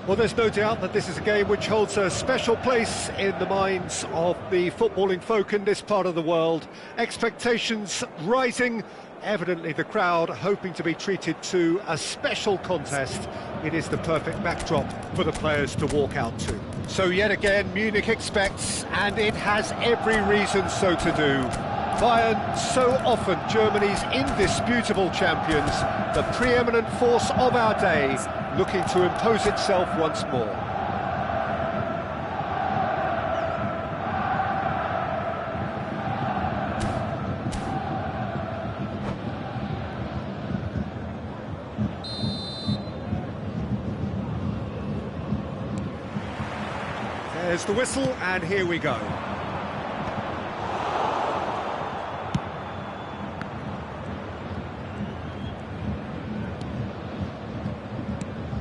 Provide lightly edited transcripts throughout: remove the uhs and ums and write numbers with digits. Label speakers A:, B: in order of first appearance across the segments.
A: Well, there's no doubt that this is a game which holds a special place in the minds of the footballing folk in this part of the world. Expectations rising, evidently the crowd hoping to be treated to a special contest. It is the perfect backdrop for the players to walk out to. So yet again, Munich expects, and it has every reason so to do. Bayern, so often Germany's indisputable champions, the preeminent force of our day, looking to impose itself once more. There's the whistle, and here we go.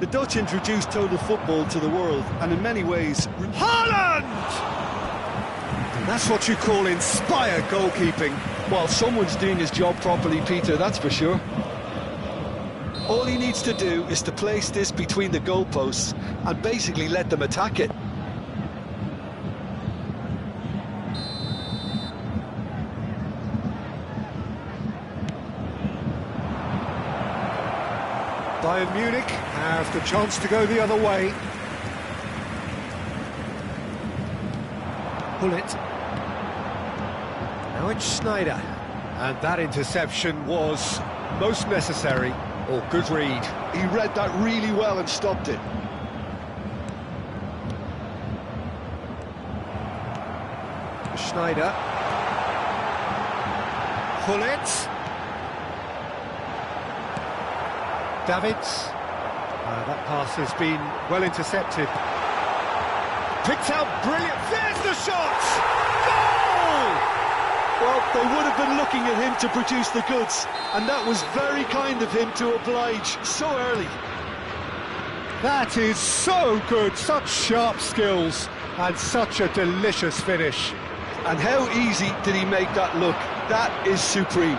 B: The Dutch introduced total football to the world, and in many ways...
A: Haaland! And that's what you call inspired goalkeeping.
B: Well, someone's doing his job properly, Peter, that's for sure. All he needs to do is to place this between the goalposts and basically let them attack it.
A: Bayern Munich have the chance to go the other way. Pull it. Now it's Schneider. And that interception was most necessary. Oh, good read.
B: He read that really well and stopped it.
A: Schneider. Pull it. Davids. That pass has been well intercepted. Picked out brilliant. There's the shot! Goal!
B: Well, they would have been looking at him to produce the goods, and that was very kind of him to oblige so early.
A: That is so good. Such sharp skills and such a delicious finish.
B: And how easy did he make that look? That is supreme.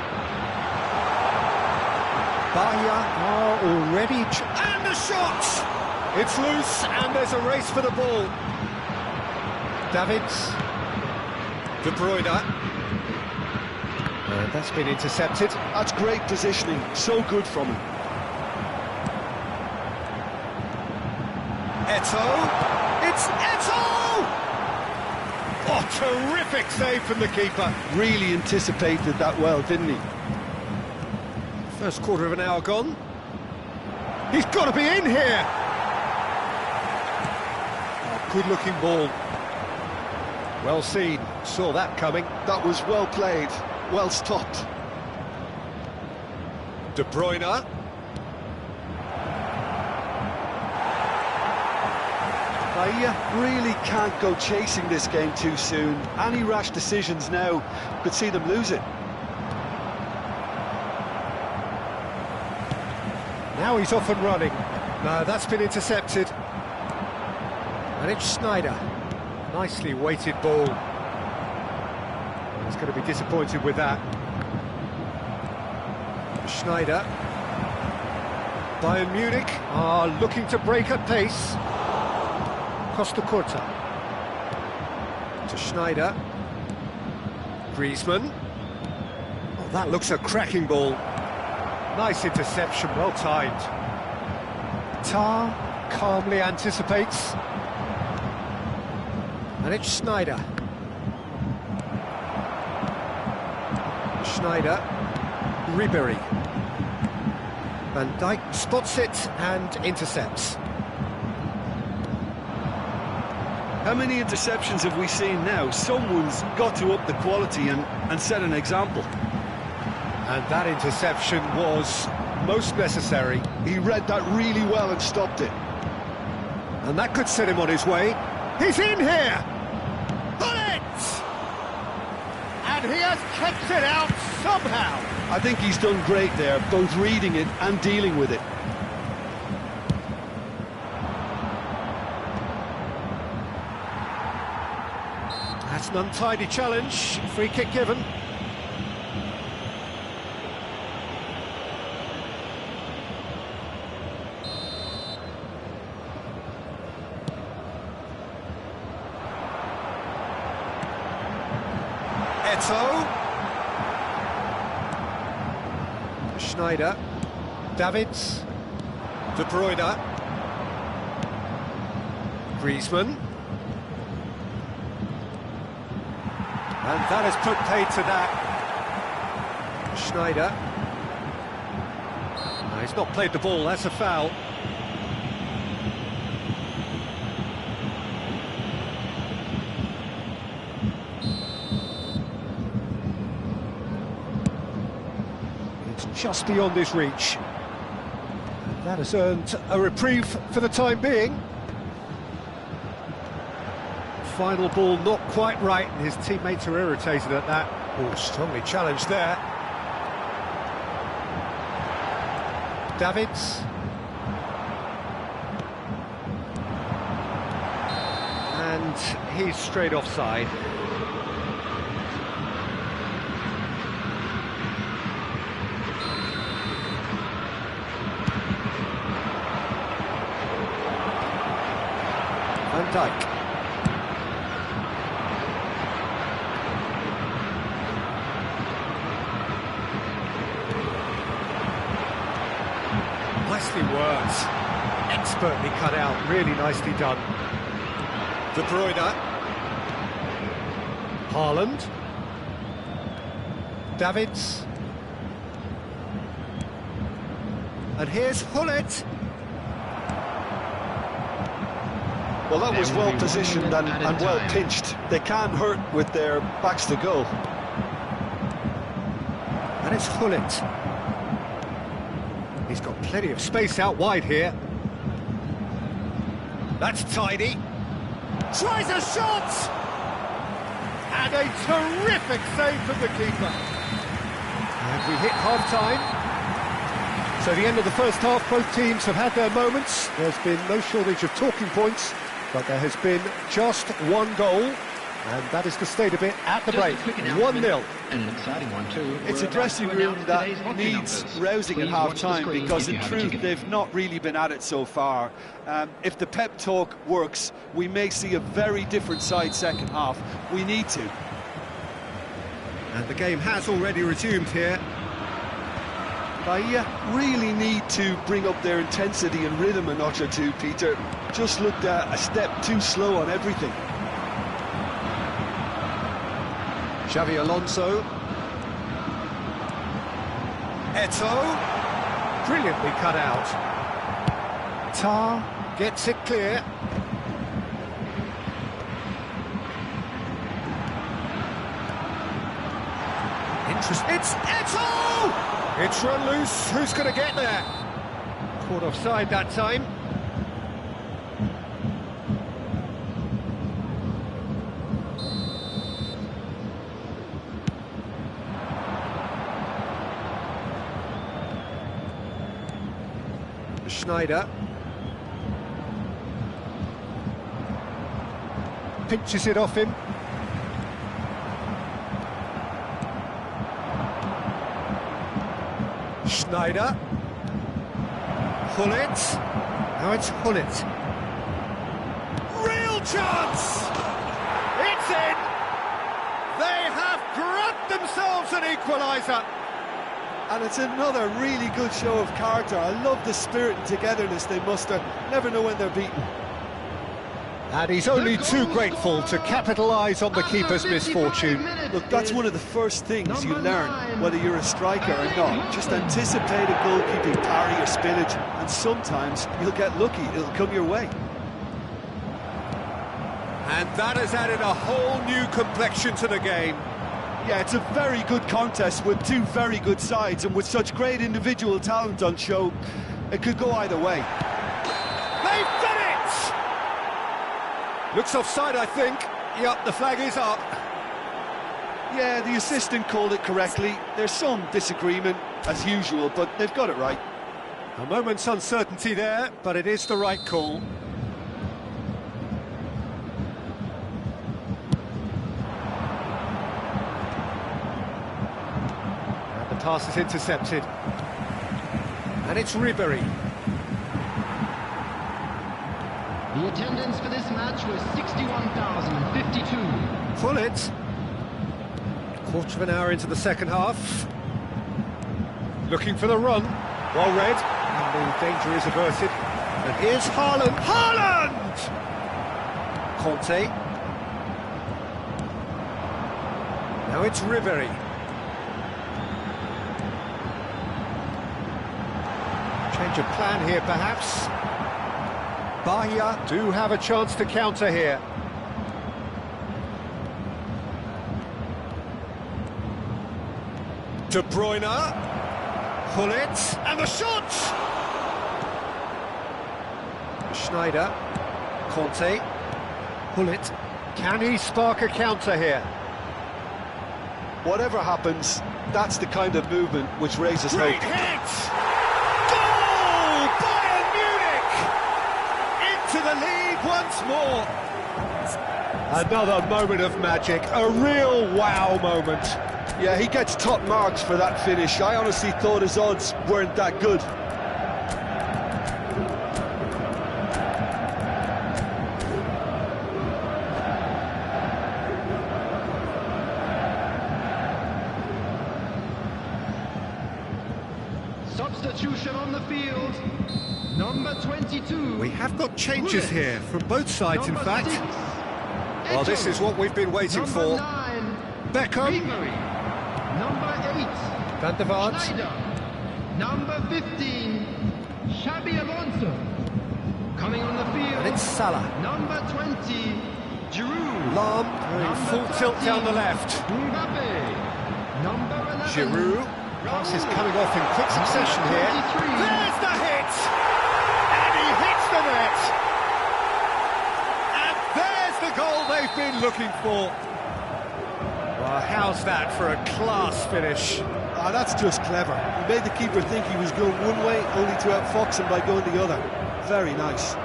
A: Bayern are already... And the shot! It's loose, and there's a race for the ball. Davids. De Bruyne. And that's been intercepted.
B: That's great positioning. So good from him.
A: Eto'o. It's Eto'o! Oh, terrific save from the keeper.
B: Really anticipated that well, didn't he?
A: First quarter of an hour gone. He's got to be in here! Oh, good-looking ball. Well seen, saw that coming.
B: That was well played, well stopped.
A: De Bruyne.
B: They really can't go chasing this game too soon. Any rash decisions now could see them lose it.
A: Now he's off and running. No, that's been intercepted. And it's Sneijder. Nicely weighted ball. He's going to be disappointed with that. Sneijder. Bayern Munich are looking to break at pace. Costa Curta. To Sneijder. Griezmann. Oh, that looks a cracking ball. Nice interception, well timed. Tar calmly anticipates. And it's Sneijder. Sneijder. Ribéry. Van Dijk spots it and intercepts.
B: How many interceptions have we seen now? Someone's got to up the quality and set an example.
A: And that interception was most necessary.
B: He read that really well and stopped it.
A: And that could set him on his way. He's in here! Put it! And he has kept it out somehow.
B: I think he's done great there, both reading it and dealing with it.
A: That's an untidy challenge. Free kick given. Eto'o. Sneijder. Davids. De Bruyne. Griezmann. And that has put paid to that. Sneijder. No, he's not played the ball, that's a foul. It's just beyond his reach. And that has earned a reprieve for the time being. Final ball not quite right, and his teammates are irritated at that. Oh, strongly challenged there. Davids. And he's straight offside. Van Dijk. Nicely worked, expertly cut out, really nicely done. De Bruyne. Haaland. Davids. And here's Gullit.
B: Well, that was well positioned and well pinched. They can't hurt with their backs to goal.
A: And it's Gullit. He's got plenty of space out wide here. That's tidy. Tries a shot! And a terrific save from the keeper. And we hit half-time. So the end of the first half, both teams have had their moments. There's been no shortage of talking points, but there has been just one goal. And that is the state of it at the break. 1-0.
C: And an exciting one too.
B: It's a dressing room that needs rousing at half-time because in truth they've not really been at it so far. If the pep talk works, we may see a very different side second half. We need to.
A: And the game has already resumed here.
B: They really need to bring up their intensity and rhythm a notch or two, Peter. Just looked a step too slow on everything.
A: Xavi Alonso. Eto'o. Brilliantly cut out. Tar gets it clear. It's Eto'o! It's run loose. Who's going to get there? Caught offside that time. Schneider pinches it off him. Schneider. Hullet. Now it's Hullet. Real chance! It's in! They have grabbed themselves an equaliser.
B: And it's another really good show of character. I love the spirit and togetherness they muster. Never know when they're beaten.
A: And he's only too grateful to capitalise on the keeper's misfortune.
B: Look, that's one of the first things you learn, whether you're a striker or not. Just anticipate a goalkeeping parry or spillage, and sometimes you'll get lucky, it'll come your way.
A: And that has added a whole new complexion to the game.
B: Yeah, it's a very good contest with two very good sides, and with such great individual talent on show, it could go either way.
A: They've done it! Looks offside, I think. Yep, the flag is up.
B: Yeah, the assistant called it correctly. There's some disagreement, as usual, but they've got it right.
A: A moment's uncertainty there, but it is the right call. And the pass is intercepted. And it's Ribery.
C: The attendance for this match was 61,052.
A: Full it. Quarter of an hour into the second half. Looking for the run. Well read. And the danger is averted. And here's Haaland. Haaland! Conte. Now it's Ribery. Change of plan here, perhaps. Bahia do have a chance to counter here. De Bruyne. Hullet. And the shot! Schneider. Conte. Hullet. Can he spark a counter here?
B: Whatever happens, that's the kind of movement which raises hope.
A: Great hit! Goal! Bayern Munich! Into the lead once more. Another moment of magic, a real wow moment.
B: Yeah, he gets top marks for that finish. I honestly thought his odds weren't that good.
C: Substitution on the field, number 22.
A: We have got changes here from both sides, in fact. Well, this is what we've been waiting for.
C: 9,
A: Beckham.
C: Ribery. Number 8,
A: Van der Vaart.
C: Schneider. Number 15, Xabi Alonso. Coming on the field,
A: And it's Salah.
C: number 20, Giroud.
A: Lahm going full tilt down the left.
C: Mbappe. Number 11,
A: Giroud. Pass is coming off in quick succession here. There's the hit! And he hits the net! And there's the goal they've been looking for. Well, how's that for a class finish?
B: Ah, that's just clever. He made the keeper think he was going one way, only to outfox him by going the other. Very nice.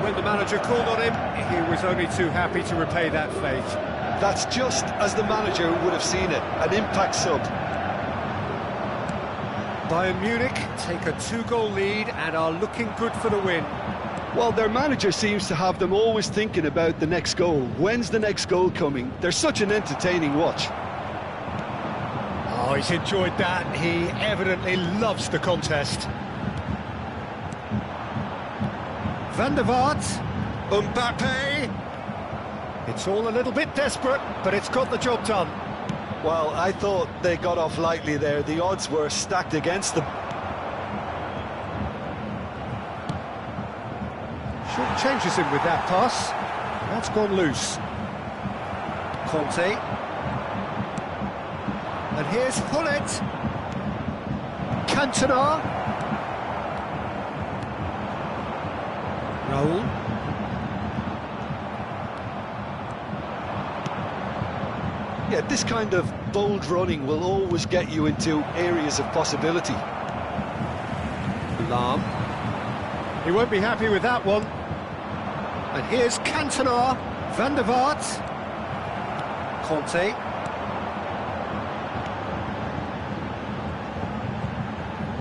A: When the manager called on him, he was only too happy to repay that fate.
B: That's just as the manager would have seen it, an impact sub.
A: Bayern Munich take a 2-goal lead and are looking good for the win.
B: Well, their manager seems to have them always thinking about the next goal. When's the next goal coming? They're such an entertaining watch.
A: Oh, he's enjoyed that. He evidently loves the contest. Van der Vaart. Mbappe. It's all a little bit desperate, but it's got the job done.
B: Well, I thought they got off lightly there. The odds were stacked against them.
A: Short changes him with that pass. That's gone loose. Conte. And here's Hullet. Cantona. Raul.
B: Yeah, this kind of bold running will always get you into areas of possibility.
A: Lahm. He won't be happy with that one. And here's Cantona. Van der Vaart. Conte.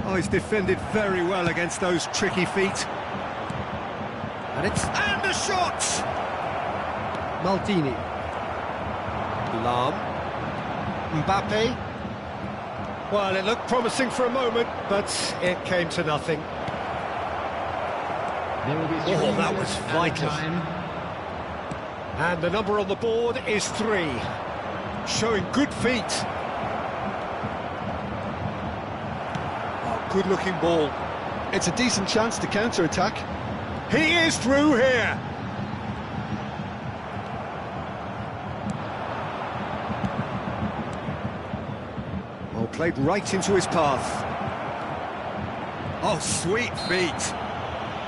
A: Oh, he's defended very well against those tricky feet. And the shot! Maldini. Lahm. Mbappe. Well, it looked promising for a moment, but it came to nothing. Oh, that was vital. And the number on the board is 3. Showing good feet. Oh, good-looking ball.
B: It's a decent chance to counter-attack.
A: He is through here. Oh, played right into his path. Oh, sweet feet.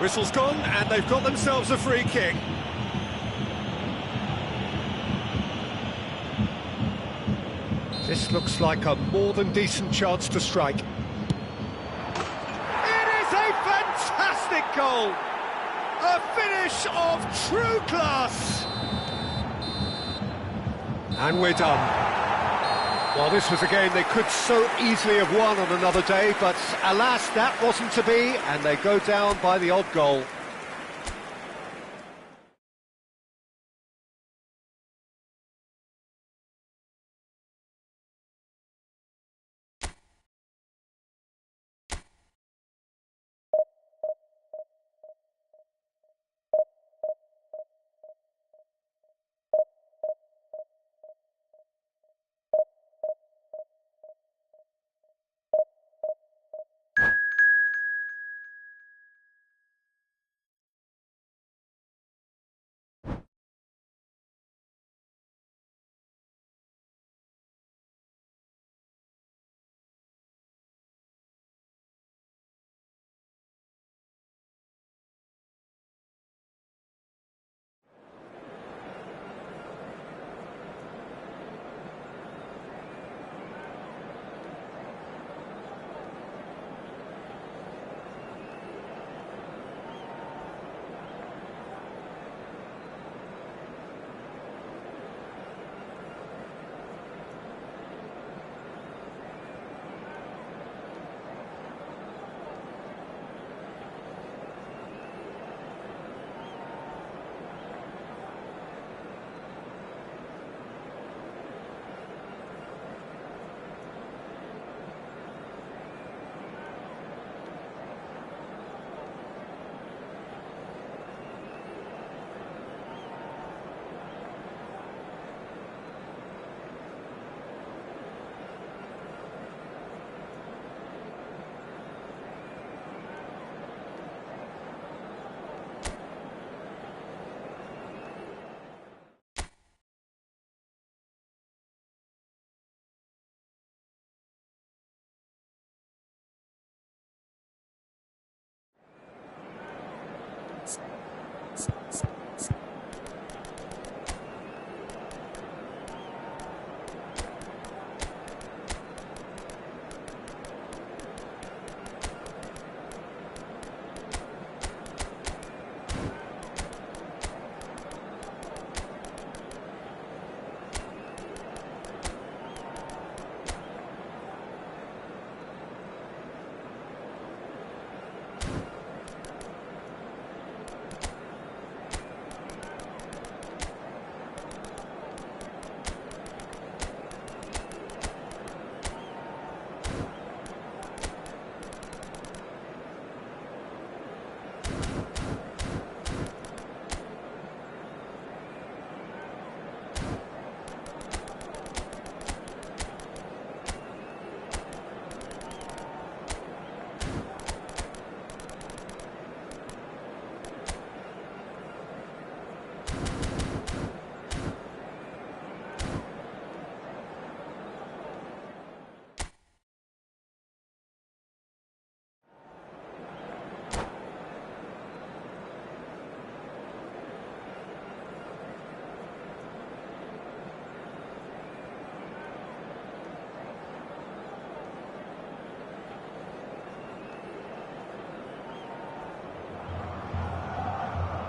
A: Whistle's gone, and they've got themselves a free kick. This looks like a more than decent chance to strike. It is a fantastic goal! A finish of true class! And we're done. Well, this was a game they could so easily have won on another day, but alas, that wasn't to be, and they go down by the odd goal.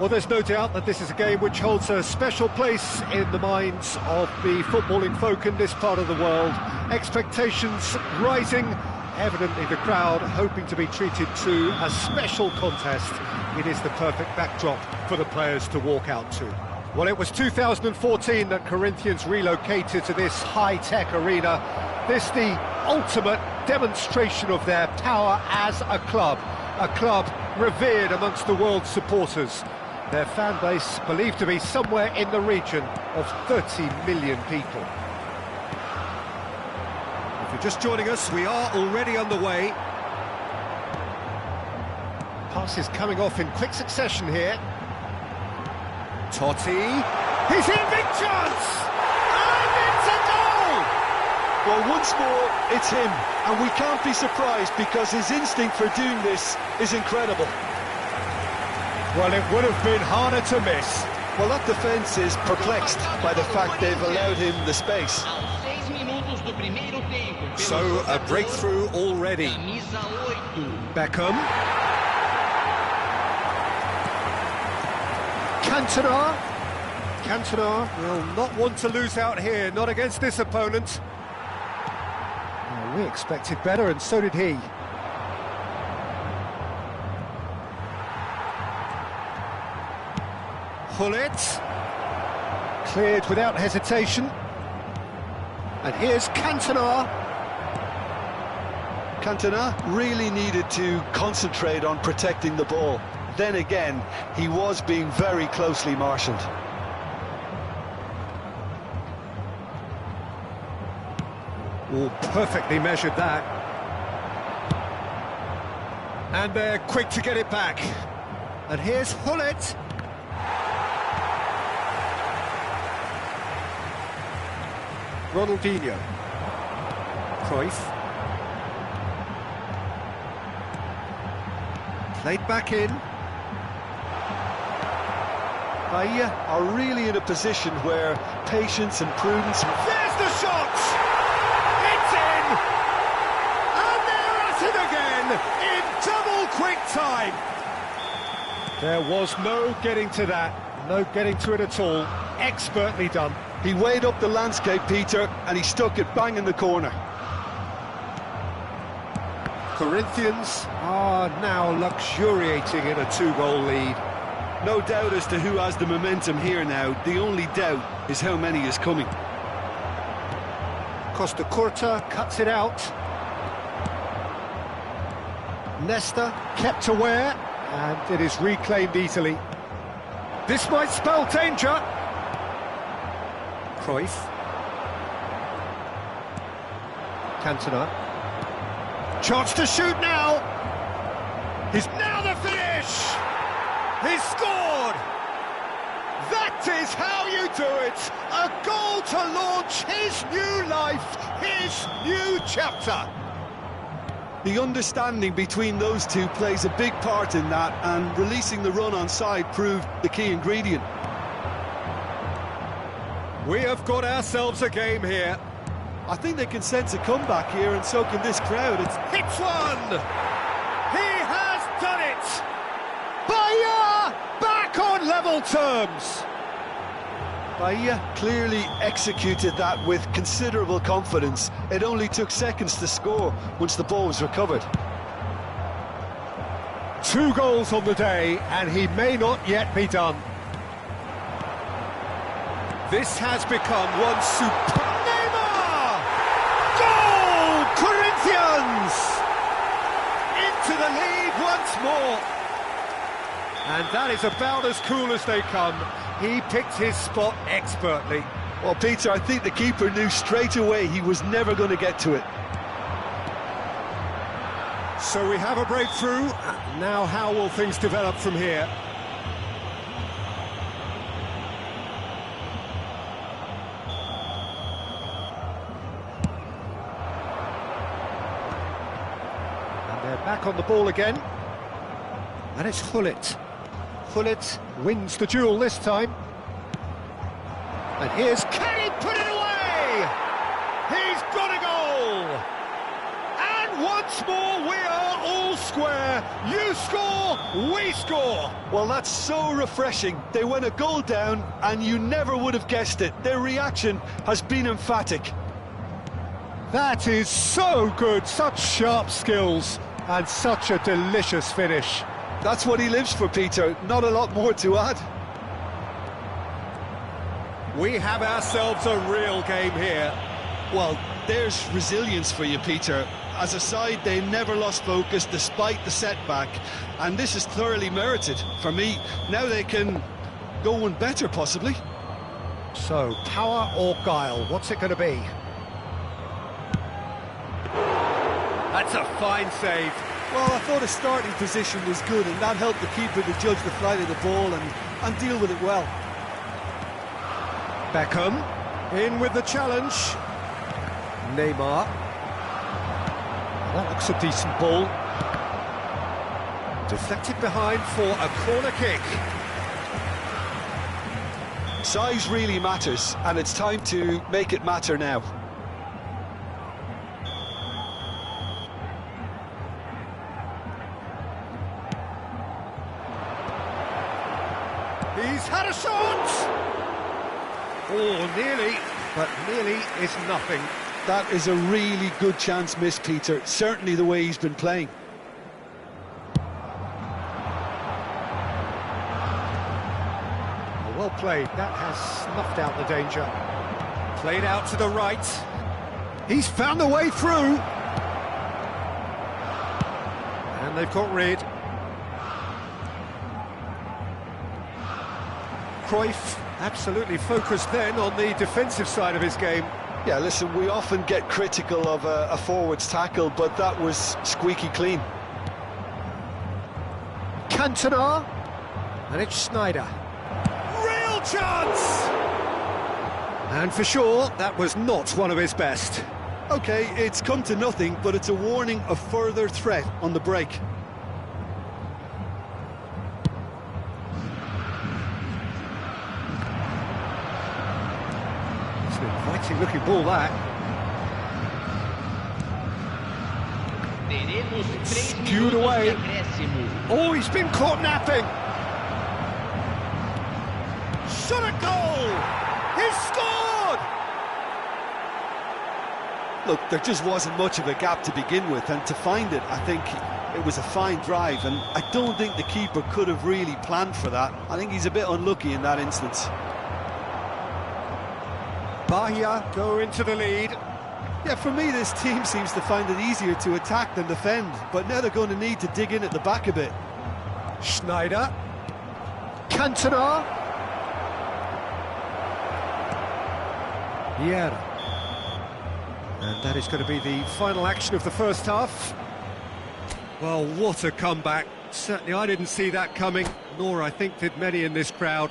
A: Well, there's no doubt that this is a game which holds a special place in the minds of the footballing folk in this part of the world. Expectations rising, evidently the crowd hoping to be treated to a special contest. It is the perfect backdrop for the players to walk out to. Well, it was 2014 that Corinthians relocated to this high-tech arena. This the ultimate demonstration of their power as a club revered amongst the world's supporters. Their fan base believed to be somewhere in the region of 30 million people. If you're just joining us, we are already underway. Passes coming off in quick succession here. Totti, he's in, big chance! And it's a goal!
B: Well, once more, it's him, and we can't be surprised because his instinct for doing this is incredible.
A: Well, it would have been harder to miss.
B: Well, that defence is perplexed by the fact they've allowed him the space.
A: So, a breakthrough already. Beckham. Cantona will not want to lose out here, not against this opponent. Well, we expected better, and so did he. Gullit, cleared without hesitation. And here's Cantona.
B: Cantona really needed to concentrate on protecting the ball. Then again, he was being very closely marshalled.
A: Oh, perfectly measured that. And they're quick to get it back. And here's Gullit. Ronaldinho. Cruyff. Played back in.
B: Bahia are really in a position where patience and prudence...
A: There's the shot! It's in! And they're at it again in double quick time! There was no getting to that, no getting to it at all. Expertly done.
B: He weighed up the landscape, Peter, and he stuck it bang in the corner.
A: Corinthians are now luxuriating in a two-goal lead.
B: No doubt as to who has the momentum here now. The only doubt is how many is coming.
A: Costa Curta cuts it out. Nesta kept aware, and it is reclaimed easily. This might spell danger. Cruyff. Cantona. Chance to shoot now. He's now the finish. He's scored. That is how you do it. A goal to launch his new life, his new chapter.
B: The understanding between those two plays a big part in that, and releasing the run on side proved the key ingredient.
A: We have got ourselves a game here.
B: I think they can sense a comeback here, and so can this crowd.
A: Hits one! He has done it! Bahia back on level terms!
B: Bahia clearly executed that with considerable confidence. It only took seconds to score once the ball was recovered.
A: 2 goals on the day, and he may not yet be done. This has become one super... Neymar! Goal! Corinthians! Into the lead once more. And that is about as cool as they come. He picked his spot expertly.
B: Well, Peter, I think the keeper knew straight away he was never going to get to it.
A: So we have a breakthrough. Now how will things develop from here? Back on the ball again, and it's Gullit. Gullit wins the duel this time, and here's... Can he put it away? He's got a goal! And And once more, we are all square. You score, we score.
B: Well, that's so refreshing. They went a goal down, and you never would have guessed it. Their reaction has been emphatic.
A: That is so good, such sharp skills, and such a delicious finish.
B: That's what he lives for, Peter. Not a lot more to add.
A: We have ourselves a real game here.
B: Well, there's resilience for you, Peter. As a side, they never lost focus despite the setback, and this is thoroughly merited for me. Now they can go one better, possibly.
A: So, power or guile, what's it going to be? That's a fine save.
B: Well, I thought his starting position was good, and that helped the keeper to judge the flight of the ball and deal with it well.
A: Beckham, in with the challenge. Neymar. That looks a decent ball. Deflected behind for a corner kick.
B: Size really matters, and it's time to make it matter now.
A: He's had a shot! Oh, nearly, but nearly is nothing.
B: That is a really good chance missed, Peter. Certainly the way he's been playing.
A: Well played. That has snuffed out the danger. Played out to the right. He's found the way through. And they've got rid. Cruyff absolutely focused then on the defensive side of his game.
B: Yeah, listen, we often get critical of a forward's tackle, but that was squeaky clean.
A: Cantona, and it's Sneijder. Real chance! And for sure, that was not one of his best.
B: OK, it's come to nothing, but it's a warning of further threat on the break.
A: Inviting looking ball, that. Skewed away. Oh, he's been caught napping. Shot a goal! He's scored!
B: Look, there just wasn't much of a gap to begin with, and to find it, I think it was a fine drive, and I don't think the keeper could have really planned for that. I think he's a bit unlucky in that instance.
A: Bahia go into the lead.
B: Yeah, for me, this team seems to find it easier to attack than defend, but now they're going to need to dig in at the back a bit.
A: Sneijder. Cantona. Vieira. And that is going to be the final action of the first half. Well, what a comeback. Certainly I didn't see that coming, nor I think did many in this crowd.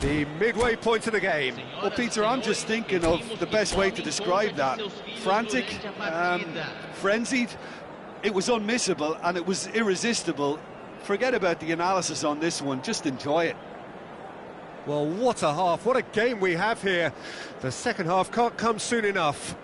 A: The midway point of the game.
B: Well, Peter, I'm just thinking of the best way to describe that. Frantic, frenzied. It was unmissable and it was irresistible. Forget about the analysis on this one, just enjoy it.
A: Well, what a half, what a game we have here. The second half can't come soon enough.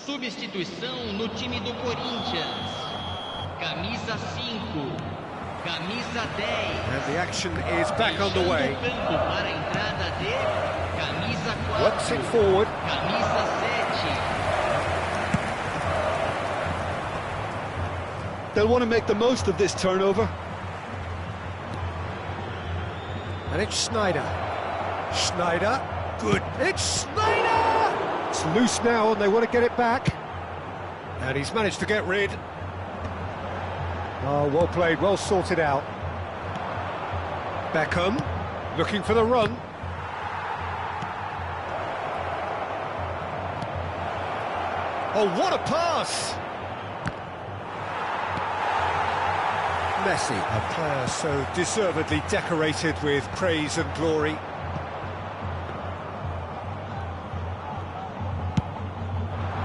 D: Substituição no time do Corinthians. Camisa 5, camisa 10.
A: And the action is back on the way.
D: Para a entrada de camisa 4.
A: Works it forward.
D: Camisa 7.
B: They'll want to make the most of this turnover.
A: And it's Sneijder. Sneijder. Good. It's Sneijder! It's loose now and they want to get it back. And he's managed to get rid. Oh, well played, well sorted out. Beckham, looking for the run. Oh, what a pass! Messi, a player so deservedly decorated with praise and glory.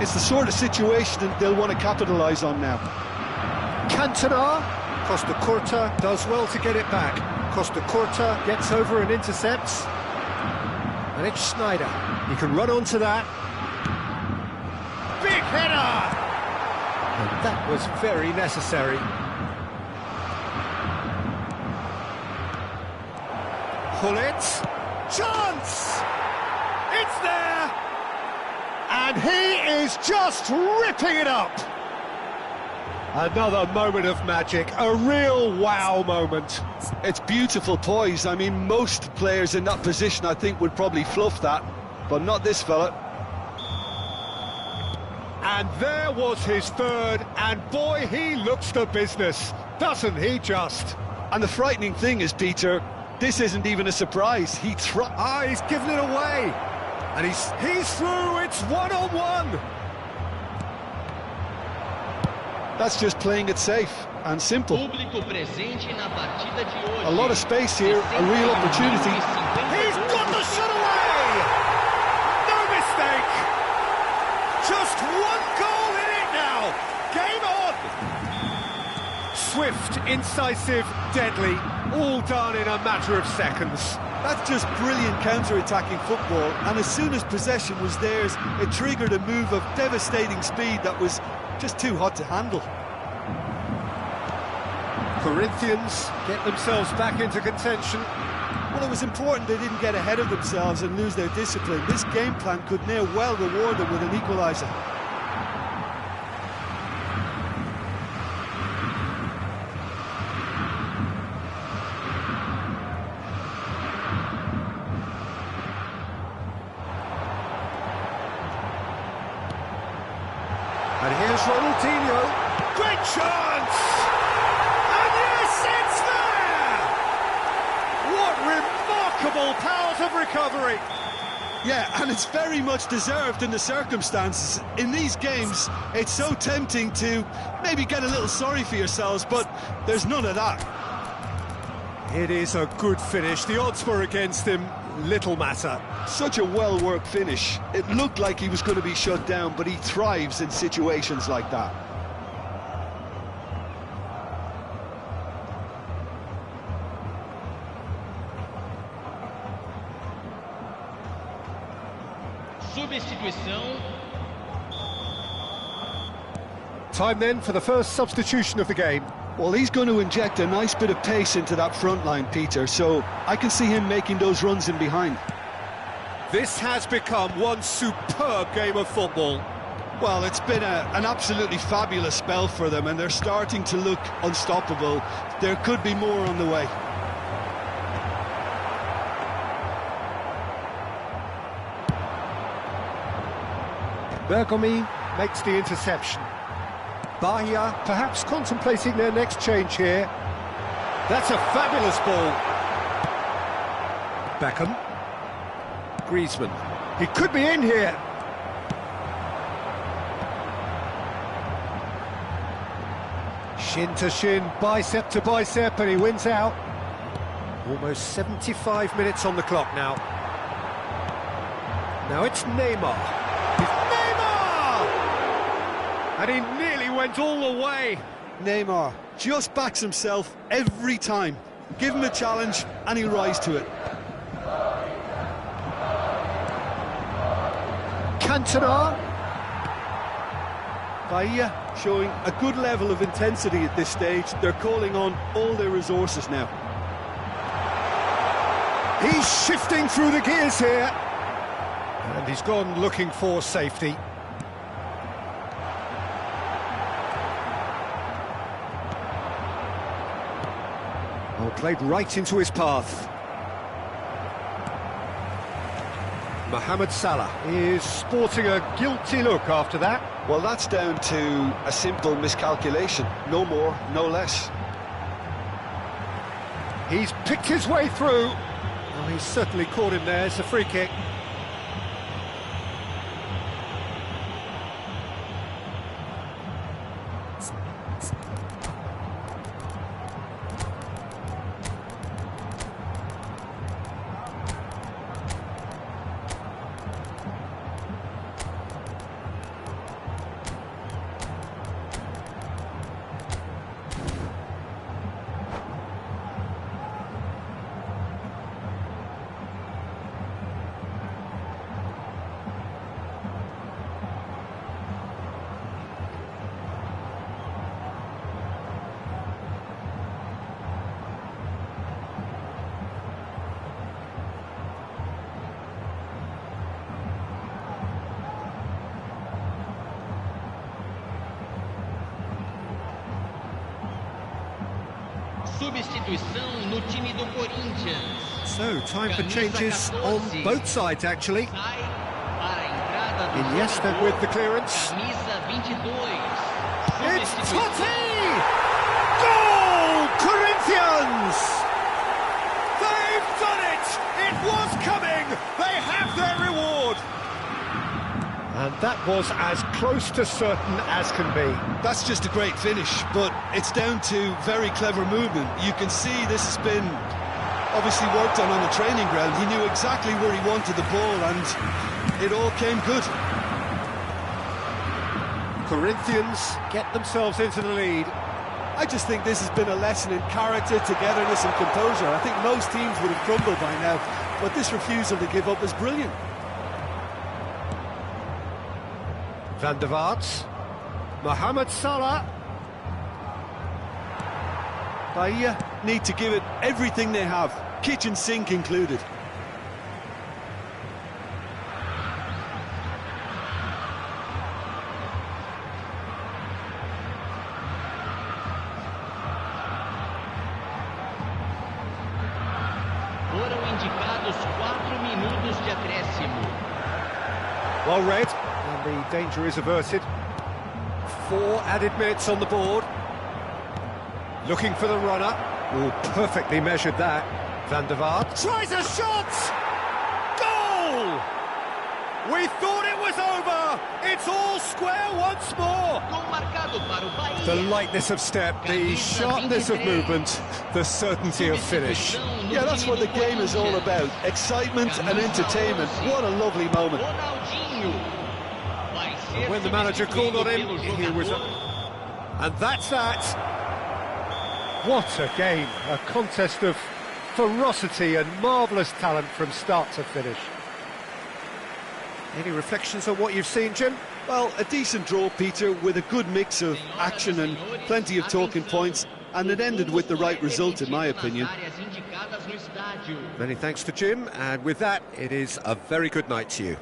B: It's the sort of situation that they'll want to capitalise on now.
A: Cantona, Costa Curta does well to get it back. Costa Curta gets over and intercepts. And it's Schneider. He can run onto that. Big header! And that was very necessary. Gullit. Chance! It's there! And he is just ripping it up! Another moment of magic, a real wow moment.
B: It's beautiful poise. I mean, most players in that position, I think, would probably fluff that, but not this fella.
A: And there was his third, and boy, he looks the business, doesn't he just?
B: And the frightening thing is, Peter, this isn't even a surprise. He's
A: given it away. And he's through, it's one-on-one.
B: That's just playing it safe and simple. A lot of space here, a real opportunity.
A: He's got the shot away! No mistake! Just one goal in it now! Game on! Swift, incisive, deadly, all done in a matter of seconds.
B: That's just brilliant counter-attacking football, and as soon as possession was theirs, it triggered a move of devastating speed that was just too hot to handle.
A: Corinthians get themselves back into contention.
B: Well, it was important they didn't get ahead of themselves and lose their discipline. This game plan could now well reward them with an equaliser.
A: And here's Ronaldinho. Great chance! And yes, it's there! What remarkable powers of recovery!
B: Yeah, and it's very much deserved in the circumstances. In these games, it's so tempting to maybe get a little sorry for yourselves, but there's none of that.
A: It is a good finish. The odds were against him. Little matter.
B: Such a well-worked finish. It looked like he was going to be shut down, but he thrives in situations like that.
C: Substituição.
A: Time then for the first substitution of the game.
B: Well, he's going to inject a nice bit of pace into that front line, Peter, so I can see him making those runs in behind.
A: This has become one superb game of football.
B: Well, it's been an absolutely fabulous spell for them, and they're starting to look unstoppable. There could be more on the way.
A: Bergomi makes the interception. Bahia perhaps contemplating their next change here. That's a fabulous ball. Beckham. Griezmann. He could be in here. Shin to shin, bicep to bicep, and he wins out. Almost 75 minutes on the clock now. Now it's Neymar. And he nearly went all the way.
B: Neymar just backs himself every time. Give him a challenge and he'll rise to it.
A: Cantona.
B: Bahia showing a good level of intensity at this stage. They're calling on all their resources now.
A: He's shifting through the gears here. And he's gone looking for safety. Oh, played right into his path. Mohamed Salah is sporting a guilty look after that.
B: Well, that's down to a simple miscalculation. No more, no less.
A: He's picked his way through. Oh, he's certainly caught him there. It's a free kick.
D: Substituição no time do Corinthians.
A: So, time for changes on both sides, actually.
D: Sai para a entrada do
A: Iniesta
D: jogador,
A: with the clearance.
D: camisa 22.
A: It's
D: Substituição.
A: Totti! Goal! Corinthians! They've done it! It was coming! They have their reward! And that was as close to certain as can be.
B: That's just a great finish, but it's down to very clever movement. You can see this has been obviously worked on the training ground. He knew exactly where he wanted the ball, and it all came good.
A: Corinthians get themselves into the lead.
B: I just think this has been a lesson in character, togetherness and composure. I think most teams would have crumbled by now, but this refusal to give up is brilliant.
A: Van der Vaart, Mohamed Salah.
B: Bahia need to give it everything they have, kitchen sink included.
D: Foram indicados 4 minutos de acréscimo.
A: Well read, and the danger is averted. 4 added minutes on the board. Looking for the runner. Oh, perfectly measured that. Van der Vaart tries a shot! Goal! We thought it was over! It's all square once more!
D: Gol marcado para o Bahia.
A: The lightness of step, the sharpness of movement, the certainty of finish.
B: Yeah, that's what the game is all about. Excitement and entertainment. What a lovely moment.
D: Ronaldinho. Vai ser
A: When the manager called on him,
D: substituído
A: he
D: pelo
A: was...
D: jogador.
A: And that's that. What a game. A contest of ferocity and marvellous talent from start to finish. Any reflections on what you've seen, Jim?
B: Well, a decent draw, Peter, with a good mix of action and plenty of talking points, and it ended with the right result, in my opinion.
A: Many thanks to Jim, and with that, it is a very good night to you.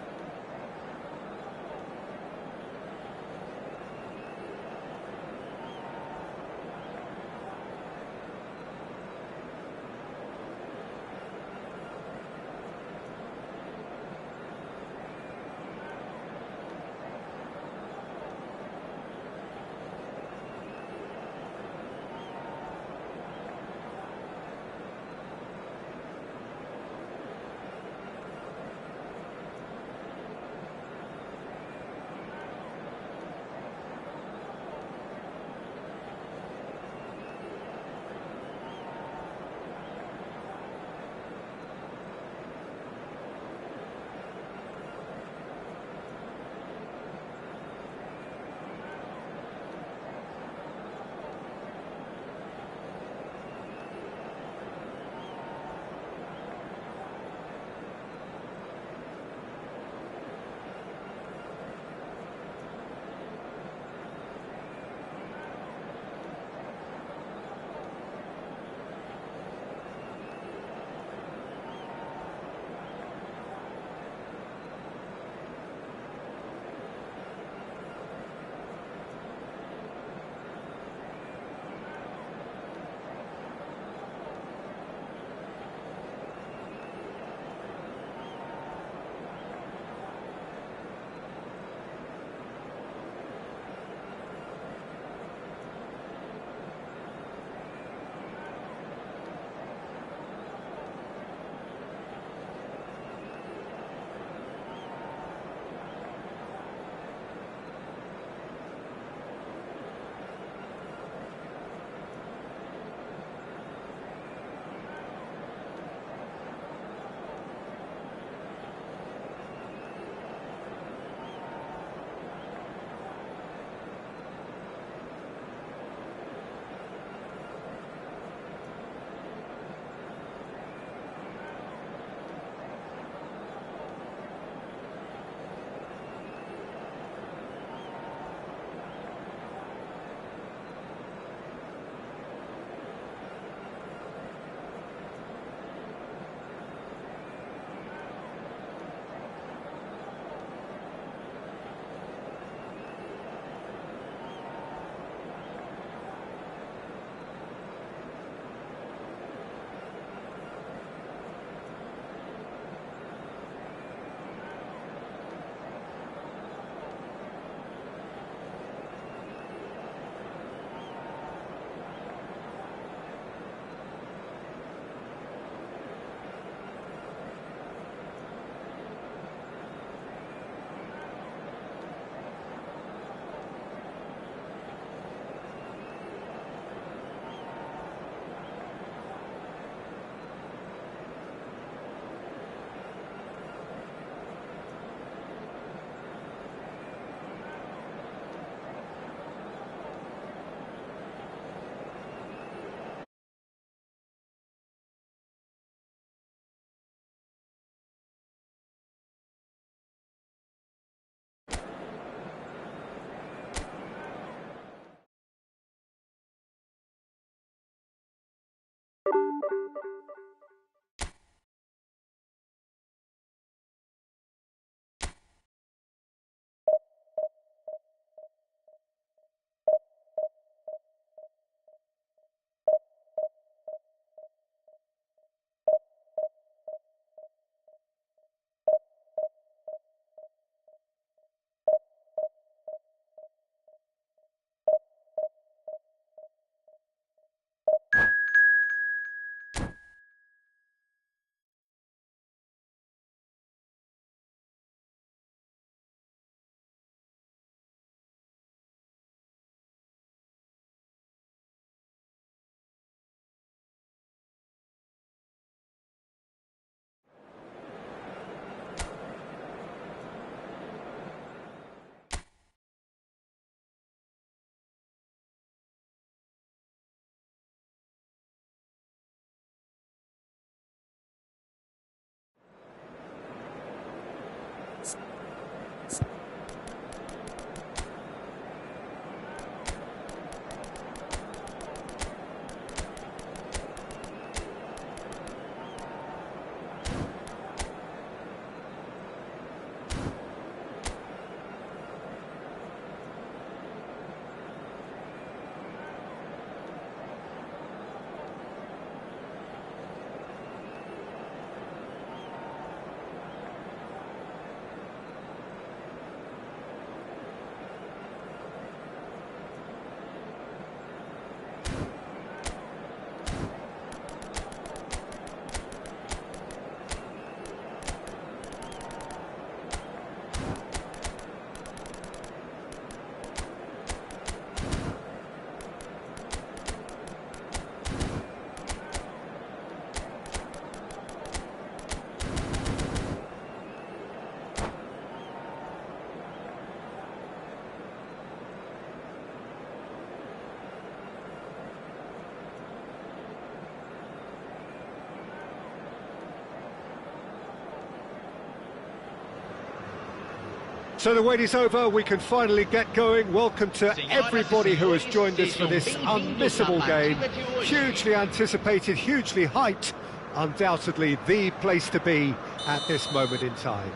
A: So the wait is over, we can finally get going. Welcome to everybody who has joined us for this unmissable game. Hugely anticipated, hugely hyped, undoubtedly the place to be at this moment in time.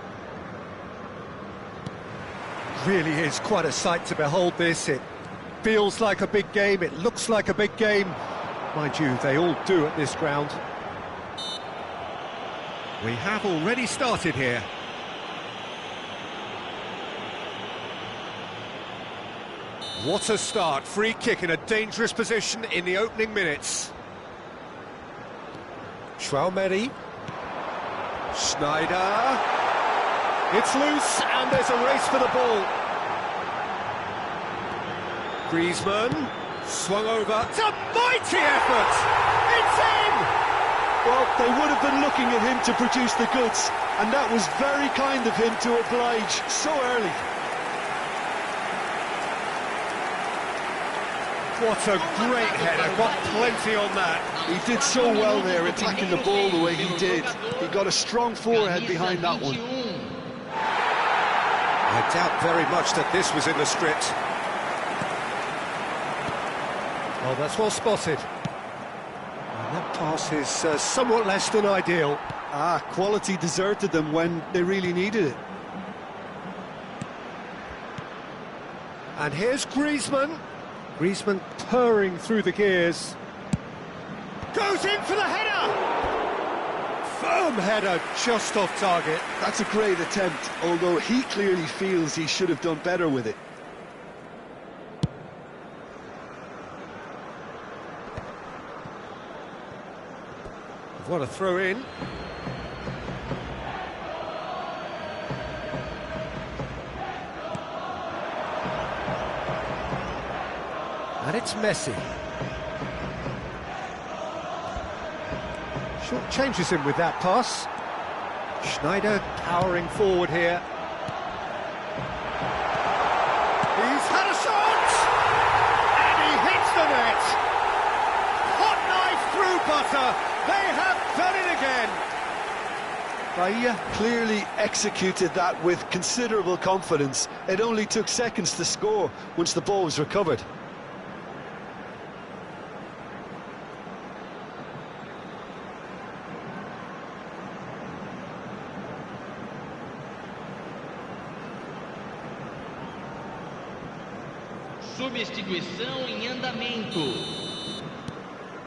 A: Really is quite a sight to behold this. It feels like a big game, it looks like a big game. Mind you, they all do at this ground. We have already started here. What a start, free kick in a dangerous position in the opening minutes. Schwalmeri. Schneider. It's loose and there's a race for the ball. Griezmann. Swung over. It's a mighty effort! It's in!
B: Well, they would have been looking at him to produce the goods, and that was very kind of him to oblige so early.
A: What a great header, got plenty on that.
B: He did so well there, attacking the ball the way he did. He got a strong forehead behind that one.
A: I doubt very much that this was in the script. Well, that's well spotted. And that pass is somewhat less than ideal.
B: Quality deserted them when they really needed it.
A: And here's Griezmann. Griezmann purring through the gears. Goes in for the header! Firm header, just off target.
B: That's a great attempt, although he clearly feels he should have done better with it.
A: What a throw in. And it's Messi. Short changes him with that pass. Schneider powering forward here. He's had a shot! And he hits the net! Hot knife through butter! They have done it again!
B: Bahia clearly executed that with considerable confidence. It only took seconds to score once the ball was recovered.
D: Substituição em andamento.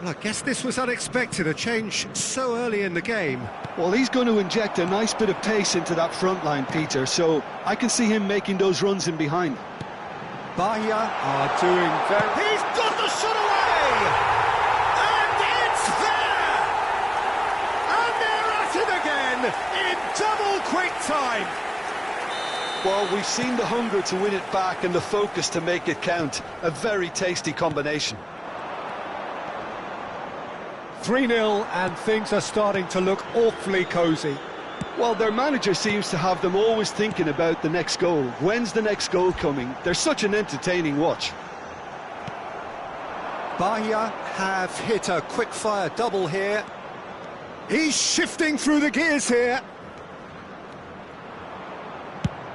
A: Well, I guess this was unexpected, a change so early in the game.
B: Well, he's going to inject a nice bit of pace into that front line, Peter, so I can see him making those runs in behind.
A: Bahia are doing very... He's got the shot away! And it's there! And they're at it again in double quick time!
B: Well, we've seen the hunger to win it back and the focus to make it count. A very tasty combination.
A: 3-0 and things are starting to look awfully cosy.
B: Well, their manager seems to have them always thinking about the next goal. When's the next goal coming? They're such an entertaining watch.
A: Bahia have hit a quick-fire double here. He's shifting through the gears here.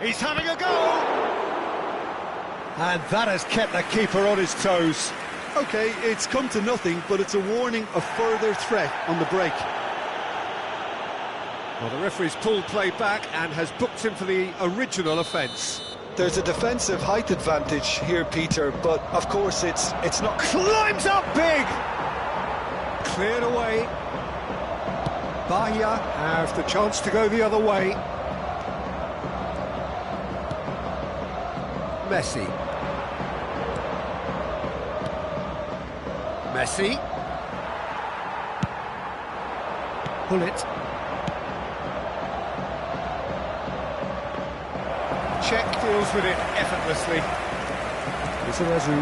A: He's having a go! And that has kept the keeper on his toes.
B: OK, it's come to nothing, but it's a warning of further threat on the break.
A: Well, the referee's pulled play back and has booked him for the original offence.
B: There's a defensive height advantage here, Peter, but of course it's not...
A: Climbs up big! Cleared away. Bahia have the chance to go the other way. Messi. Messi. Bullet. Czech deals with it effortlessly. Izarazu.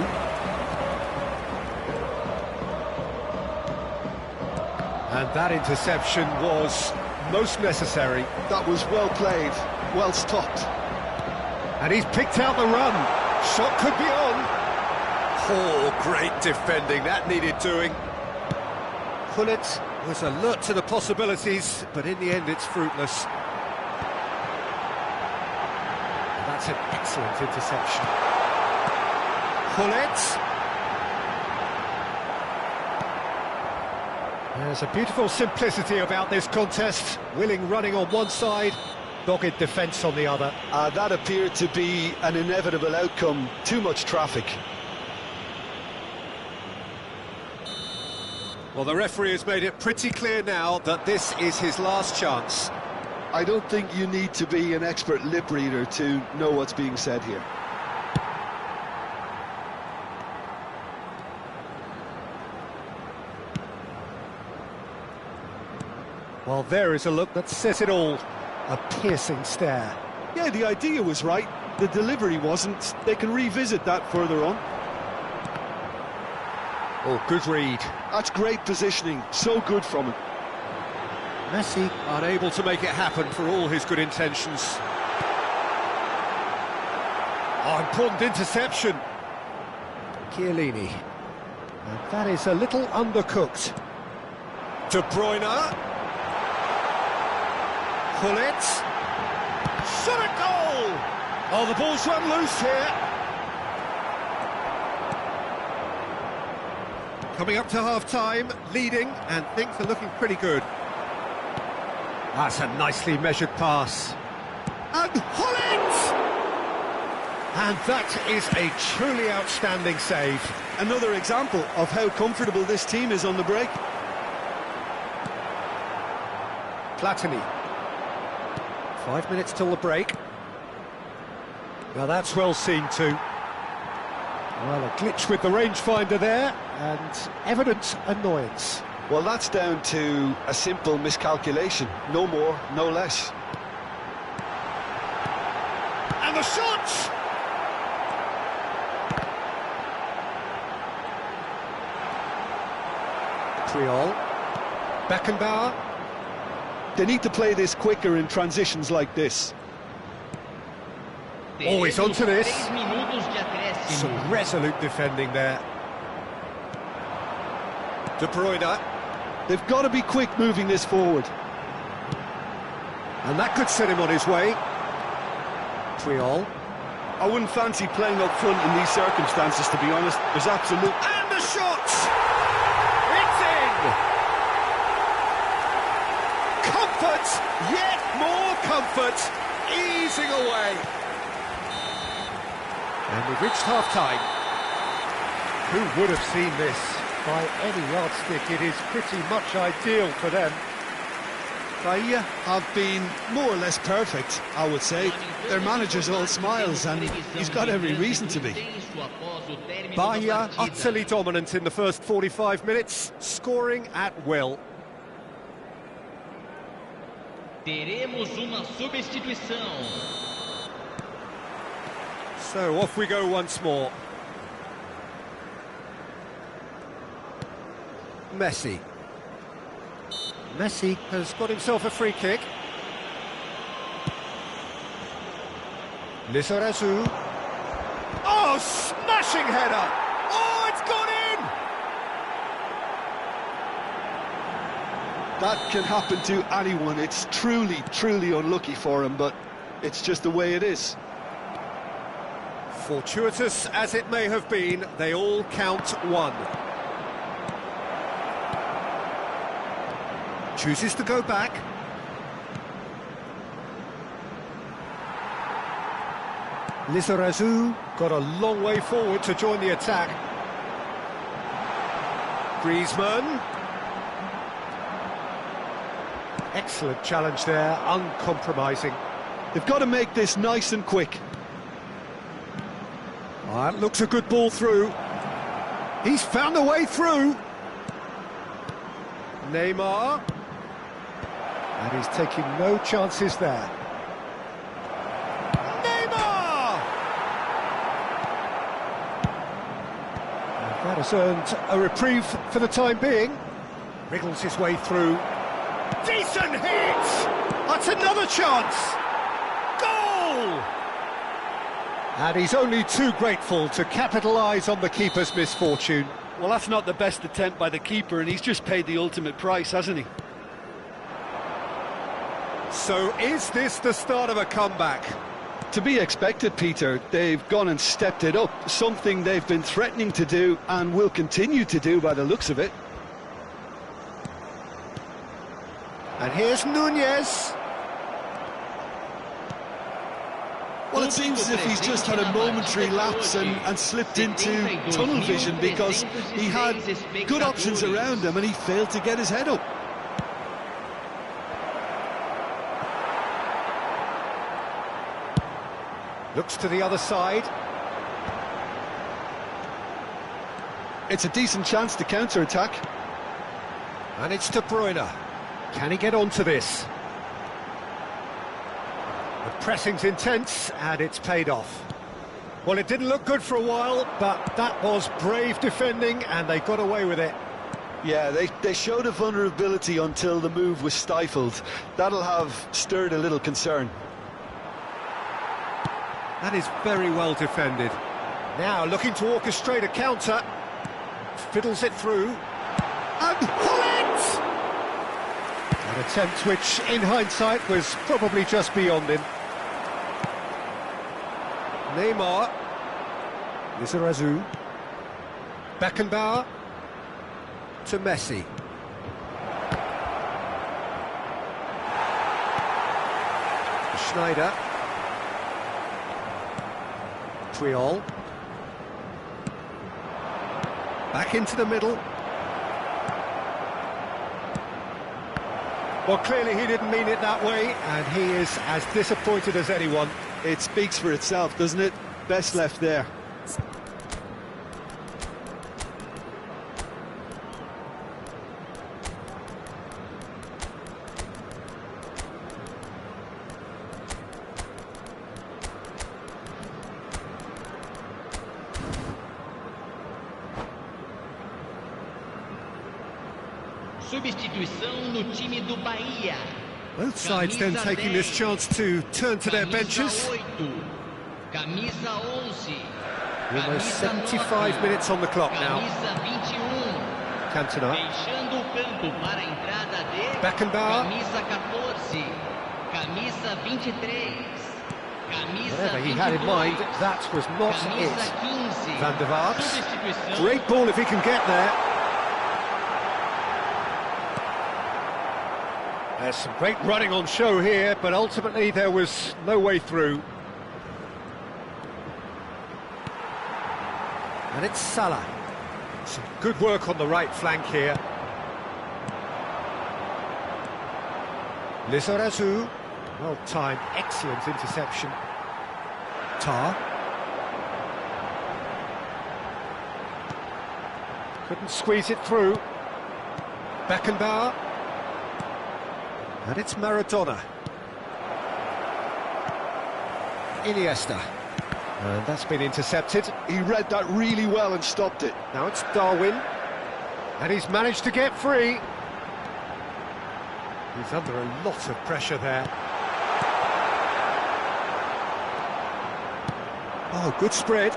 A: And that interception was most necessary.
B: That was well played, well stopped.
A: And he's picked out the run. Shot could be on. Oh, great defending, that needed doing. Bullet was alert to the possibilities, but in the end it's fruitless. That That's an excellent interception. Gullit. There's a beautiful simplicity about this contest. Willing running on one side, dogged defence on the other.
B: That appeared to be an inevitable outcome. Too much traffic.
A: Well, the referee has made it pretty clear now that this is his last chance.
B: I don't think you need to be an expert lip reader to know what's being said here.
A: Well, there is a look that says it all. A piercing stare.
B: Yeah, the idea was right. The delivery wasn't. They can revisit that further on.
A: Oh, good read.
B: That's great positioning. So good from him.
A: Messi unable to make it happen for all his good intentions. Oh, important interception. Chiellini. And that is a little undercooked. De Bruyne. Gullit. Shot at goal! Oh, the ball's run loose here. Coming up to half-time, leading, and things are looking pretty good. That's a nicely measured pass. And Gullit! And that is a truly outstanding save.
B: Another example of how comfortable this team is on the break.
A: Platini. 5 minutes till the break. Now that's well seen too. Well, a glitch with the rangefinder there, and evident annoyance.
B: Well, that's down to a simple miscalculation. No more, no less.
A: And the shot! Triol. Beckenbauer.
B: They need to play this quicker in transitions like this.
A: Always onto this.
D: 3 minutos de acréscimo.
A: Some resolute defending there. De Bruyne.
B: They've got to be quick moving this forward.
A: And that could set him on his way. Triol.
B: I wouldn't fancy playing up front in these circumstances, to be honest. There's absolute...
A: And the shot! It's in! Comfort! Yet more comfort! Easing away. And we've reached half-time. Who would have seen this? By any yardstick, it is pretty much ideal for them.
B: Bahia have been more or less perfect, I would say. Their manager's all smiles, and he's got every reason to be.
A: Bahia utterly dominant in the first 45 minutes, scoring at will.
D: Teremos uma substituição.
A: So off we go once more. Messi. Messi has got himself a free kick. Lizarazu. Oh, smashing header! Oh, it's gone in!
B: That can happen to anyone. It's truly, truly unlucky for him, but it's just the way it is.
A: Fortuitous as it may have been, they all count one. Chooses to go back. Lizarazu got a long way forward to join the attack. Griezmann. Excellent challenge there, uncompromising.
B: They've got to make this nice and quick.
A: Oh, that looks a good ball through. He's found a way through. Neymar. And he's taking no chances there. Neymar! And that has earned a reprieve for the time being. Wriggles his way through. Decent hit! That's another chance! Goal! And he's only too grateful to capitalise on the keeper's misfortune.
B: Well, that's not the best attempt by the keeper, and he's just paid the ultimate price, hasn't he?
A: So is this the start of a comeback?
B: To be expected, Peter. They've gone and stepped it up, something they've been threatening to do and will continue to do by the looks of it.
A: And here's Nunez.
B: Well, it seems as if he's just had a momentary lapse and slipped into tunnel vision, because he had good options around him and he failed to get his head up.
A: Looks to the other side.
B: It's a decent chance to counter-attack.
A: And it's De Bruyne. Can he get onto this? The pressing's intense, and it's paid off. Well, it didn't look good for a while, but that was brave defending, and they got away with it.
B: Yeah, they showed a vulnerability until the move was stifled. That'll have stirred a little concern.
A: That is very well defended. Now looking to orchestrate a counter. Fiddles it through. And Hullet! An attempt which, in hindsight, was probably just beyond him. Neymar. Lizarazu. Beckenbauer. To Messi. Schneider. Triol. Back into the middle. Well, clearly he didn't mean it that way, and he is as disappointed as anyone.
B: It speaks for itself, doesn't it? Best left there.
D: Substituição no time do Bahia.
A: Both sides then taking this chance to turn to their benches.
D: Camisa 11.
A: Almost 75 minutes on the clock now. Cantona.
D: Deixando o campo para a entrada de
A: Beckenbauer.
D: Camisa 14. Camisa 23. Camisa
A: Whatever he had in mind, that was not it.
D: Camisa 15.
A: Van der Vaart.
D: Substituição.
A: Great ball if he can get there. There's some great running on show here, but ultimately there was no way through. And it's Salah. Some good work on the right flank here. Lizarazu. Well timed, excellent interception. Tar. Couldn't squeeze it through. Beckenbauer. And it's Maradona. Iniesta. And that's been intercepted.
B: He read that really well and stopped it.
A: Now it's Darwin. And he's managed to get free. He's under a lot of pressure there. Oh, good spread.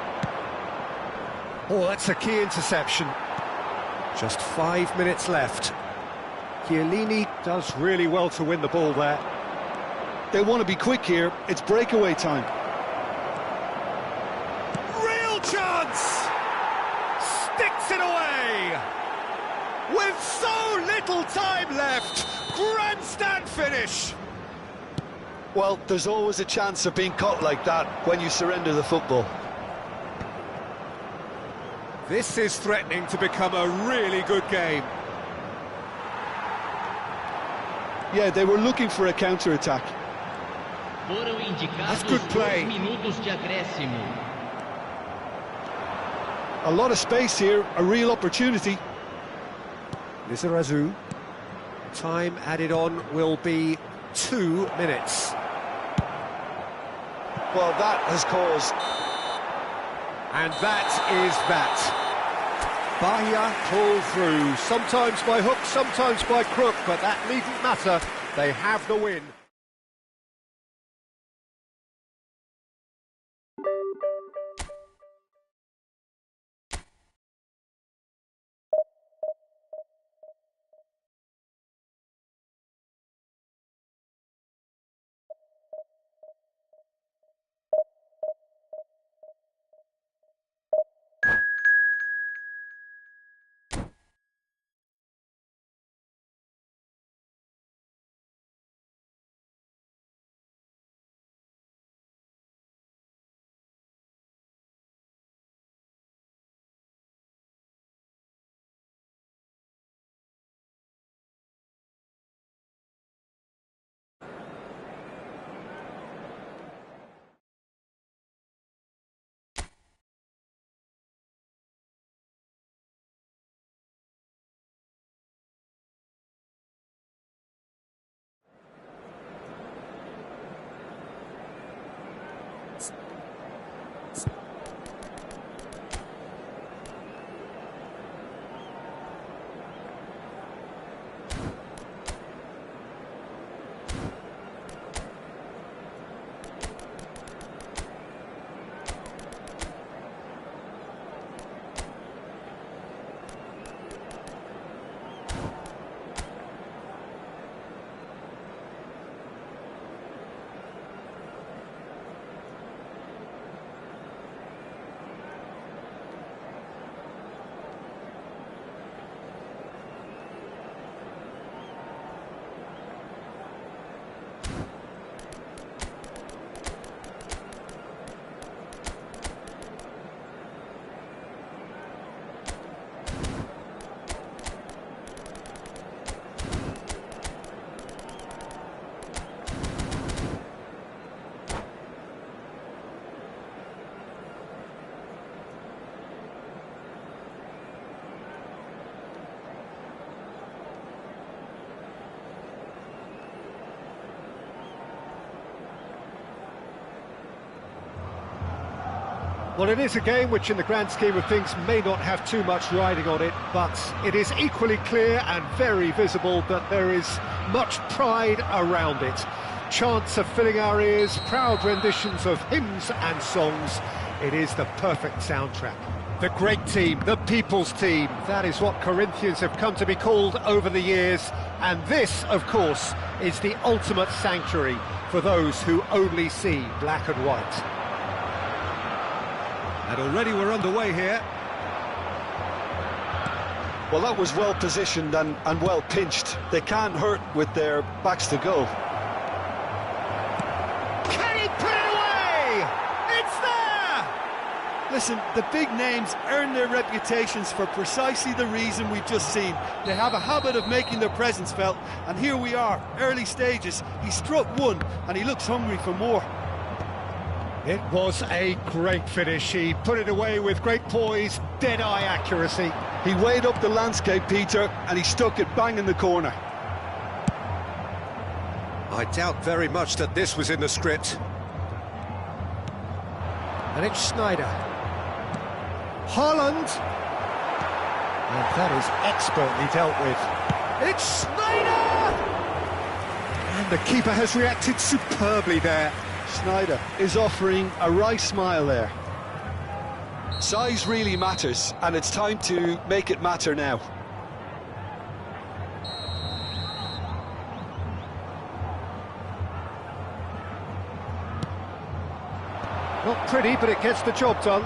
A: Oh, that's a key interception. Just 5 minutes left. Chiellini does really well to win the ball there.
B: They want to be quick here. It's breakaway time.
A: Real chance! Sticks it away! With so little time left! Grandstand finish!
B: Well, there's always a chance of being caught like that when you surrender the football.
A: This is threatening to become a really good game.
B: Yeah, they were looking for a counter-attack.
A: That's good play.
B: A lot of space here, a real opportunity.
A: Lizarazu. Time added on will be 2 minutes.
B: Well, that has caused...
A: And that is that. Bahia pull through, sometimes by hook, sometimes by crook, but that needn't matter. They have the win. Well, it is a game which in the grand scheme of things may not have too much riding on it, but it is equally clear and very visible that there is much pride around it. Chants are filling our ears, proud renditions of hymns and songs. It is the perfect soundtrack. The great team, the people's team, that is what Corinthians have come to be called over the years, and this, of course, is the ultimate sanctuary for those who only see black and white. And already we're underway here.
B: Well, that was well positioned and well pinched. They can't hurt with their backs to go.
A: Can he put it away? It's there!
B: Listen, the big names earn their reputations for precisely the reason we've just seen. They have a habit of making their presence felt, and here we are, early stages. He struck one, and he looks hungry for more.
A: It was a great finish. He put it away with great poise, dead-eye accuracy.
B: He weighed up the landscape, Peter, and he stuck it bang in the corner.
A: I doubt very much that this was in the script. And it's Sneijder. Haaland. And that is expertly dealt with. It's Sneijder! And the keeper has reacted superbly there.
B: Sneijder is offering a wry smile there. Size really matters, and it's time to make it matter now.
A: Not pretty, but it gets the job done.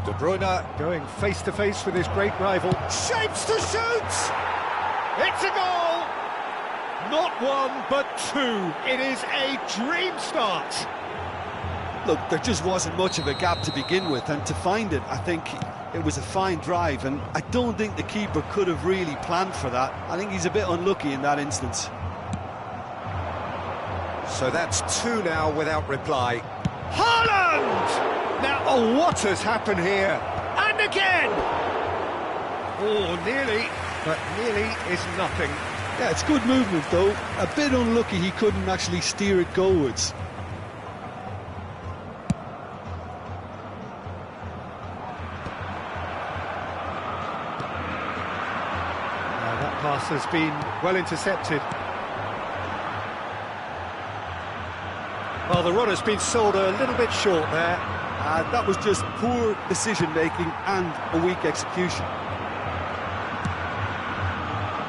A: De Bruyne going face-to-face with his great rival. Shapes to shoot! It's a goal! Not one, but two. It is a dream start.
B: Look, there just wasn't much of a gap to begin with, and to find it, I think it was a fine drive, and I don't think the keeper could have really planned for that. I think he's a bit unlucky in that instance.
A: So that's two now without reply. Haaland! Now, oh, what has happened here? And again! Oh, nearly, but nearly is nothing.
B: Yeah, it's good movement, though. A bit unlucky he couldn't actually steer it goalwards.
A: That pass has been well intercepted. Well, the runner's been sold a little bit short there.
B: That was just poor decision-making and a weak execution.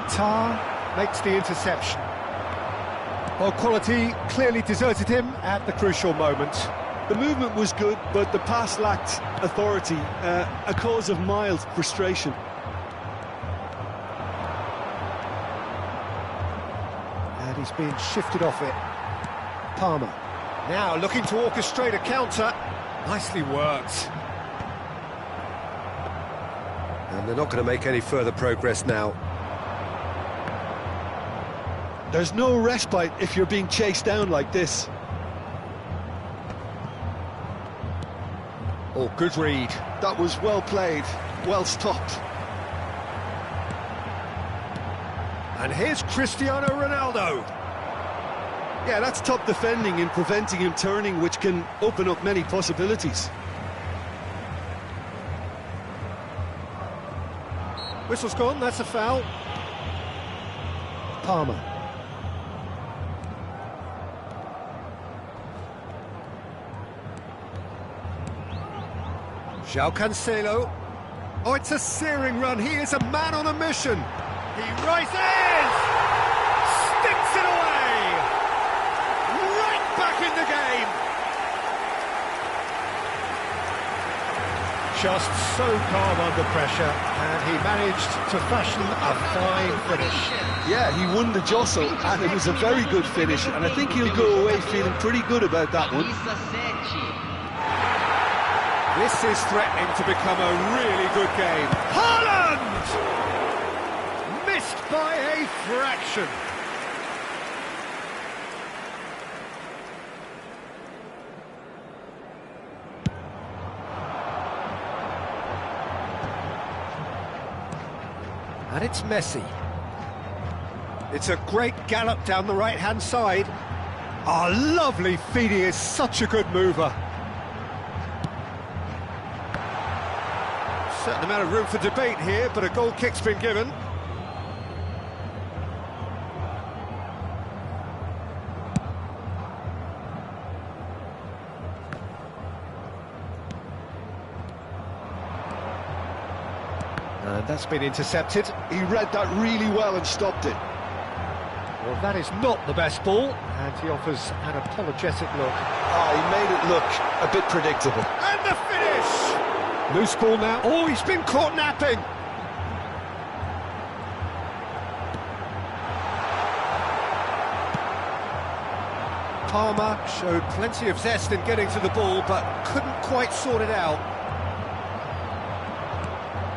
A: Tar makes the interception. Well, quality clearly deserted him at the crucial moment.
B: The movement was good, but the pass lacked authority, a cause of mild frustration.
A: And he's been shifted off it. Palmer. Now looking to orchestrate a counter. Nicely worked. And they're not going to make any further progress now.
B: There's no respite if you're being chased down like this.
A: Oh, good read.
B: That was well played, well stopped.
A: And here's Cristiano Ronaldo.
B: Yeah, that's top defending and preventing him turning, which can open up many possibilities.
A: Whistle's gone, that's a foul. Palmer. João Cancelo. Oh, it's a searing run. He is a man on a mission. He rises! Sticks it away! Right back in the game! Just so calm under pressure, and he managed to fashion a fine finish.
B: Yeah, he won the jostle, and it was a very good finish, and I think he'll go away feeling pretty good about that one.
A: This is threatening to become a really good game. Haaland! Missed by a fraction. And it's Messi. It's a great gallop down the right-hand side. Oh, lovely feed, he is such a good mover. Certain amount of room for debate here, but a goal kick's been given. And that's been intercepted.
B: He read that really well and stopped it.
A: Well, that is not the best ball, and he offers an apologetic look.
B: Oh, he made it look a bit predictable.
A: And the finish! Loose ball now. Oh, he's been caught napping. Palmer showed plenty of zest in getting to the ball, but couldn't quite sort it out.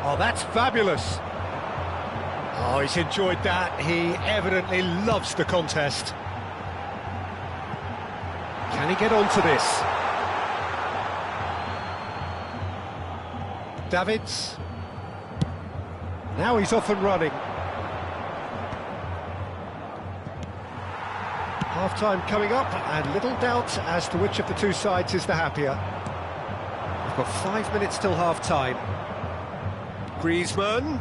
A: Oh, that's fabulous. Oh, he's enjoyed that. He evidently loves the contest. Can he get onto this? Davids. Now he's off and running. Half-time coming up, and little doubt as to which of the two sides is the happier. We've got 5 minutes till half-time. Griezmann.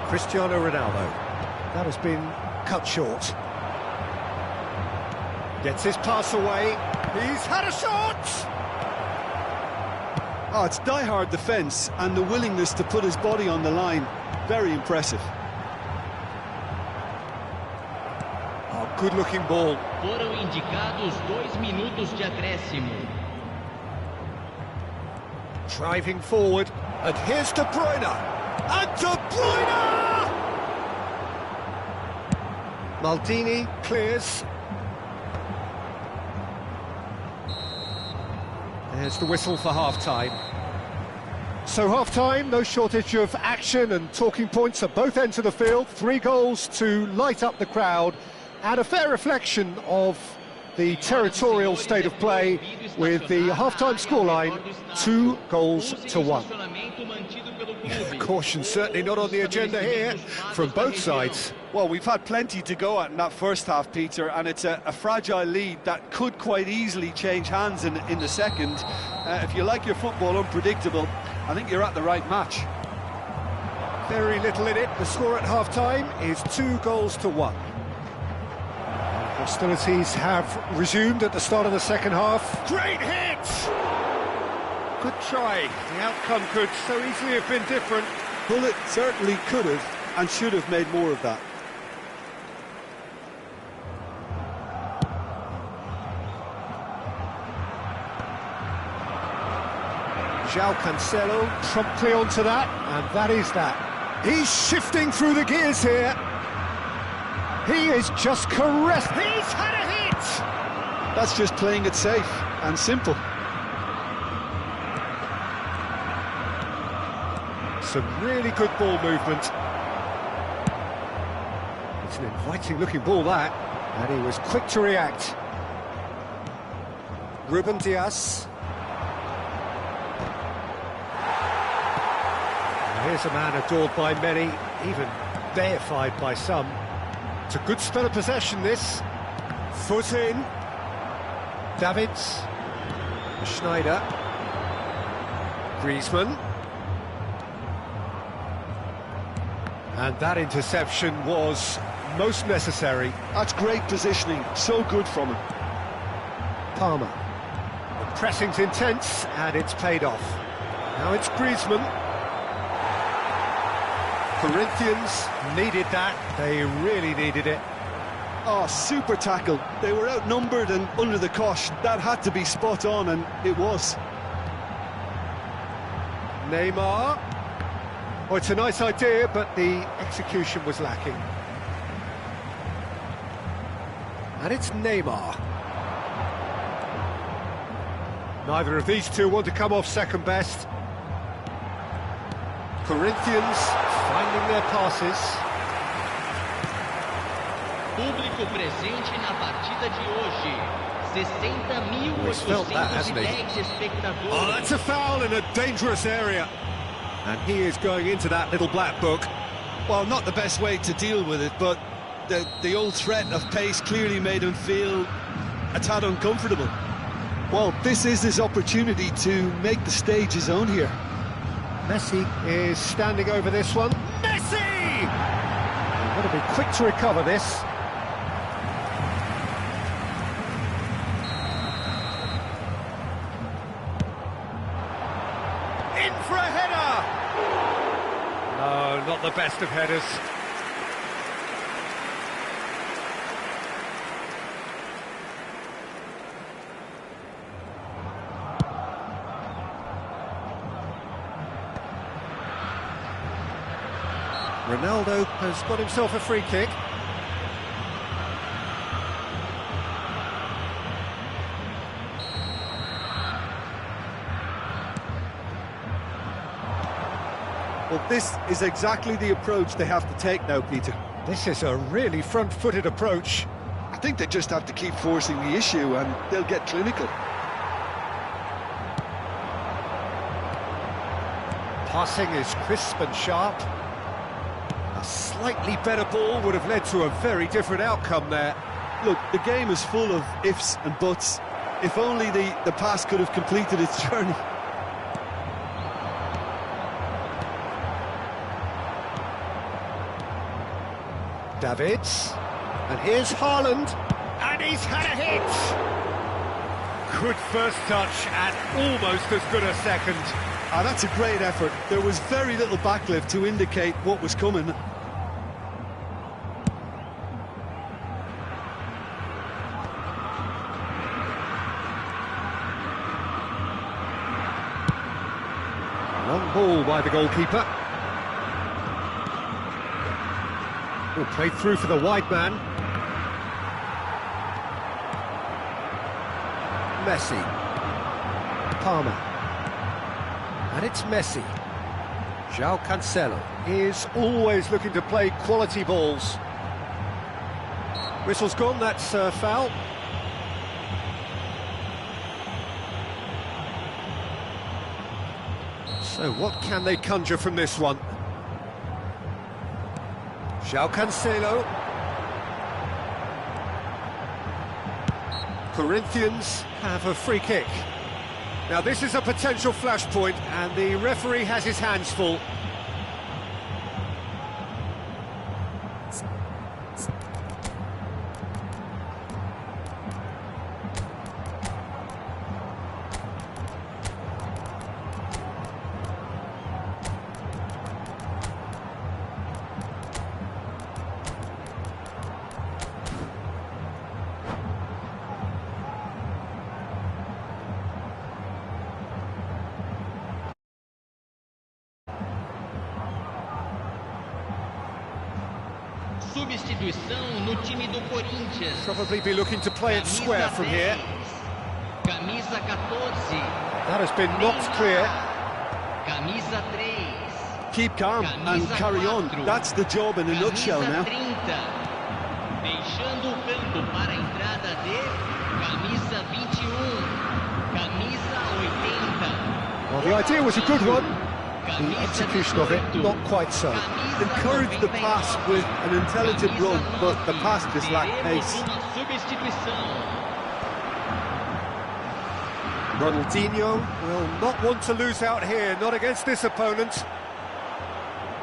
A: Cristiano Ronaldo. That has been cut short. Gets his pass away. He's had a shot!
B: Oh, it's die-hard defence and the willingness to put his body on the line. Very impressive.
A: Oh, good-looking ball.
D: Foram indicados 2 minutos de acréscimo.
A: Driving forward, and here's De Bruyne. And De Bruyne! Maldini clears. There's the whistle for half-time. So half-time, no shortage of action and talking points at both ends of the field. 3 goals to light up the crowd, and a fair reflection of the territorial state of play, with the half-time scoreline 2-1. Caution certainly not on the agenda here from both sides.
B: Well, we've had plenty to go at in that first half, Peter, and it's a fragile lead that could quite easily change hands in the second. If you like your football unpredictable, I think you're at the right match.
A: Very little in it. The score at half-time is 2-1. Hostilities have resumed at the start of the second half. Great hit! Good try. The outcome could so easily have been different.
B: Bullet certainly could have and should have made more of that.
A: João Cancelo promptly onto that, and that is that. He's shifting through the gears here. He is just caressed. He's had a hit!
B: That's just playing it safe and simple.
A: Some really good ball movement. It's an inviting-looking ball, that. And he was quick to react. Ruben Dias. And here's a man adored by many, even deified by some. It's a good spell of possession, this. Foot in. Davids. Schneider. Griezmann. And that interception was most necessary.
B: That's great positioning, so good from him.
A: Palmer. The pressing's intense, and it's paid off. Now it's Griezmann. Corinthians needed that. They really needed it.
B: Oh, super tackle. They were outnumbered and under the cosh. That had to be spot on, and it was.
A: Neymar. Oh, it's a nice idea, but the execution was lacking. And it's Neymar. Neither of these two want to come off second best. Corinthians finding their passes.
D: Público presente na partida de hoje. 60.810 espectadores.
A: Oh, that's a foul in a dangerous area. And he is going into that little black book.
B: Well, not the best way to deal with it, but the old threat of pace clearly made him feel a tad uncomfortable. Well, this is his opportunity to make the stage his own here.
A: Messi is standing over this one. Messi! Got to be quick to recover this. In for a header! No, not the best of headers. Ronaldo has got himself a free kick.
B: Well, this is exactly the approach they have to take now, Peter.
A: This is a really front-footed approach.
B: I think they just have to keep forcing the issue and they'll get clinical.
A: Passing is crisp and sharp. A slightly better ball would have led to a very different outcome there.
B: Look, the game is full of ifs and buts. If only the pass could have completed its journey.
A: Davids, and here's Haaland, and he's had a hit! Good first touch, and almost as good a second.
B: Ah, that's a great effort. There was very little backlift to indicate what was coming.
A: Long ball by the goalkeeper. Will play through for the wide man. Messi. Palmer. And it's Messi. João Cancelo is always looking to play quality balls. Whistle's gone, that's a foul. So what can they conjure from this one? João Cancelo. Corinthians have a free kick. Now this is a potential flashpoint and the referee has his hands full.
D: Substituição no time do Corinthians.
A: Probably be looking to play it square from here.
D: Camisa 14.
A: That has been knocked clear.
D: Camisa 3.
B: Keep calm and carry on. That's the job in a nutshell now.
D: Deixando o campo para a entrada de camisa 21. Camisa 80.
A: Well, the idea was a good one. The execution of it, not quite so.
B: Encourage the pass with an intelligent run, but the pass just lacked pace.
A: Ronaldinho will not want to lose out here, not against this opponent.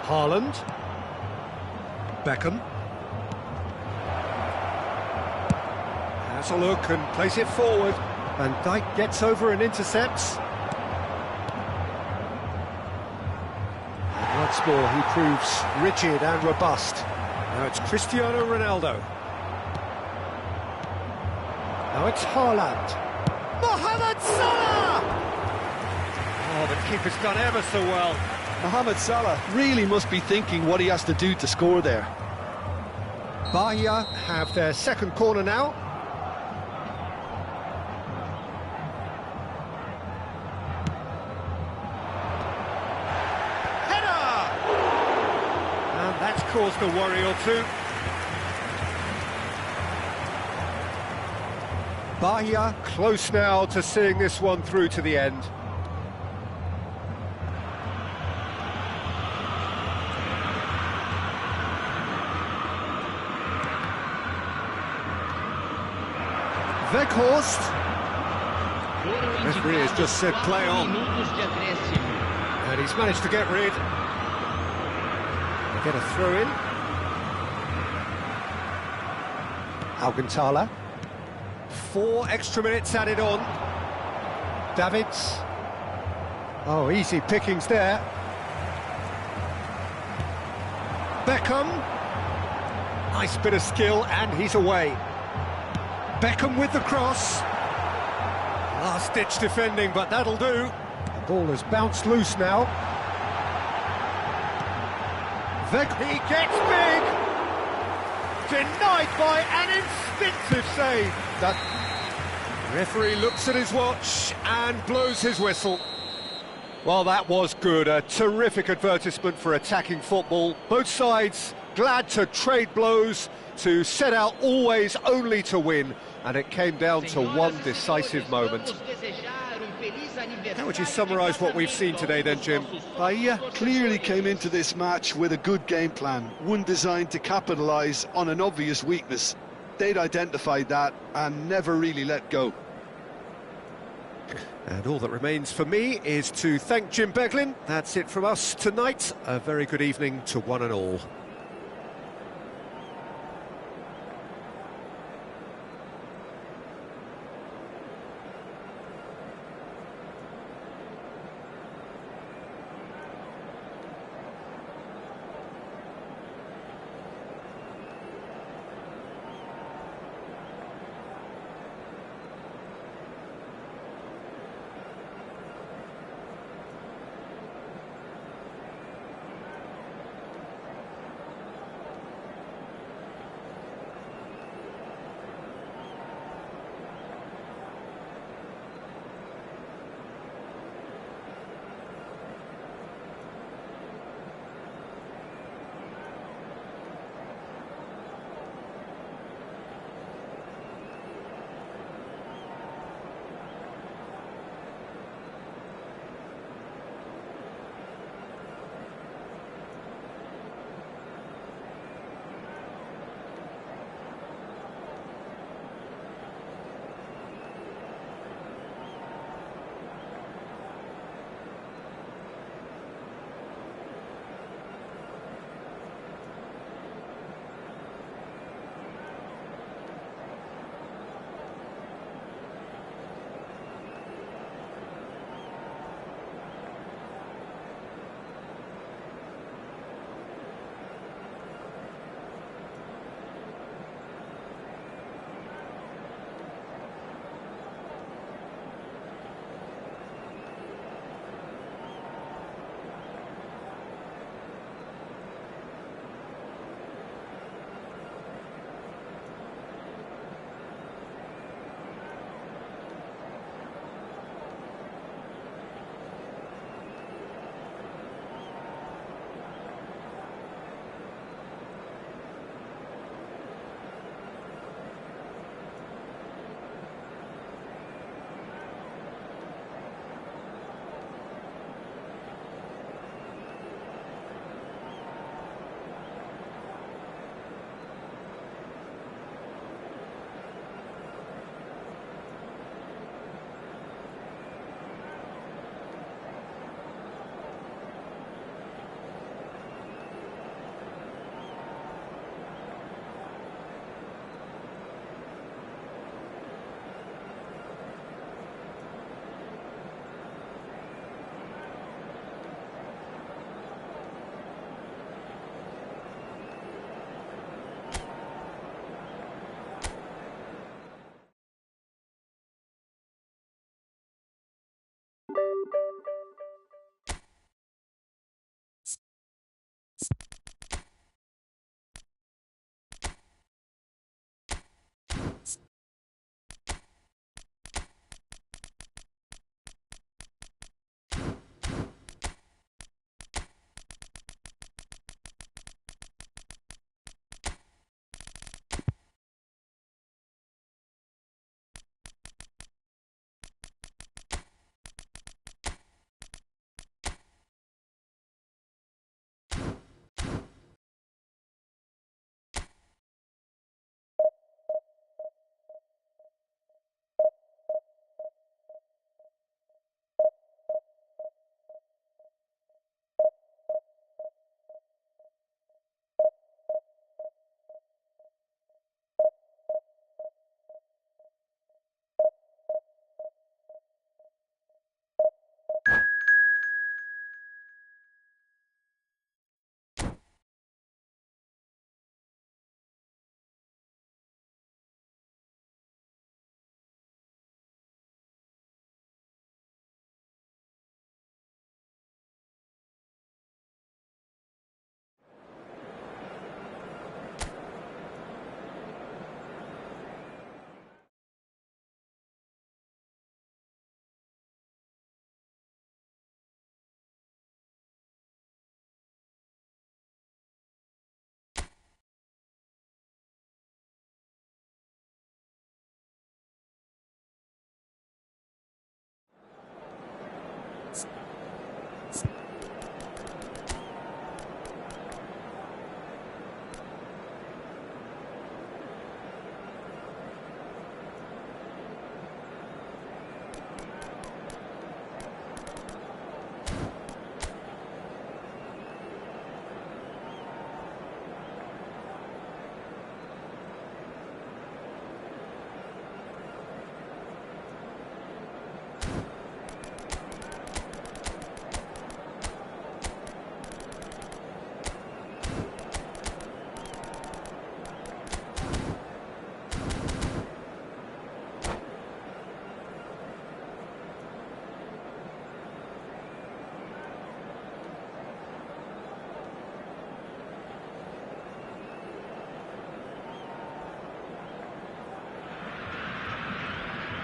A: Haaland. Beckham. Has a look and plays it forward. Van Dijk gets over and intercepts. Once more, he proves rigid and robust. Now it's Cristiano Ronaldo. Now it's Haaland. Mohamed Salah! Oh, the keeper's done ever so well.
B: Mohamed Salah really must be thinking what he has to do to score there.
A: Bahia have their second corner now. That's caused a worry or two. Bahia close now to seeing this one through to the end. Weghorst. The referee has just said play on. And he's managed to get rid. They get a throw in. Alcantara. 4 extra minutes added on. Davids. Oh, easy pickings there. Beckham. Nice bit of skill, and he's away. Beckham with the cross. Last-ditch defending, but that'll do. The ball has bounced loose now. He gets big! Denied by an instinctive save. That referee looks at his watch and blows his whistle. Well, that was good. A terrific advertisement for attacking football. Both sides glad to trade blows, to set out always only to win, and it came down to one decisive moment. How would you summarise what we've seen today then, Jim?
B: Bahia clearly came into this match with a good game plan, one designed to capitalise on an obvious weakness. They'd identified that and never really let go.
A: And all that remains for me is to thank Jim Beglin. That's it from us tonight. A very good evening to one and all.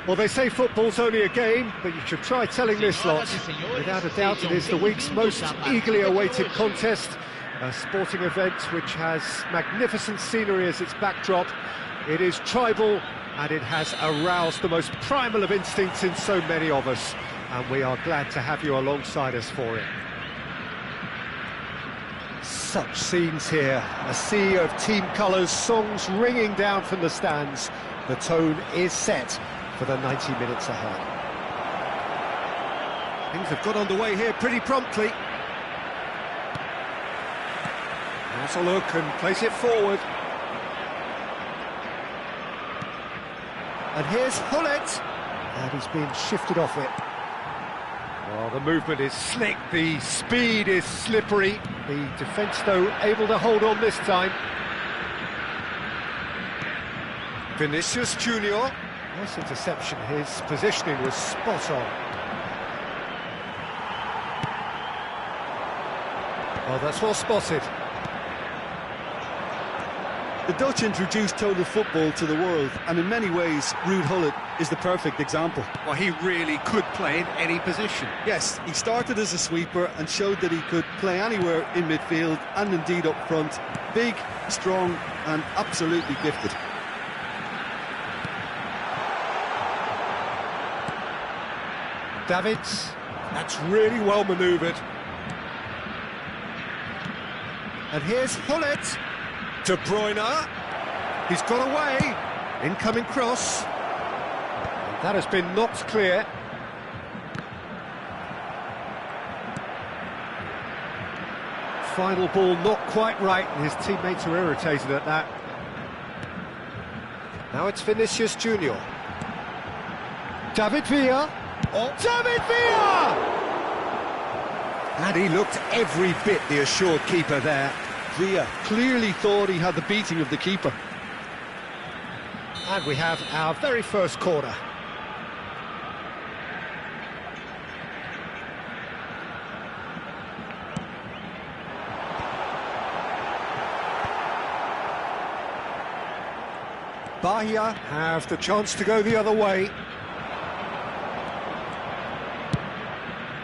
A: Well, they say football's only a game, but you should try telling this lot. Without a doubt, it is the week's most eagerly awaited contest, a sporting event which has magnificent scenery as its backdrop. It is tribal, and it has aroused the most primal of instincts in so many of us, and we are glad to have you alongside us for it. Such scenes here, a sea of team colours, songs ringing down from the stands. The tone is set for the 90 minutes ahead. Things have got underway here pretty promptly. Has a look and plays it forward. And here's Hullet, and he's been shifted off it. Well, the movement is slick, the speed is slippery. The defence, though, able to hold on this time. Vinicius Junior. Nice interception, his positioning was spot on. Oh, that's well spotted.
B: The Dutch introduced total football to the world, and in many ways, Ruud Gullit is the perfect example.
A: Well, he really could play in any position.
B: Yes, he started as a sweeper and showed that he could play anywhere in midfield and indeed up front. Big, strong and absolutely gifted.
A: Davids, that's really well manoeuvred. And here's Hullet. De Bruyne, he's got away. Incoming cross. And that has been knocked clear. Final ball not quite right, and his teammates are irritated at that. Now it's Vinicius Junior. David Villa. Oh. David Villa! And he looked every bit the assured keeper there.
B: Villa clearly thought he had the beating of the keeper.
A: And we have our very first corner. Bahia have the chance to go the other way.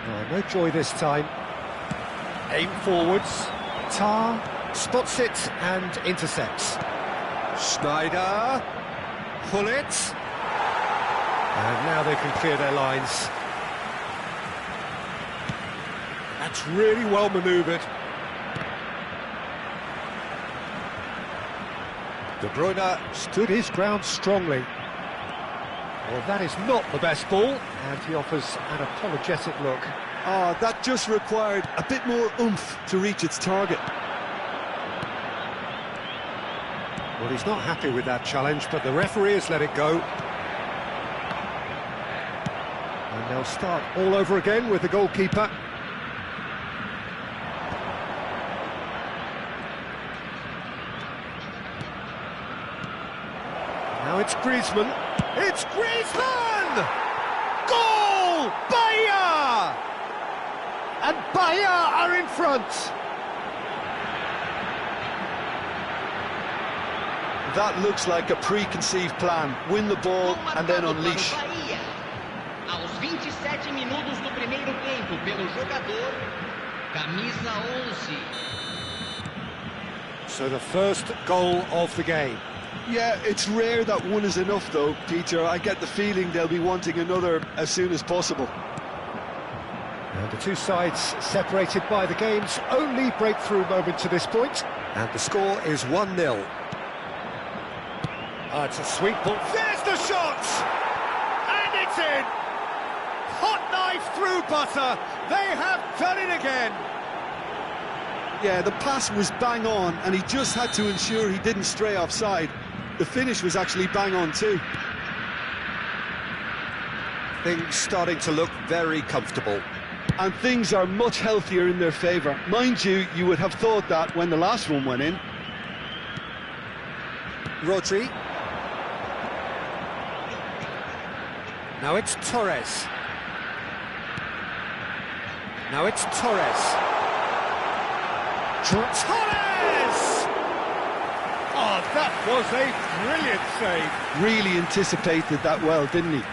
A: Oh, no joy this time. Aim forwards. Tar spots it and intercepts. Schneider. Hullet. And now they can clear their lines. That's really well manoeuvred. De Bruyne stood his ground strongly. Well, that is not the best ball, and he offers an apologetic look.
B: Oh, that just required a bit more oomph to reach its target.
A: Well, he's not happy with that challenge, but the referee has let it go. And they'll start all over again with the goalkeeper. Now it's Griezmann. It's Griezmann! Goal! Bahia! And Bahia are in front.
B: That looks like a preconceived plan. Win the ball and then unleash.
D: Aos 27 minutos do primeiro tempo pelo jogador camisa 11.
A: So the first goal of the game.
B: Yeah, it's rare that one is enough though, Peter. I get the feeling they'll be wanting another as soon as possible.
A: And the two sides separated by the game's only breakthrough moment to this point. And the score is 1-0. Oh, it's a sweet ball. There's the shot! And it's in! Hot knife through butter. They have done it again.
B: Yeah, the pass was bang on, and he just had to ensure he didn't stray offside. The finish was actually bang on too.
A: Things starting to look very comfortable.
B: And things are much healthier in their favour. Mind you, you would have thought that when the last one went in.
A: Rodri. Now it's Torres. Now it's Torres. Torres! Oh, that was a brilliant save.
B: Really anticipated that well, didn't he?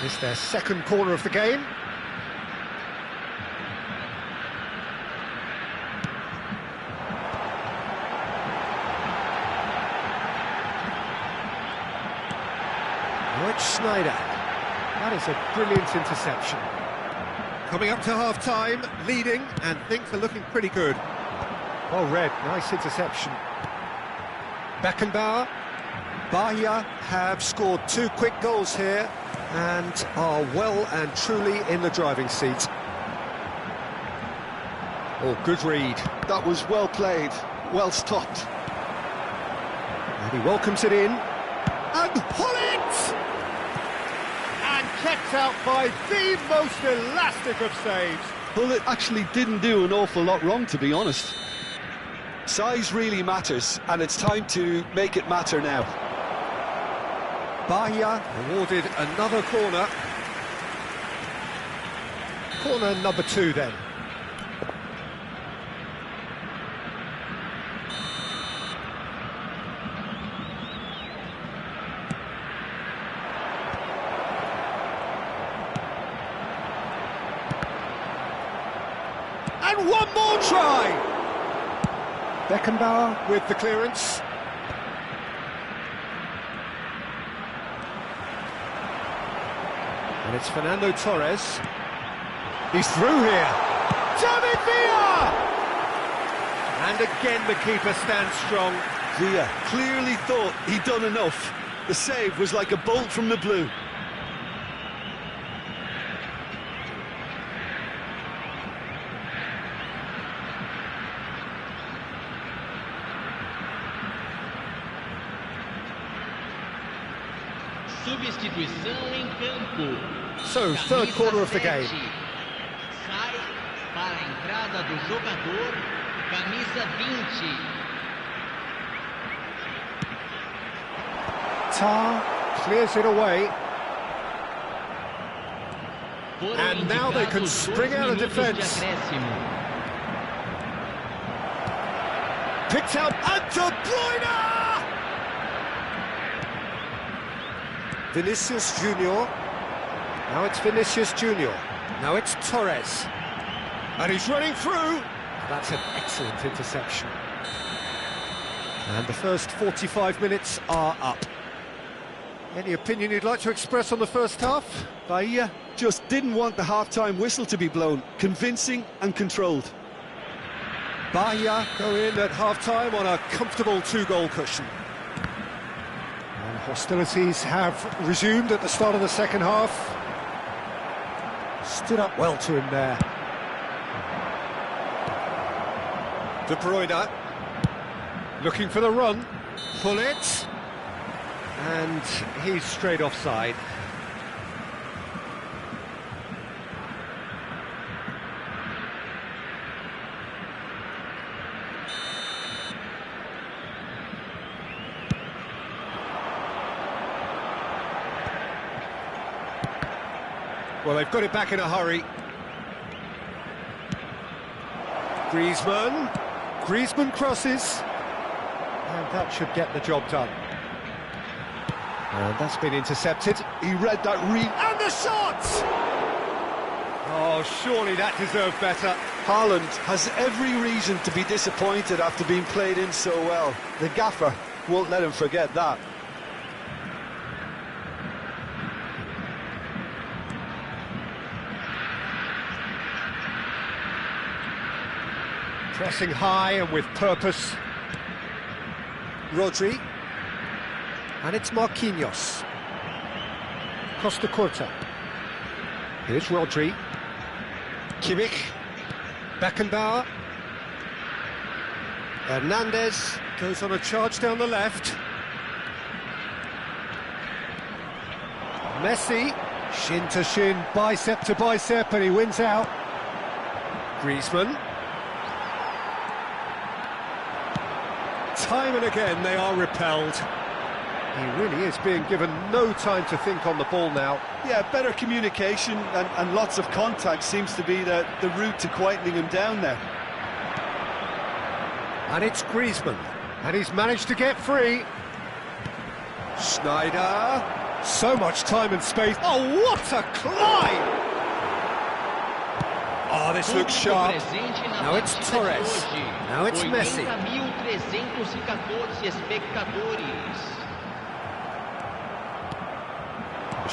A: It's their second corner of the game. Schneider. That is a brilliant interception. Coming up to half-time, leading, and things are looking pretty good. Well read, nice interception. Beckenbauer. Bahia have scored 2 quick goals here and are well and truly in the driving seat. Oh, good read.
B: That was well played, well stopped.
A: And he welcomes it in. And Gullit! And kept out by the most elastic of saves.
B: Gullit actually didn't do an awful lot wrong, to be honest. Size really matters, and it's time to make it matter now.
A: Bahia awarded another corner. Corner number 2 then. And one more try! Beckenbauer with the clearance. And it's Fernando Torres. He's through here. David Villa! And again the keeper stands strong.
B: Villa clearly thought he'd done enough. The save was like a bolt from the blue.
D: Substituição em campo.
A: So, third quarter of the game.
D: Sai para a entrada do jogador, camisa 20.
A: Tar clears it away. And now they can spring out of defence. Picked out and De Bruyne! Vinicius Junior. Now it's Vinicius Junior. Now it's Torres. And he's running through. That's an excellent interception. And the first 45 minutes are up. Any opinion you'd like to express on the first half?
B: Bahia just didn't want the half-time whistle to be blown. Convincing and controlled.
A: Bahia go in at half-time on a comfortable 2-goal cushion. And hostilities have resumed at the start of the second half. Stood up well to him there. De Bruyne looking for the run. Gullit. And he's straight offside. Well, they've got it back in a hurry. Griezmann crosses. And that should get the job done. And that's been intercepted.
B: He read that read.
A: And the shot! Oh, surely that deserved better.
B: Haaland has every reason to be disappointed after being played in so well. The gaffer won't let him forget that.
A: Pressing high and with purpose. Rodri. And it's Marquinhos. Costa Curta. Here's Rodri. Kimmich. Beckenbauer. Hernandez goes on a charge down the left. Messi. Shin to shin, bicep to bicep, and he wins out. Griezmann. Time and again they are repelled. He really is being given no time to think on the ball now.
B: Yeah, better communication and lots of contact seems to be the route to quietening him down there.
A: And it's Griezmann, and he's managed to get free. Schneider, So much time and space. Oh, what a climb! Oh, this looks sharp.
D: Now it's Torres.
A: Now it's Messi.
D: 80.314 espectadores.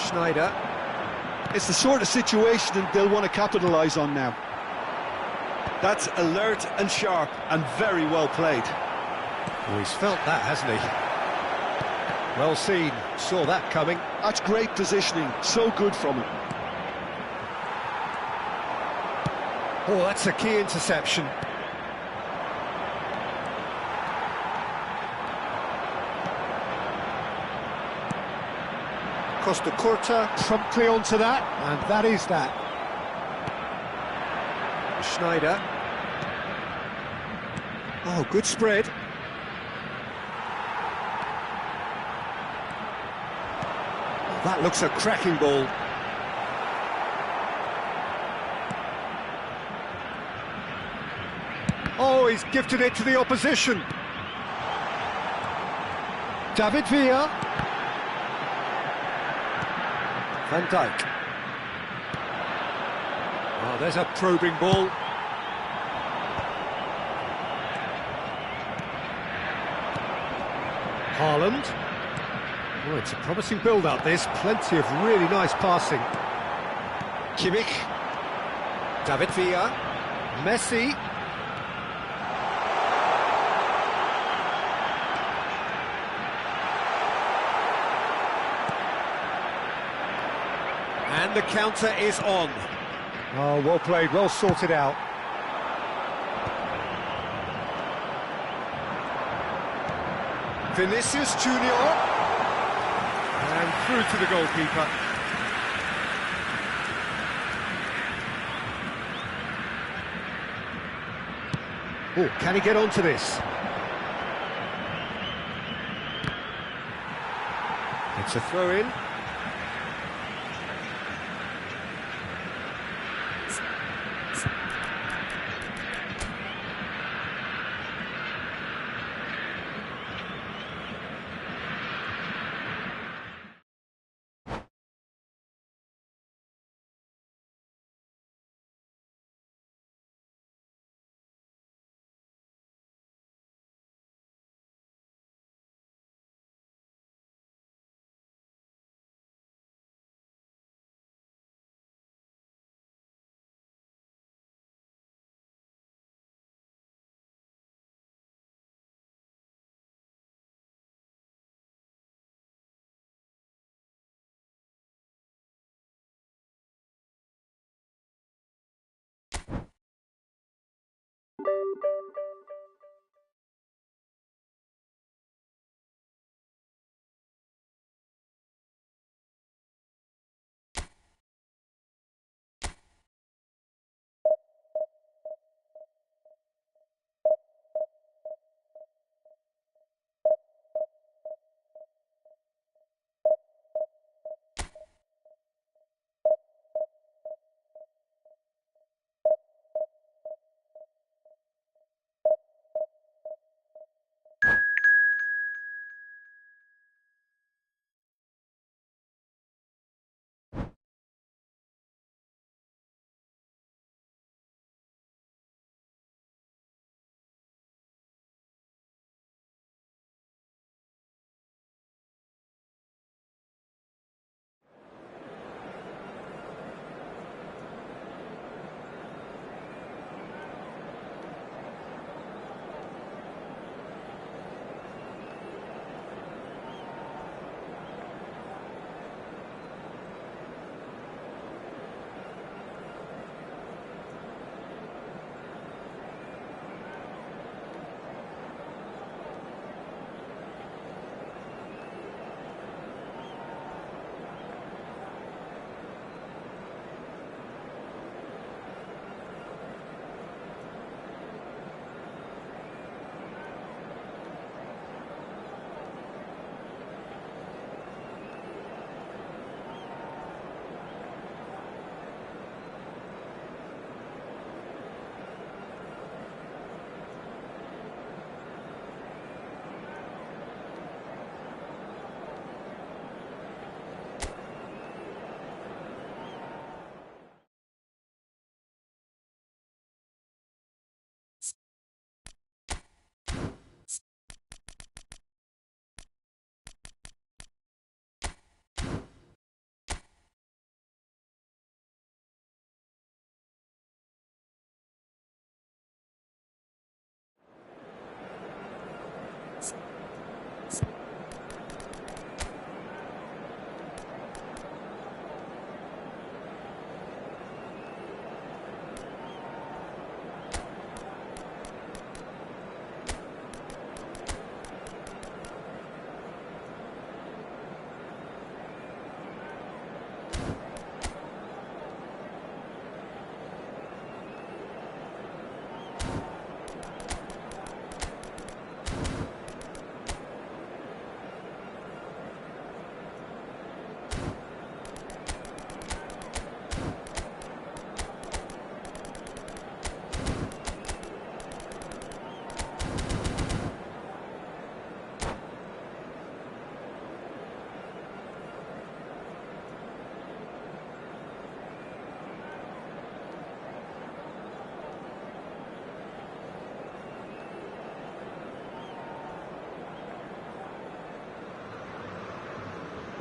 A: Schneider.
B: It's the sort of situation they'll want to capitalise on now. That's alert and sharp and very well played.
A: Oh, he's felt that, hasn't he? Well seen, saw that coming.
B: That's great positioning, so good from him.
A: Oh, that's a key interception. Costa Curta promptly onto that, and that is that. Schneider. Oh, good spread. Oh, that looks a cracking ball. Oh, he's gifted it to the opposition. David Villa. Van Dijk. Oh, there's a probing ball. Haaland. Oh, it's a promising build-up, this. Plenty of really nice passing. Kimmich. David Villa. Messi. And the counter is on. Oh, well played, well sorted out. Vinicius Junior. And through to the goalkeeper. Oh, can he get onto this? It's a throw-in.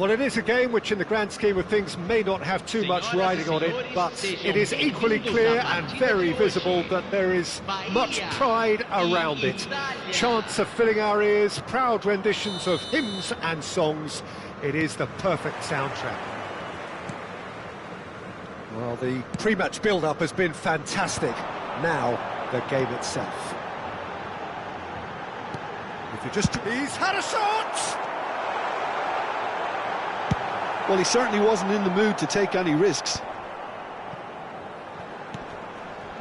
A: Well, it is a game which in the grand scheme of things may not have too much riding on it, but it is equally clear and very visible that there is much pride around it. Chants are filling our ears, proud renditions of hymns and songs. It is the perfect soundtrack. Well, the pre-match build-up has been fantastic. Now, the game itself. If you just... He's had a shot!
B: Well, he certainly wasn't in the mood to take any risks.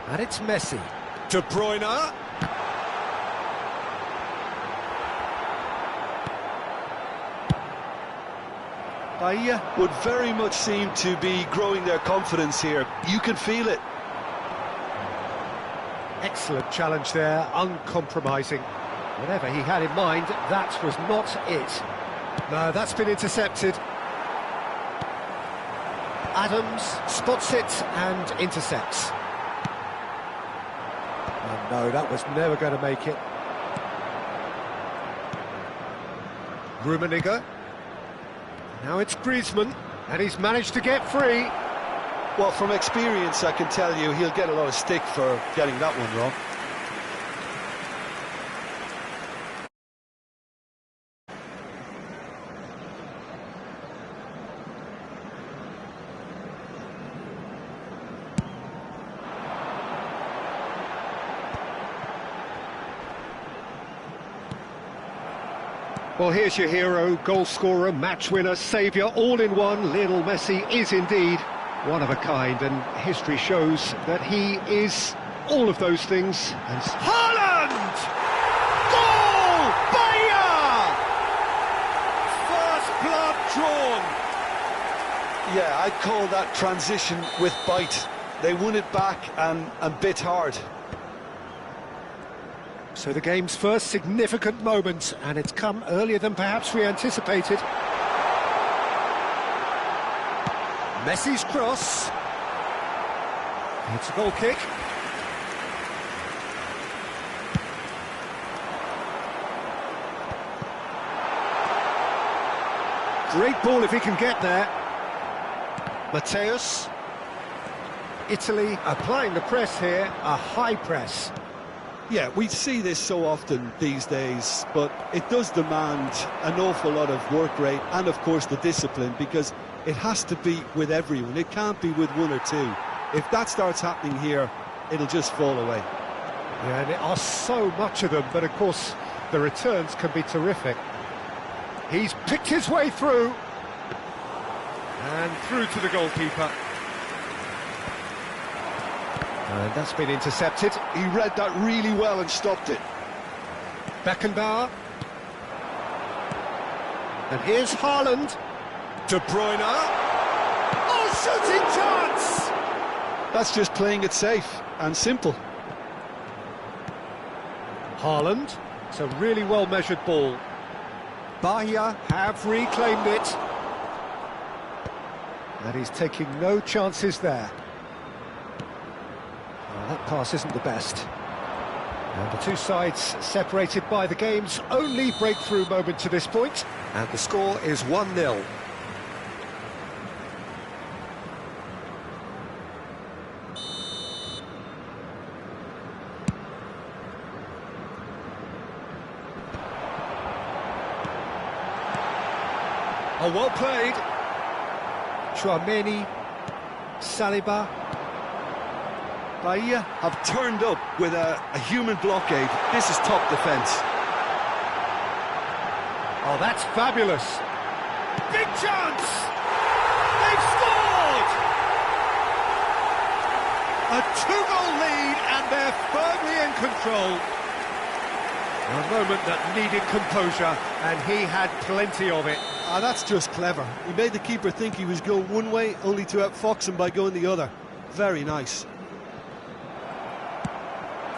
A: And it's Messi. De Bruyne.
B: Bahia would very much seem to be growing their confidence here. You can feel it.
A: Excellent challenge there, uncompromising. Whatever he had in mind, that was not it. No, that's been intercepted. Adams spots it and intercepts. Oh no, that was never going to make it. Rummenigge. Now it's Griezmann, and he's managed to get free.
B: Well, from experience, I can tell you he'll get a lot of stick for getting that one wrong.
A: Well, here's your hero, goal scorer, match winner, saviour, all in one. Lionel Messi is indeed one of a kind, and history shows that he is all of those things. And Haaland! Goal! Bahia! First blood drawn.
B: Yeah, I'd call that transition with bite. They won it back and bit hard.
A: So the game's first significant moment, and it's come earlier than perhaps we anticipated. Messi's cross. It's a goal kick. Great ball if he can get there. Mateus. Italy applying the press here, a high press.
B: Yeah, we see this so often these days, but it does demand an awful lot of work rate and, of course, the discipline, because it has to be with everyone. It can't be with one or two. If that starts happening here, it'll just fall away.
A: Yeah, and there are so much of them, but, of course, the returns can be terrific. He's picked his way through. And through to the goalkeeper. And that's been intercepted.
B: He read that really well and stopped it.
A: Beckenbauer. And here's Haaland. De Bruyne. Oh, shooting chance!
B: That's just playing it safe and simple.
A: Haaland. It's a really well-measured ball. Bahia have reclaimed it. And he's taking no chances there. Well, that pass isn't the best. And the two sides separated by the game's only breakthrough moment to this point. And the score is 1-0. Oh, well played. Chouameni, Saliba.
B: Bahia have turned up with a human blockade. This is top defence.
A: Oh, that's fabulous. Big chance! They've scored! A two-goal lead, and they're firmly in control. A moment that needed composure, and he had plenty of it.
B: Ah, that's just clever. He made the keeper think he was going one way, only to outfox him by going the other. Very nice.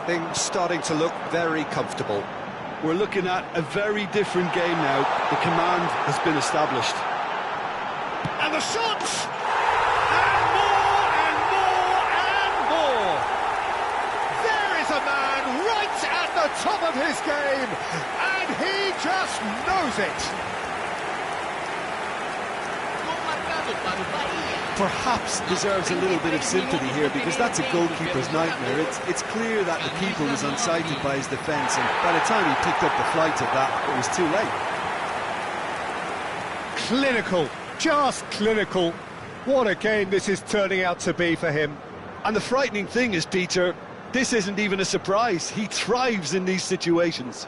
A: Things starting to look very comfortable.
B: We're looking at a very different game now. The command has been established.
A: And the shots! And more, and more, and more! There is a man right at the top of his game, and he just knows it.
B: perhaps deserves a little bit of sympathy here, because that's a goalkeeper's nightmare. It's clear that the keeper was unsighted by his defence, and by the time he picked up the flight of that, it was too late.
A: Clinical, just clinical. What a game this is turning out to be for him.
B: And the frightening thing is, Peter, this isn't even a surprise. He thrives in these situations.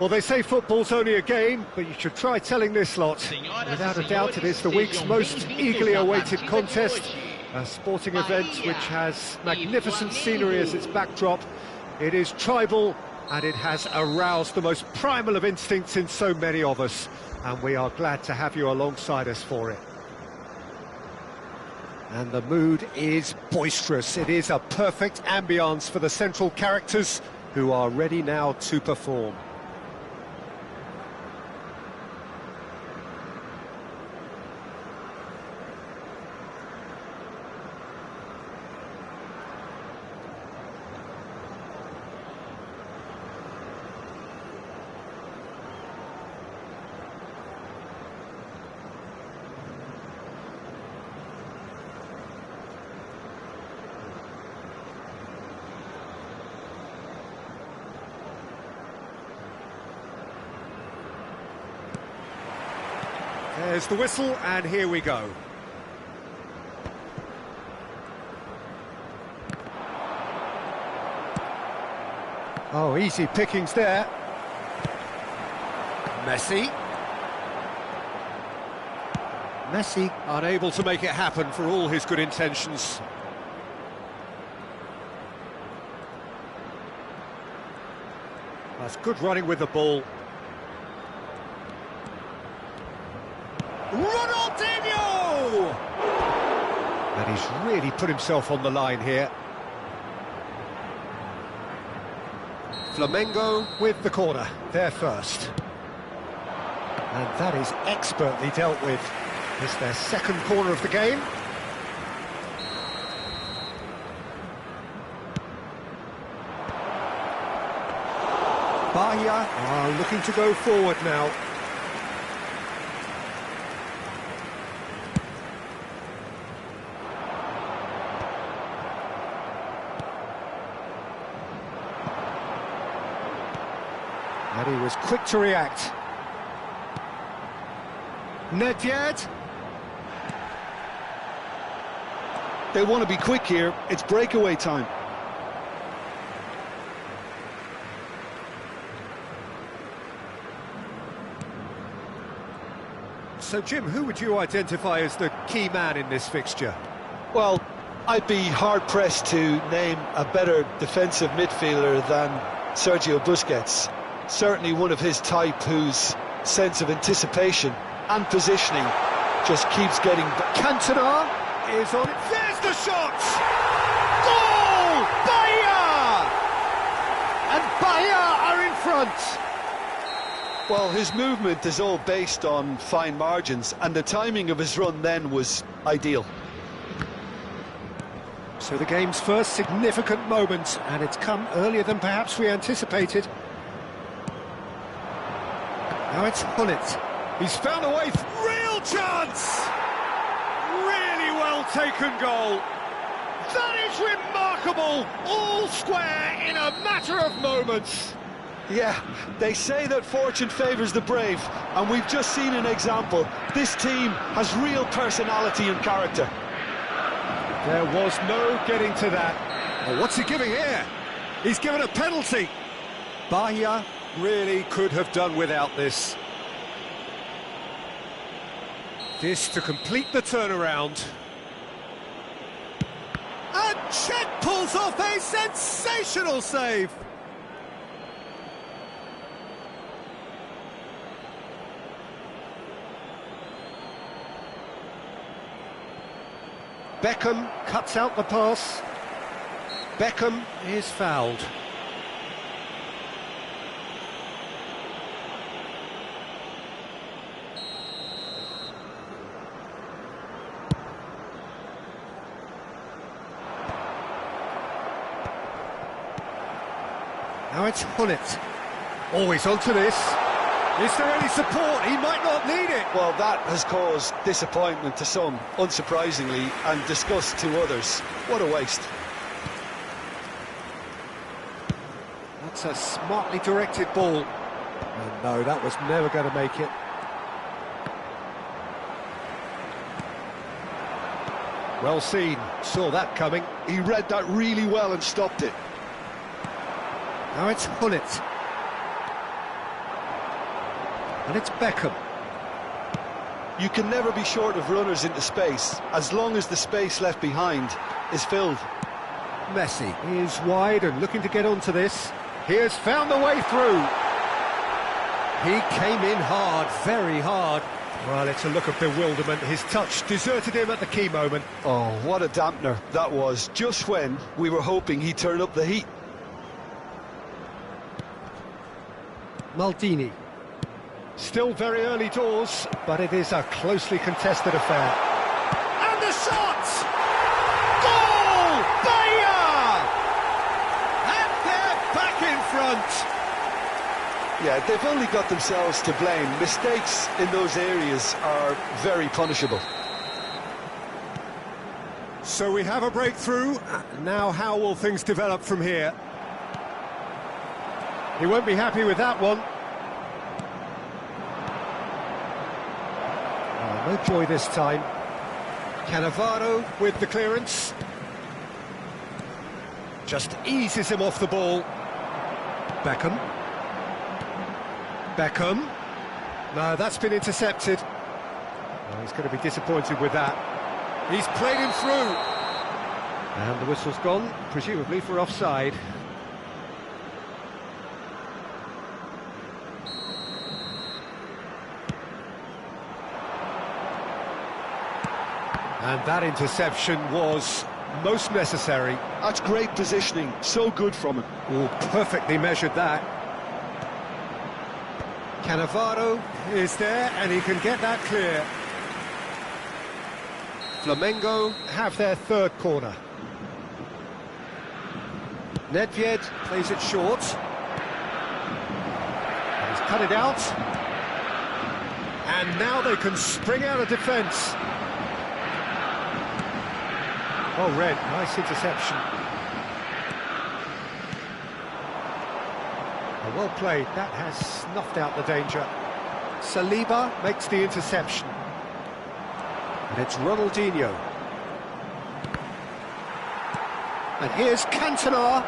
A: Well, they say football's only a game, but you should try telling this lot. Without a doubt, it is the week's most eagerly awaited contest. A sporting event which has magnificent scenery as its backdrop. It is tribal, and it has aroused the most primal of instincts in so many of us. And we are glad to have you alongside us for it. And the mood is boisterous. It is a perfect ambience for the central characters who are ready now to perform. There's the whistle, and here we go. Oh, easy pickings there. Messi. Messi unable to make it happen for all his good intentions. That's good running with the ball. Ronaldinho! And he's really put himself on the line here. Flamengo with the corner, there first. And that is expertly dealt with. It's their second corner of the game. Bahia are looking to go forward now. And he was quick to react. Nedved.
B: They want to be quick here. It's breakaway time.
A: So, Jim, who would you identify as the key man in this fixture?
B: Well, I'd be hard-pressed to name a better defensive midfielder than Sergio Busquets. Certainly one of his type whose sense of anticipation and positioning just keeps getting...
A: Cantona is on it. There's the shot! Goal! Bahia! And Bahia are in front.
B: Well, his movement is all based on fine margins, and the timing of his run then was ideal.
A: So the game's first significant moment, and it's come earlier than perhaps we anticipated. Now it's Hullet. He's found a way. Real chance! Really well taken goal. That is remarkable. All square in a matter of moments.
B: Yeah, they say that fortune favours the brave, and we've just seen an example. This team has real personality and character.
A: There was no getting to that. Oh, what's he giving here? He's given a penalty. Bahia really could have done without this. This to complete the turnaround. And Czech pulls off a sensational save. Beckham cuts out the pass. Beckham is fouled. Now it's Hullet. Always onto this. Is there any support? He might not need it.
B: Well, that has caused disappointment to some, unsurprisingly, and disgust to others. What a waste.
A: That's a smartly directed ball. And no, that was never going to make it. Well seen, saw that coming.
B: He read that really well and stopped it.
A: Now it's Hullet. And it's Beckham.
B: You can never be short of runners into space, as long as the space left behind is filled.
A: Messi is wide and looking to get onto this. He has found the way through. He came in hard, very hard. Well, it's a look of bewilderment. His touch deserted him at the key moment.
B: Oh, what a dampener that was, just when we were hoping he'd turn up the heat.
A: Maldini. Still very early doors, but it is a closely contested affair. And the shot! Goal! Bayer! And they're back in front.
B: Yeah, they've only got themselves to blame. Mistakes in those areas are very punishable.
A: So we have a breakthrough. Now how will things develop from here? He won't be happy with that one. No joy this time. Cannavaro with the clearance. Just eases him off the ball. Beckham. Beckham. No, that's been intercepted. Oh, he's going to be disappointed with that. He's played him through. And the whistle's gone, presumably for offside. And that interception was most necessary.
B: That's great positioning, so good from him.
A: Oh, perfectly measured that. Cannavaro is there, and he can get that clear. Flamengo have their third corner. Nedved plays it short. And he's cut it out. And now they can spring out of defence. Oh, Red, nice interception. Oh, well played, that has snuffed out the danger. Saliba makes the interception. And it's Ronaldinho. And here's Cantona.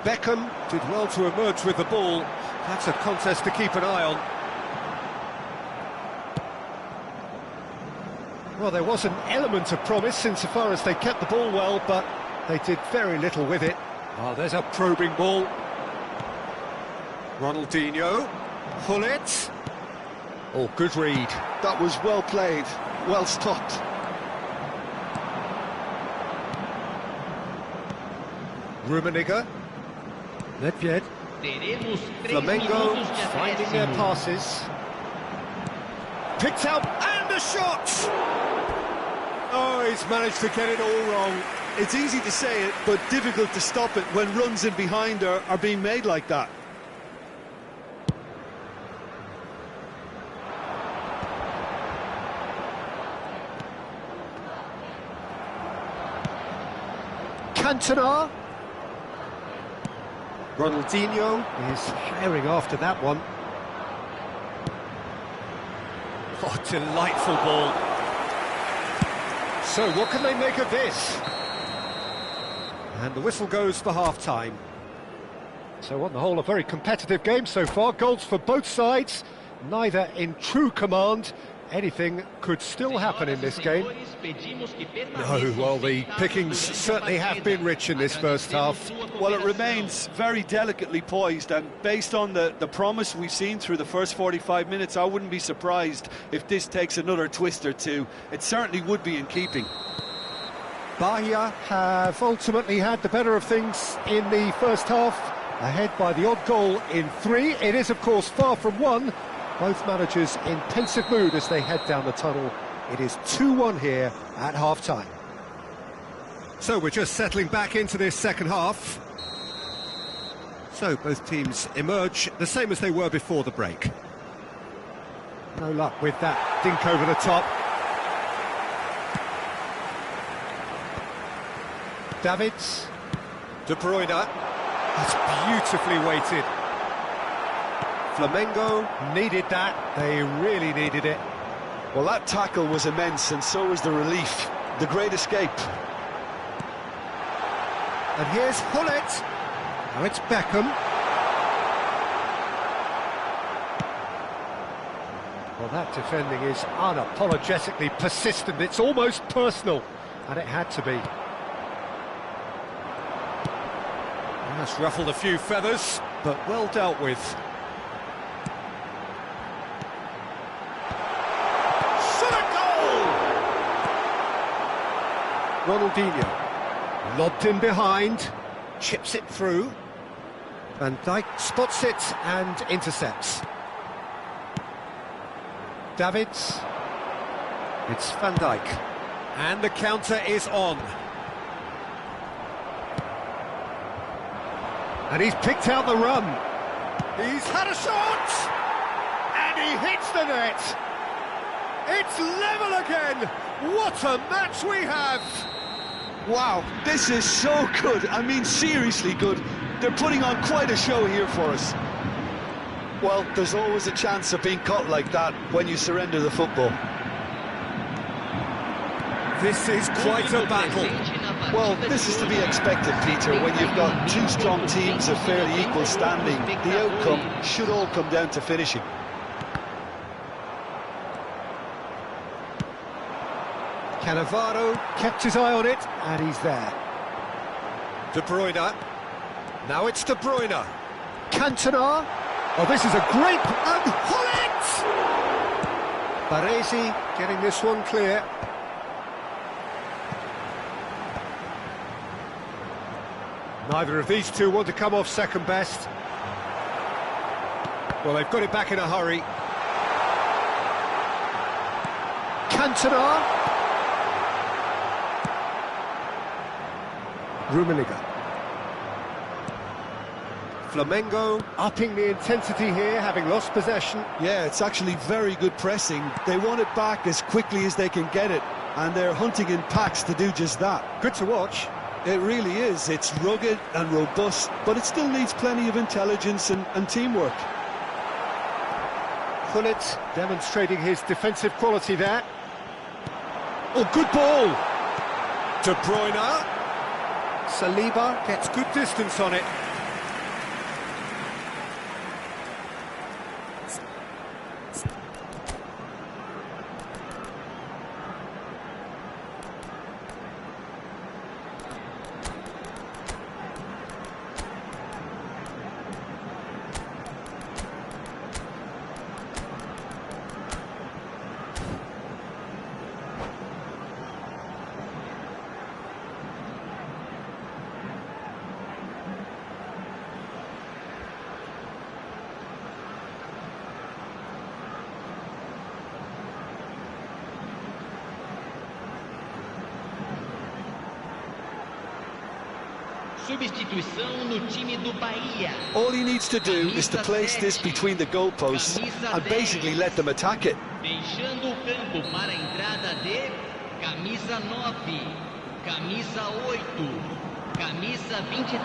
A: Beckham did well to emerge with the ball. That's a contest to keep an eye on. Well, there was an element of promise insofar as they kept the ball well, but they did very little with it. Oh, there's a probing ball. Ronaldinho. Hullet. Oh, good read.
B: That was well played, well stopped.
A: Rummenigge. Nedved. Flamengo finding their passes. Picked out, and a shot! Oh, he's managed to get it all wrong.
B: It's easy to say it, but difficult to stop it when runs in behind are being made like that.
A: Cantona. Ronaldinho is firing after that one. Oh, delightful ball. So, what can they make of this? And the whistle goes for half-time. So, on the whole, a very competitive game so far. Goals for both sides, neither in true command. Anything could still happen in this game. No, well, the pickings certainly have been rich in this first half.
B: Well, it remains very delicately poised, and based on the promise we've seen through the first 45 minutes, I wouldn't be surprised if this takes another twist or two. It certainly would be in keeping.
A: Bahia have ultimately had the better of things in the first half, ahead by the odd goal in 3. It is, of course, far from 1. Both managers in pensive mood as they head down the tunnel. It is 2-1 here at half-time. So we're just settling back into this second half. So both teams emerge the same as they were before the break. No luck with that dink over the top. Davids. De Bruyne. That's beautifully weighted. Flamengo needed that. They really needed it.
B: Well, that tackle was immense, and so was the relief. The great escape.
A: And here's Hullet. Now it's Beckham. Well, that defending is unapologetically persistent. It's almost personal, and it had to be. That's ruffled a few feathers, but well dealt with. Shot a goal! Ronaldinho, lobbed in behind, chips it through. Van Dijk spots it and intercepts. Davids. It's Van Dijk. And the counter is on. And he's picked out the run. He's had a shot! And he hits the net! It's level again! What a match we have!
B: Wow, this is so good. I mean, seriously good. They're putting on quite a show here for us. Well, there's always a chance of being caught like that when you surrender the football.
A: This is quite a battle.
B: Well, this is to be expected, Peter, when you've got two strong teams of fairly equal standing. The outcome should all come down to finishing.
A: Cannavaro kept his eye on it, and he's there. De Bruyne. Now it's De Bruyne. Cantona. Oh, this is a great... And Hullet! Baresi getting this one clear. Neither of these two want to come off second best. Well, they've got it back in a hurry. Cantona. Rummenigge. Flamengo upping the intensity here, having lost possession.
B: Yeah, it's actually very good pressing. They want it back as quickly as they can get it, and they're hunting in packs to do just that.
A: Good to watch.
B: It really is. It's rugged and robust, but it still needs plenty of intelligence and teamwork.
A: Hullet demonstrating his defensive quality there. Oh, good ball! De Bruyne. Saliba gets good distance on it.
D: Substituição no time do Bahia.
B: All he needs to do is to place this between the goalposts and basically let them attack it.
D: Deixando o campo para a entrada de camisa 9, camisa 8, camisa 23.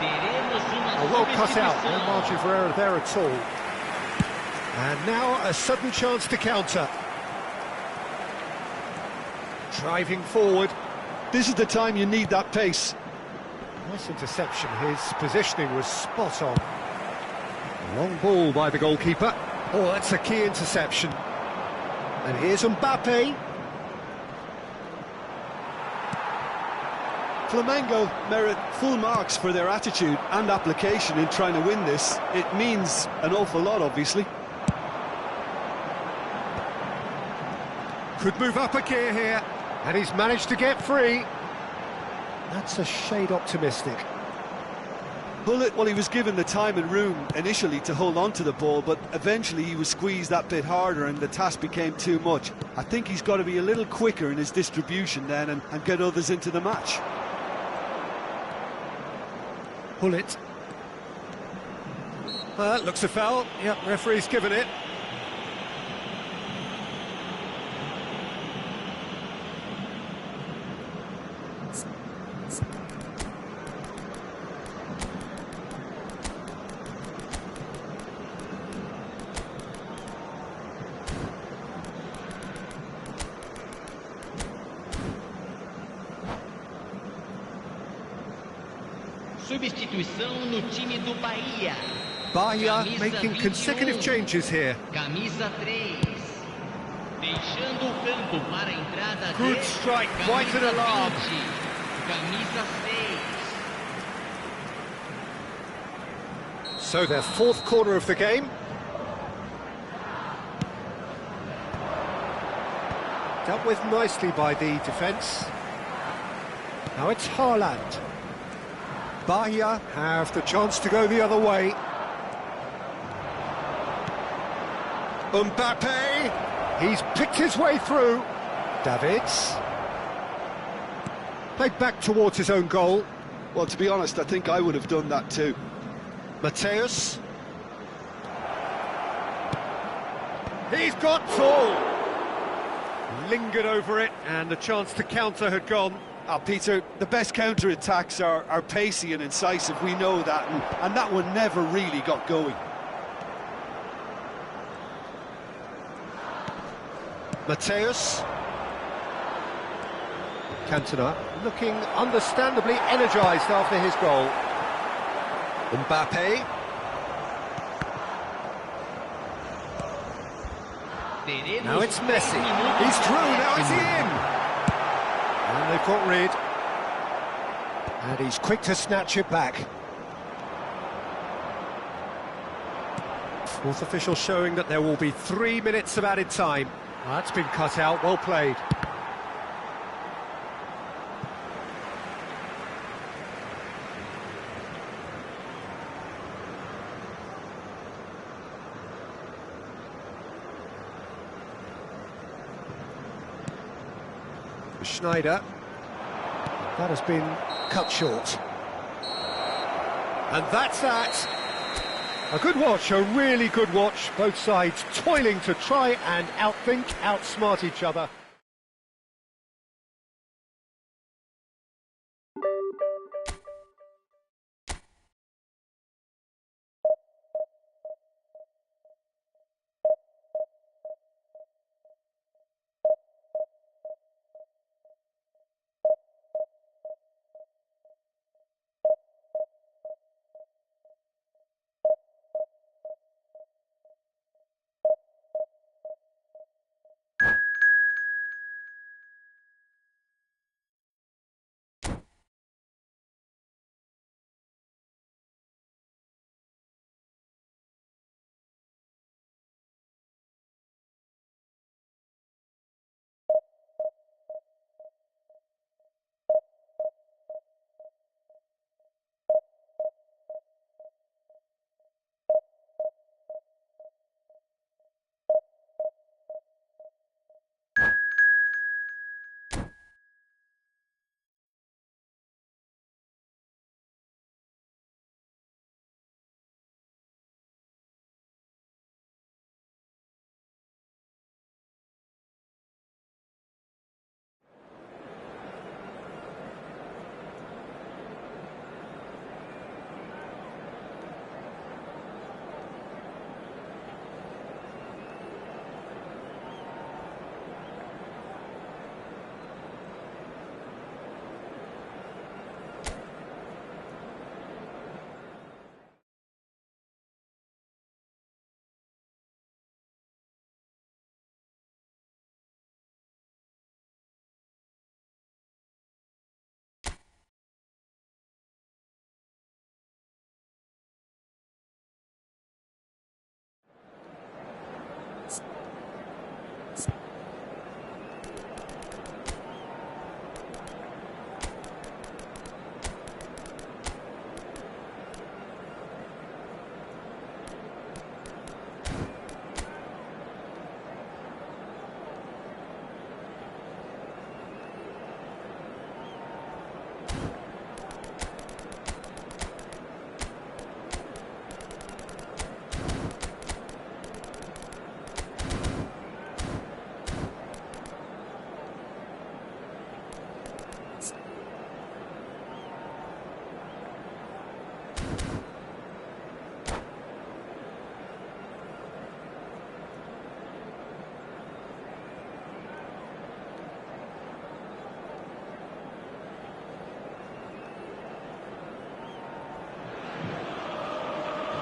D: Teremos uma
A: well cut out, no
D: substituição.
A: margin for error there at all. And now a sudden chance to counter. Driving forward.
B: This is the time you need that pace.
A: Nice interception, his positioning was spot on. A long ball by the goalkeeper. Oh, that's a key interception. And here's Mbappe.
B: Flamengo merit full marks for their attitude and application in trying to win this. It means an awful lot, obviously.
A: Could move up a gear here. And he's managed to get free. That's a shade optimistic.
B: Hullet, well, he was given the time and room initially to hold on to the ball, but eventually he was squeezed that bit harder and the task became too much. I think he's got to be a little quicker in his distribution then and get others into the match.
A: Hullet. Looks a foul. Yep, referee's given it.
D: Substituição no time do Bahia.
A: Bahia making consecutive changes here.
D: Camisa 3. Deixando o campo para a entrada
A: Good strike, quite an alarm.
D: Camisa 6.
A: So their fourth corner of the game. Dealt with nicely by the defence. Now it's Haaland. Bahia have the chance to go the other way. Mbappe, he's picked his way through. Davids. Played back towards his own goal.
B: Well, to be honest, I think I would have done that too.
A: Mateus. He's got full. Lingered over it, and the chance to counter had gone.
B: Peter, the best counter-attacks are pacey and incisive, we know that, and that one never really got going.
A: Mateus. Cantona looking understandably energised after his goal. Mbappe. Now it's Messi. He's through, now is he in? And they've got rid. And he's quick to snatch it back. Fourth official showing that there will be 3 minutes of added time. That's been cut out, well played. Schneider. That has been cut short. And that's that. A good watch, a really good watch. Both sides toiling to try and outthink, outsmart each other.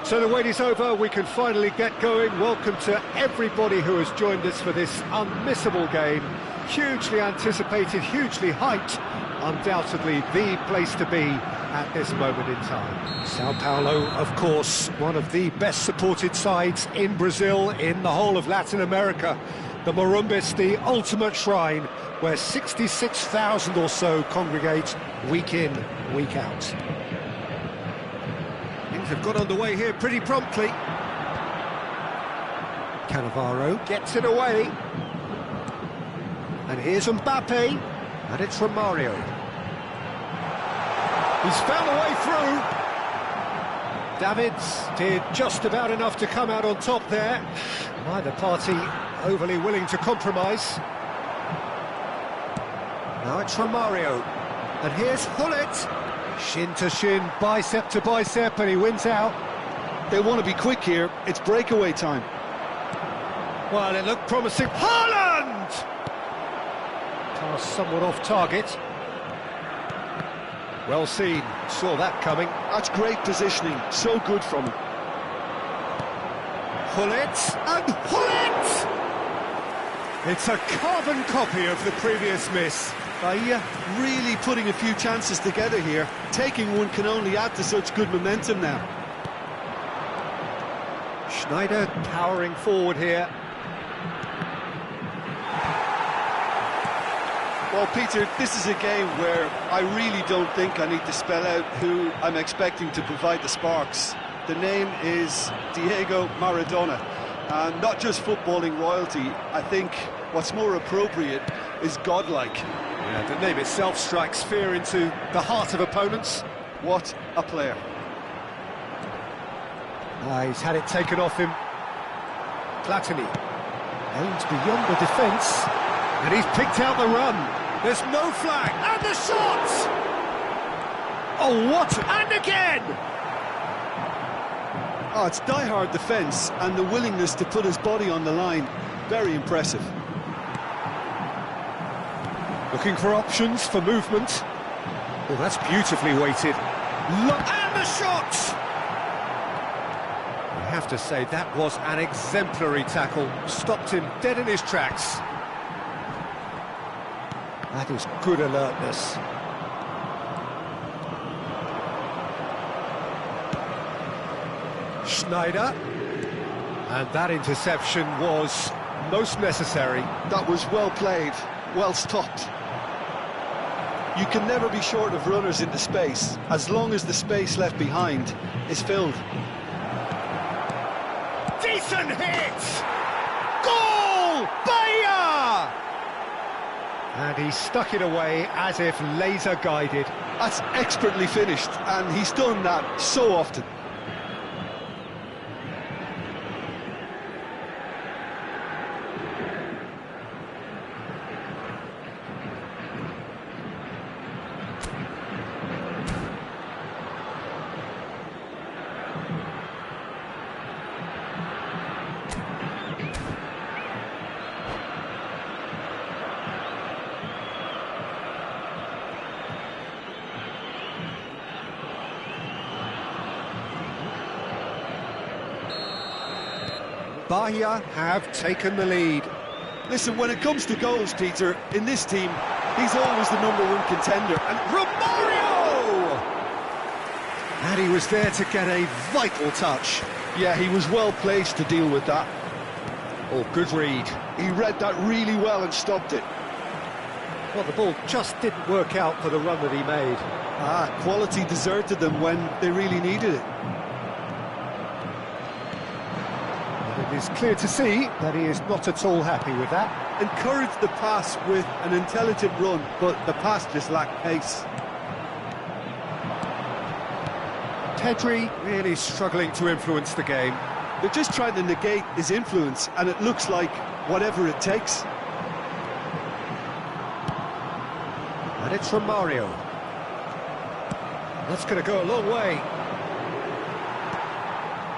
A: So the wait is over, we can finally get going. Welcome to everybody who has joined us for this unmissable game. Hugely anticipated, hugely hyped, undoubtedly the place to be at this moment in time. Sao Paulo, of course, one of the best supported sides in Brazil, in the whole of Latin America. The Morumbis, the ultimate shrine, where 66,000 or so congregate week in, week out. Things have got underway here pretty promptly. Cannavaro gets it away. And here's Mbappe, and it's Romario. He's found a way through. Davids did just about enough to come out on top there. Neither party overly willing to compromise. Now it's Romario, and here's Hullet. Shin to shin, bicep to bicep, and he wins out.
B: They want to be quick here. It's breakaway time.
A: Well, it looked promising. Haaland! Pass somewhat off target. Well seen, saw that coming.
B: That's great positioning, so good from him.
A: Hullet, and Hullet! It's a carbon copy of the previous miss.
B: Bahia really putting a few chances together here. Taking one can only add to such good momentum now.
A: Schneider powering forward here.
B: Well, Peter, this is a game where I really don't think I need to spell out who I'm expecting to provide the sparks. The name is Diego Maradona. And not just footballing royalty, I think what's more appropriate is godlike.
A: Yeah, the name itself strikes fear into the heart of opponents.
B: What a player.
A: He's had it taken off him. Platini aims beyond the defence, and he's picked out the run. There's no flag, and the shot! Oh, what? And again!
B: Oh, it's die-hard defence and the willingness to put his body on the line. Very impressive.
A: Looking for options for movement. Oh, that's beautifully weighted. Look, and the shot! I have to say, that was an exemplary tackle. Stopped him dead in his tracks. That is good alertness. Schneider. And that interception was most necessary.
B: That was well played, well stopped. You can never be short of runners into space, as long as the space left behind is filled.
A: Decent hit! Goal! Bahia! And he stuck it away as if laser guided.
B: That's expertly finished, and he's done that so often.
A: Bahia have taken the lead.
B: Listen, when it comes to goals, Peter, in this team, he's always the #1 contender. And
A: Romario! And he was there to get a vital touch.
B: yeah, he was well placed to deal with that.
A: Oh, good read.
B: He read that really well and stopped it.
A: Well, the ball just didn't work out for the run that he made.
B: Quality deserted them when they really needed it.
A: It is clear to see that he is not at all happy with that.
B: Encouraged the pass with an intelligent run, but the pass just lacked pace.
A: Pedri really struggling to influence the game.
B: They're just trying to negate his influence, and it looks like whatever it takes.
A: And it's Romario. That's going to go a long way.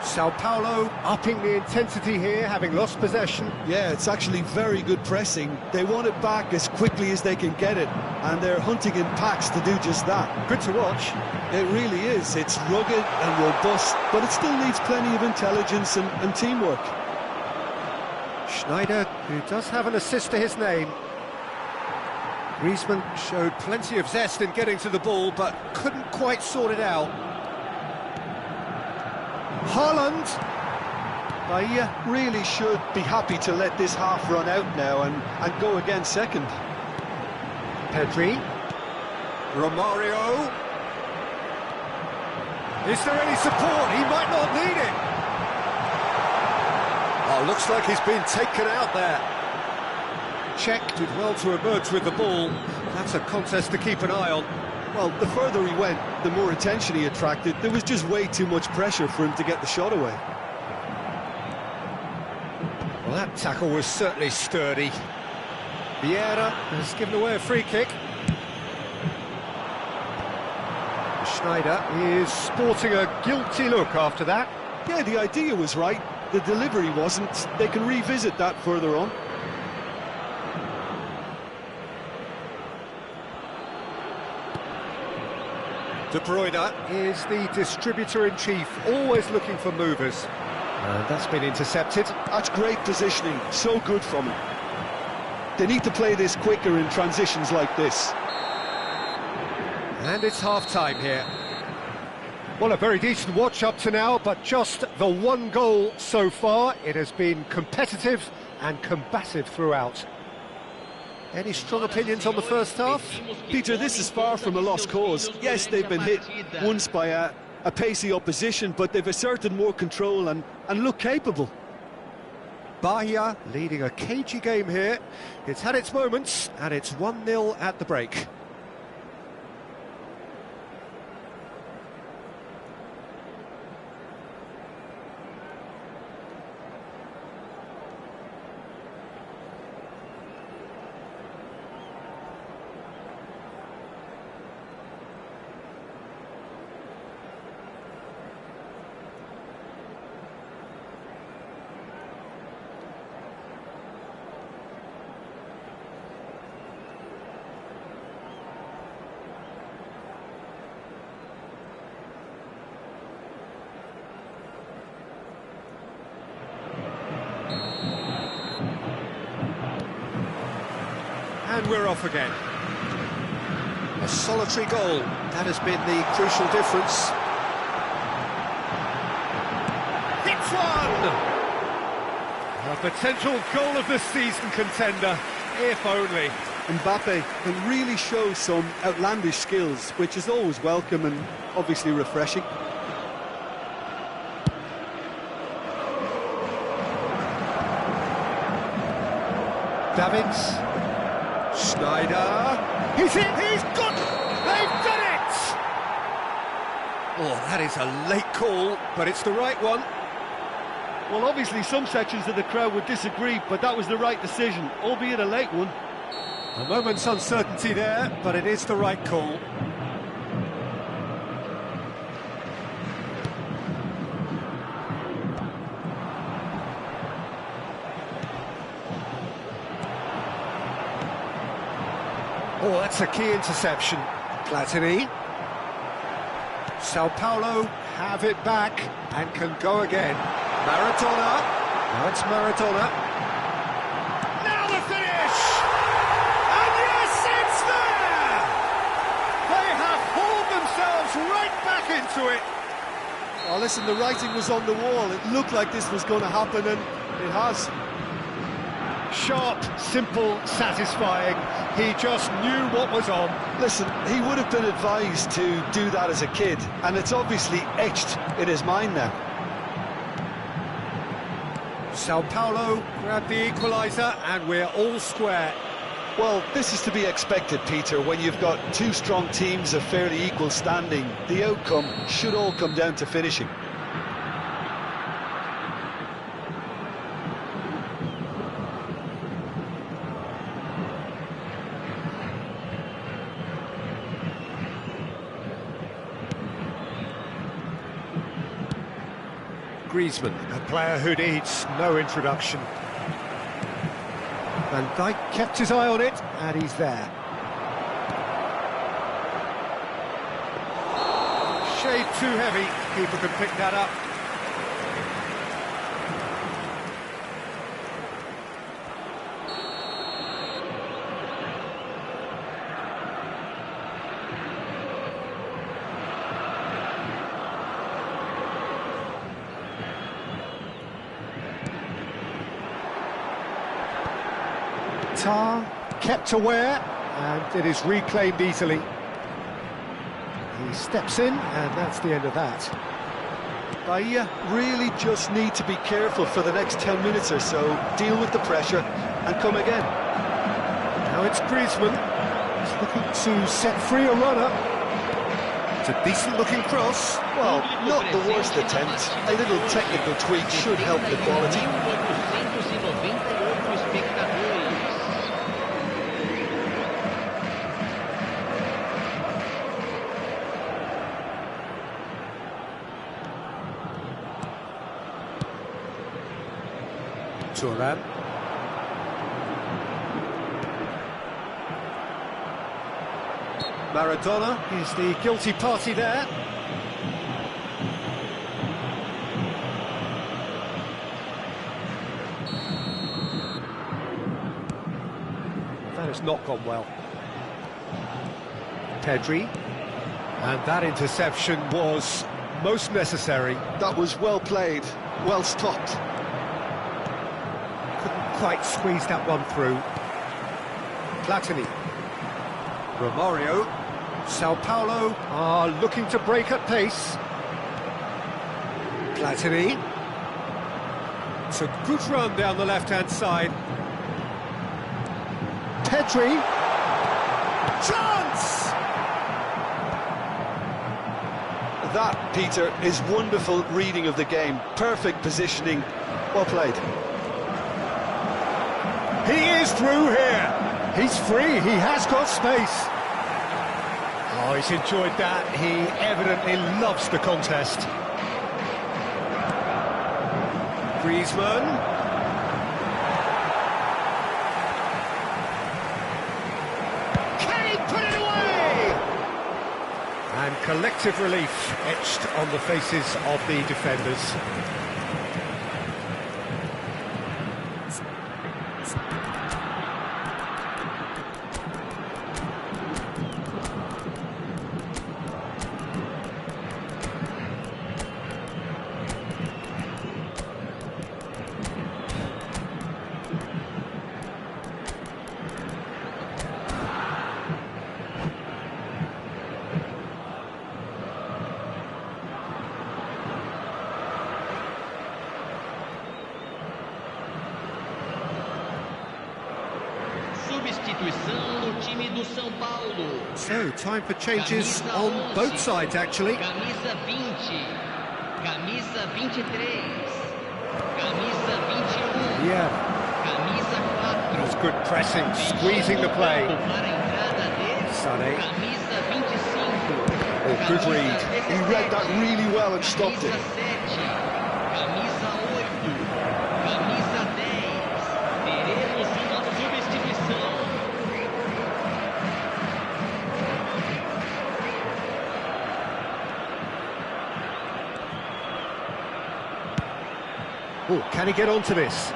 A: Sao Paulo upping the intensity here, having lost possession.
B: Yeah, it's actually very good pressing. They want it back as quickly as they can get it, and they're hunting in packs to do just that.
A: Good to watch.
B: It really is. It's rugged and robust, but it still needs plenty of intelligence and teamwork.
A: Schneider, who does have an assist to his name. Griezmann showed plenty of zest in getting to the ball, but couldn't quite sort it out. Haaland.
B: Bahia really should be happy to let this half run out now and go again second.
A: Pedri. Romario. Is there any support? He might not need it. Oh, looks like he's been taken out there. Czech did well to emerge with the ball. That's a contest to keep an eye on.
B: Well, the further he went, the more attention he attracted. There was just way too much pressure for him to get the shot away.
A: Well, that tackle was certainly sturdy. Vieira has given away a free kick. Schneider is sporting a guilty look after that.
B: Yeah, the idea was right. The delivery wasn't. They can revisit that further on.
A: De Bruyne is the distributor-in-chief, always looking for movers. And that's been intercepted.
B: That's great positioning, so good from him. They need to play this quicker in transitions like this.
A: And it's half-time here. Well, a very decent watch up to now, but just the one goal so far. It has been competitive and combative throughout. Any strong opinions on the first half?
B: Peter, this is far from a lost cause. Yes, they've been hit once by a pacey opposition, but they've asserted more control and look capable.
A: Bahia leading a cagey game here. It's had its moments, and it's 1-0 at the break. And we're off again. A solitary goal, that has been the crucial difference. Hits one! A potential goal of the season contender, if only.
B: Mbappe can really show some outlandish skills, which is always welcome and obviously refreshing.
A: Davids. Schneider. He's in, he's got, they've done it! Oh, that is a late call, but it's the right one.
B: Well, obviously some sections of the crowd would disagree, but that was the right decision, albeit a late one.
A: A moment's uncertainty there, but it is the right call. Oh, that's a key interception. Platini. Sao Paulo have it back and can go again. Maradona. Now it's Maradona. Now the finish! And yes, it's there! They have hauled themselves right back into it.
B: Oh, listen, the writing was on the wall. It looked like this was going to happen, and it has.
A: Sharp, simple, satisfying. He just knew what was on.
B: Listen, he would have been advised to do that as a kid, and it's obviously etched in his mind now.
A: Sao Paulo grabbed the equaliser, and we're all square.
B: Well, this is to be expected, Peter, when you've got two strong teams of fairly equal standing. The outcome should all come down to finishing.
A: Griezmann, a player who needs no introduction. Van Dijk kept his eye on it, and he's there. played too heavy. Keeper can pick that up. Kept aware, and it is reclaimed easily. He steps in, and that's the end of that.
B: Bahia really just need to be careful for the next 10 minutes or so, deal with the pressure, and come again.
A: Now it's Griezmann. He's looking to set free a runner. It's a decent-looking cross.
B: Well, not the worst attempt. A little technical tweak should help the quality.
A: Turan. Maradona is the guilty party there. That has not gone well. Pedri. And that interception was most necessary.
B: That was well played, well stopped.
A: Quite squeezed that one through. Platini. Romario. Sao Paulo are looking to break at pace. Platini. It's a good run down the left-hand side. Pedri. Chance!
B: That, Peter, is wonderful reading of the game. Perfect positioning. Well played.
A: He is through here. He's free. He has got space. Oh, he's enjoyed that. He evidently loves the contest. Griezmann. Can he put it away? And collective relief etched on the faces of the defenders. So, time for changes on both sides, actually.
D: Camisa 20, camisa 23, camisa 21,
A: Yeah.
D: camisa 4.
A: That's good pressing, squeezing the play.
D: Para a entrada de
A: Sané.
D: camisa 25.
A: Oh, good read.
B: He read that really well and stopped
D: Camisa
B: it.
D: 7, camisa 8, camisa 10. Teremos uma substituição.
A: Oh, can he get onto this?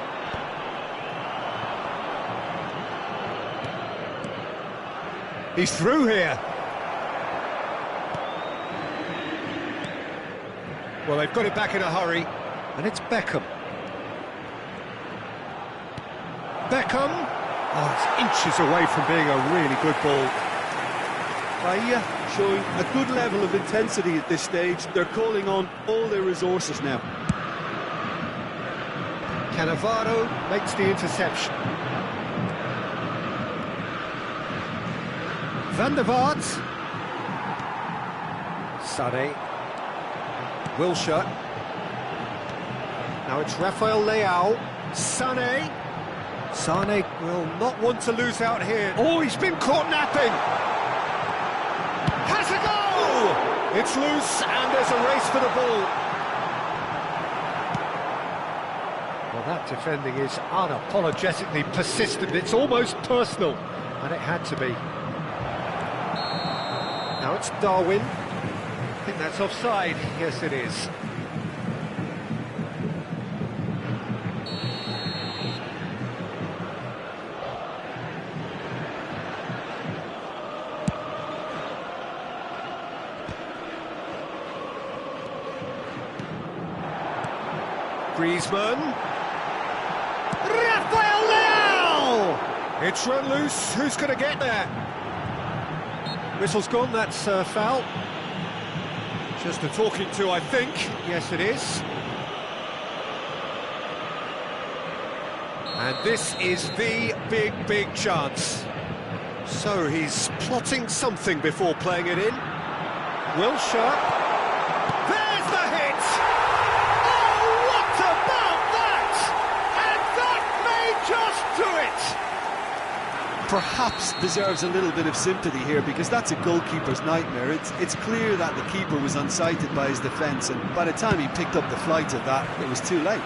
A: He's through here. Well, they've got it back in a hurry, and it's Beckham. Beckham! Oh, it's inches away from being a really good ball.
B: Bahia showing a good level of intensity at this stage. They're calling on all their resources now.
A: Cannavaro makes the interception. Van der Vaart. Sané. Wilshere. Now it's Rafael Leao. Sané. Sané will not want to lose out here. Oh, he's been caught napping. Has a goal! It's loose and there's a race for the ball. Well, that defending is unapologetically persistent. It's almost personal, and it had to be. Now it's Darwin. I think That's offside. Yes, it is. Griezmann. Rafael Leao! It's run loose. Who's going to get there? Whistle's gone. That's foul. Just a talking to, I think. Yes, it is. And this is the big chance. So he's plotting something before playing it in. Wilshere. There's the hit! Oh, what about that? And that may just do it!
B: Perhaps deserves a little bit of sympathy here, because that's a goalkeeper's nightmare. It's clear that the keeper was unsighted by his defence, and by the time he picked up the flight of that, it was too late.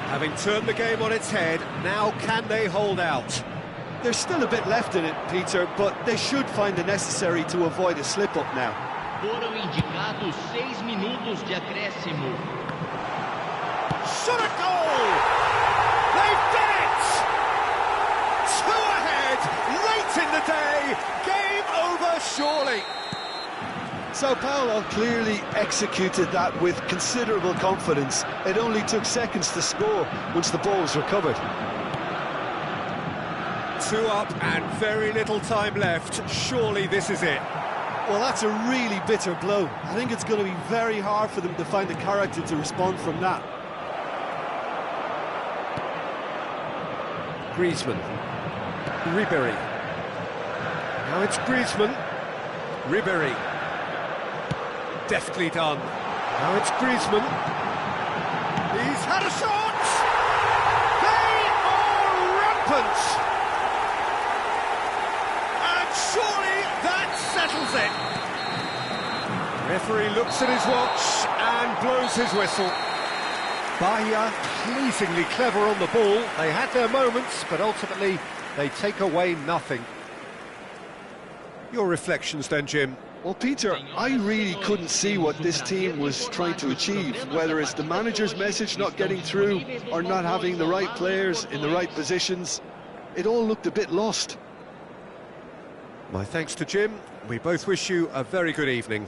A: Having turned the game on its head, now can they hold out?
B: There's still a bit left in it, Peter, but they should find the necessary to avoid a slip-up now.
D: Foram indicados 6 minutos de acréscimo.
A: Shot a goal! They've done it! 2 ahead, late in the day, game over surely.
B: Sao Paulo clearly executed that with considerable confidence. It only took seconds to score once the ball was recovered.
A: 2 up and very little time left. Surely this is it.
B: Well, that's a really bitter blow. I think it's going to be very hard for them to find the character to respond from that.
A: Griezmann. Ribéry. Now it's Griezmann. Ribéry. Deftly done. Now it's Griezmann. He's had a shot! They are rampant! And surely that settles it. Referee looks at his watch and blows his whistle. Bahia pleasingly clever on the ball. They had their moments, but ultimately they take away nothing. Your reflections then, Jim?
B: Well, Peter, I really couldn't see what this team was trying to achieve, whether it's the manager's message not getting through or not having the right players in the right positions. It all looked a bit lost.
A: My thanks to Jim. We both wish you a very good evening.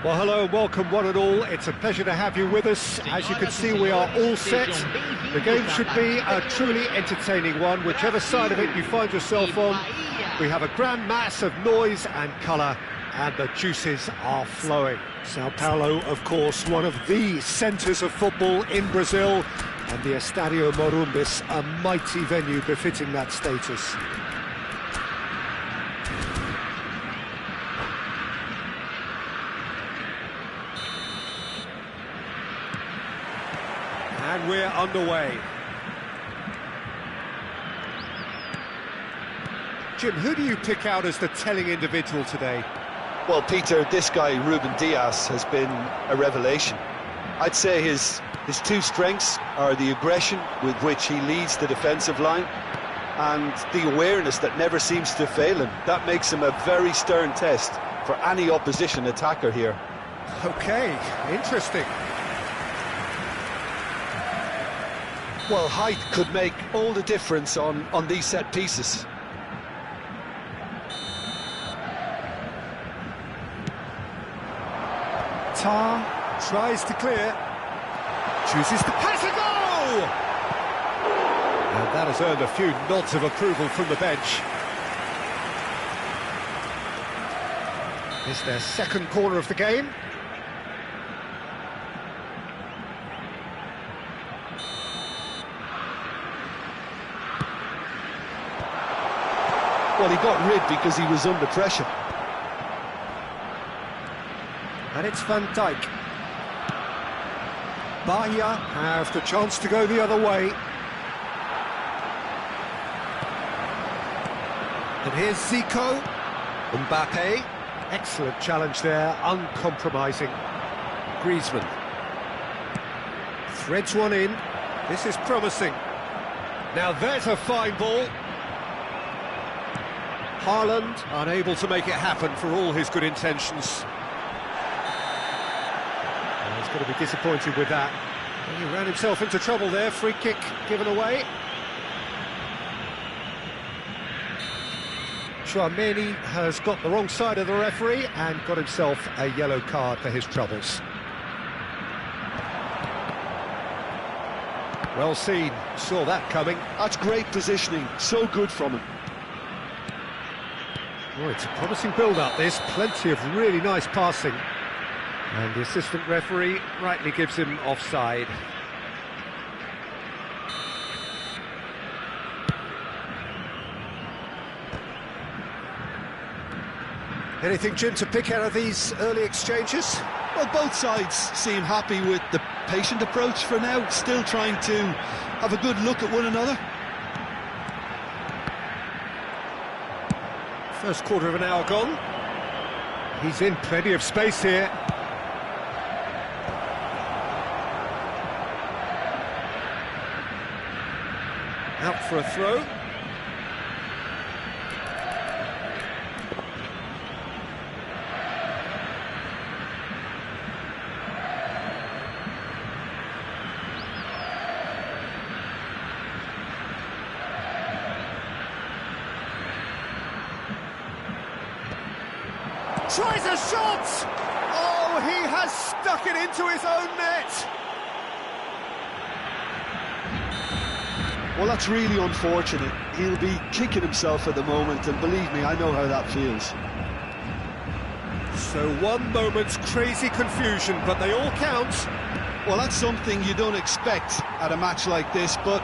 A: Well, hello and welcome one and all. It's a pleasure to have you with us. As you can see, we are all set. The game should be a truly entertaining one, whichever side of it you find yourself on. We have a grand mass of noise and colour, and the juices are flowing. Sao Paulo, of course, one of the centres of football in Brazil, and the Estádio Morumbis, a mighty venue befitting that status. And we're underway. Jim, who do you pick out as the telling individual today?
B: Well, Peter, this guy, Ruben Dias, has been a revelation. I'd say his two strengths are the aggression with which he leads the defensive line and the awareness that never seems to fail him. That makes him a very stern test for any opposition attacker here.
A: OK, interesting.
B: Well, height could make all the difference on these set pieces.
A: Tar tries to clear, chooses to pass a goal! And that has earned a few nods of approval from the bench. It's their second corner of the game.
B: Well, he got rid because he was under pressure.
A: And it's Van Dijk. Bahia have the chance to go the other way. And here's Zico. Mbappe. Excellent challenge there, uncompromising. Griezmann. Threads one in. This is promising. Now there's a fine ball. Haaland unable to make it happen for all his good intentions. He's going to be disappointed with that. He ran himself into trouble there, free kick given away. Tchouaméni has got the wrong side of the referee and got himself a yellow card for his troubles. Well seen, saw that coming.
B: That's great positioning, so good from him.
A: Oh, it's a promising build-up, this. Plenty of really nice passing. And the assistant referee rightly gives him offside. Anything, Jim, to pick out of these early exchanges?
B: Well, both sides seem happy with the patient approach for now, still trying to have a good look at one another.
A: First quarter of an hour gone. He's in plenty of space here. Out for a throw. Tries a shot! Oh, he has stuck it into his own net!
B: Well, that's really unfortunate. He'll be kicking himself at the moment, and believe me, I know how that feels.
A: So one moment's crazy confusion, but they all count.
B: Well, that's something you don't expect at a match like this, but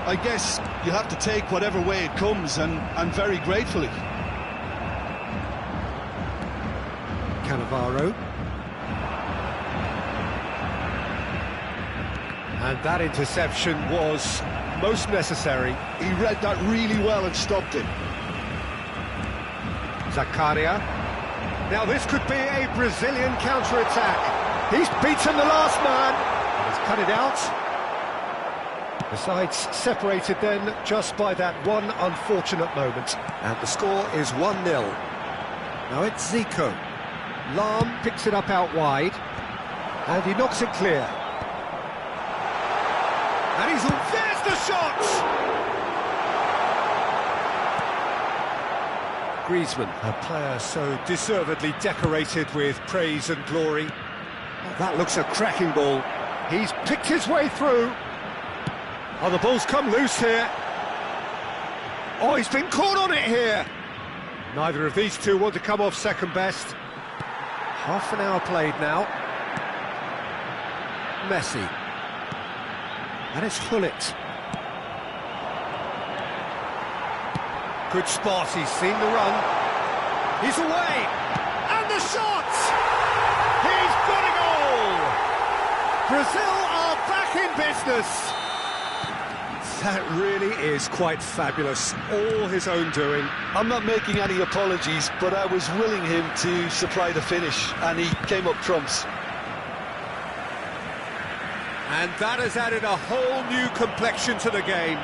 B: I guess you have to take whatever way it comes, and very gratefully.
A: Cannavaro. And that interception was most necessary.
B: He read that really well and stopped it.
A: Zakaria. Now this could be a Brazilian counter-attack. He's beaten the last man. He's cut it out. The sides separated then just by that one unfortunate moment. And the score is 1-0. Now it's Zico. Lahm picks it up out wide, and he knocks it clear. And there's the shot! Griezmann, a player so deservedly decorated with praise and glory. Oh, that looks a cracking ball. He's picked his way through. Oh, the ball's come loose here. Oh, he's been caught on it here. Neither of these two want to come off second best. Half an hour played now. Messi. And it's Gullit. Good spot, he's seen the run. He's away! And the shot! He's got a goal! Brazil are back in business! That really is quite fabulous, all his own doing.
B: I'm not making any apologies, but I was willing him to supply the finish, and he came up trumps.
A: And that has added a whole new complexion to the game.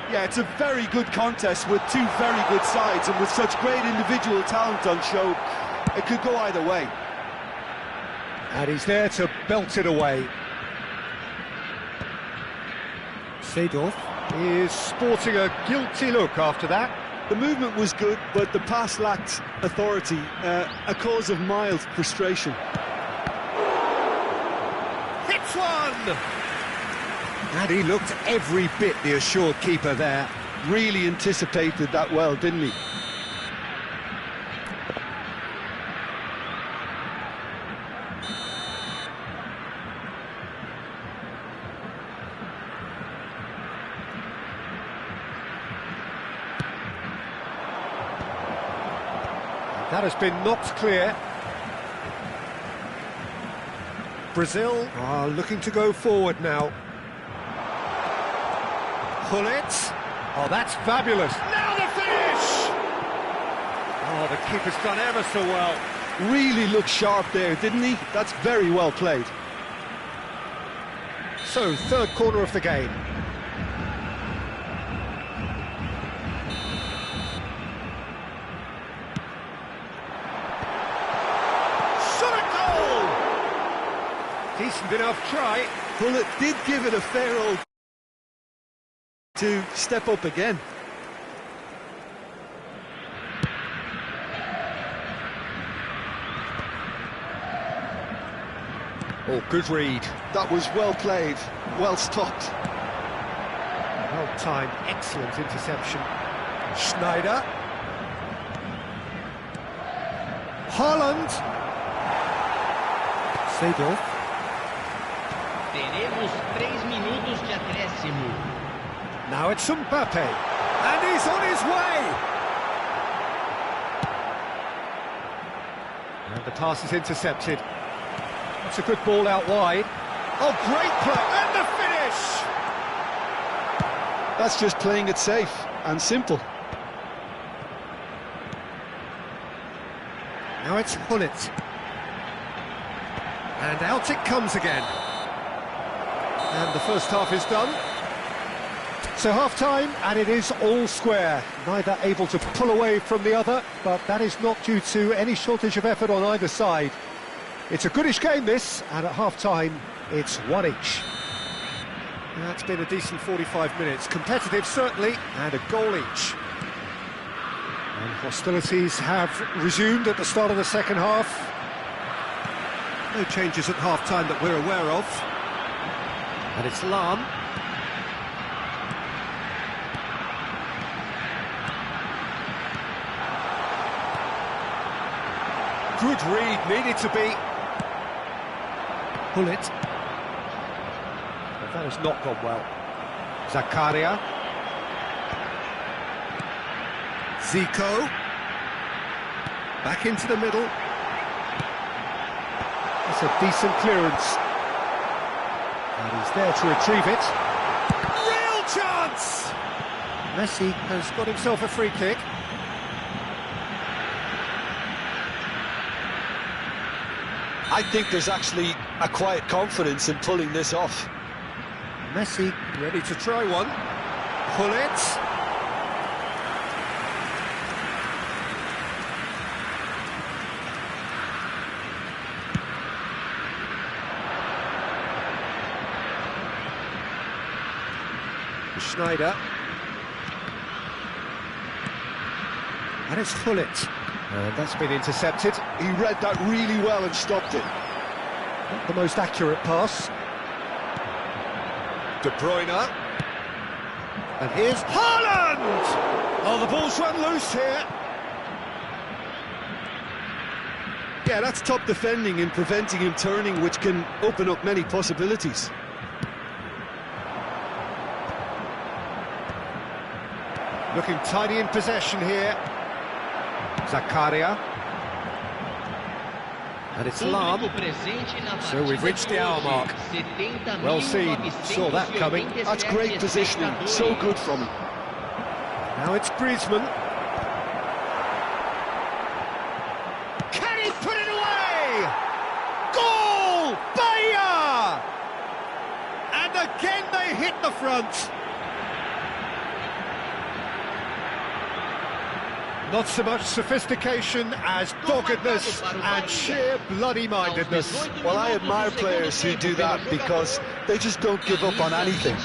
B: Yeah, it's a very good contest with two very good sides, and with such great individual talent on show, it could go either way.
A: And he's there to belt it away. Seedorf is sporting a guilty look after that.
B: The movement was good, but the pass lacked authority, a cause of mild frustration.
A: Hits one! And he looked every bit the assured keeper there.
B: Really anticipated that well, didn't he?
A: That has been knocked clear. Brazil are looking to go forward now. Gullit. Oh, that's fabulous. Now the finish! Oh, the keeper's done ever so well.
B: Really looked sharp there, didn't he? That's very well played.
A: So, third corner of the game. Shot at goal! Decent enough try.
B: Gullit did give it a fair old to step up again.
A: Oh, good read.
B: That was well played, well stopped.
A: Well timed, excellent interception. Schneider. Haaland. Seedorf.
D: Teremos 3 minutos de acréscimo.
A: Now it's Mbappe, and he's on his way! And the pass is intercepted. It's a good ball out wide. Oh, great play, and the finish!
B: That's just playing it safe and simple.
A: Now it's Gullit. And out it comes again. And the first half is done. So half-time, and it is all square. Neither able to pull away from the other, but that is not due to any shortage of effort on either side. It's a goodish game, this, and at half-time, it's one each. That's been a decent 45 minutes. Competitive, certainly, and a goal each. And hostilities have resumed at the start of the second half. No changes at half-time that we're aware of. And it's Lahm. Good read, needed to be. Gullit. But that has not gone well. Zakaria. Zico. Back into the middle. That's a decent clearance. And he's there to retrieve it. Real chance! Messi has got himself a free kick.
B: I think there's actually a quiet confidence in pulling this off.
A: Messi ready to try one. Gullit. Schneider. And it's Gullit. And that's been intercepted.
B: He read that really well and stopped it.
A: Not the most accurate pass. De Bruyne. And here's Haaland! Oh, the ball's run loose here.
B: Yeah, that's top defending and preventing him turning, which can open up many possibilities.
A: Looking tidy in possession here. Zakaria. And it's Lam. So we've reached the hour mark. Well seen, saw that coming.
B: That's great positioning, so good from him.
A: Now it's Griezmann. Can he put it away? Goal! Bayer! And again they hit the front. Not so much sophistication as doggedness and sheer bloody-mindedness.
B: Well, I admire players who do that because they just don't give up on anything.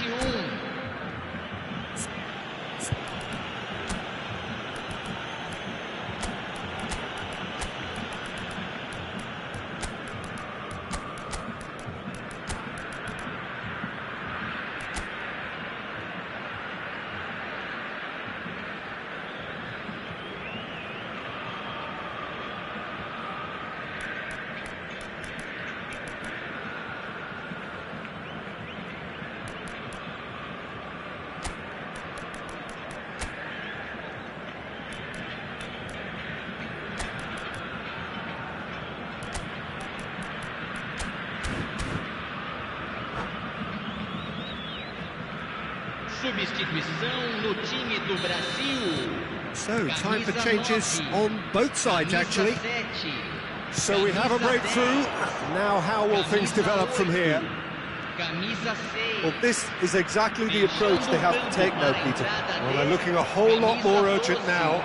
D: Substituição no time do Brasil.
A: So, time for changes on both sides, actually. So we have a breakthrough. Now, how will things develop from here?
B: Well, this is exactly the approach they have to take now, Peter.
A: Well, they're looking a whole lot more urgent now.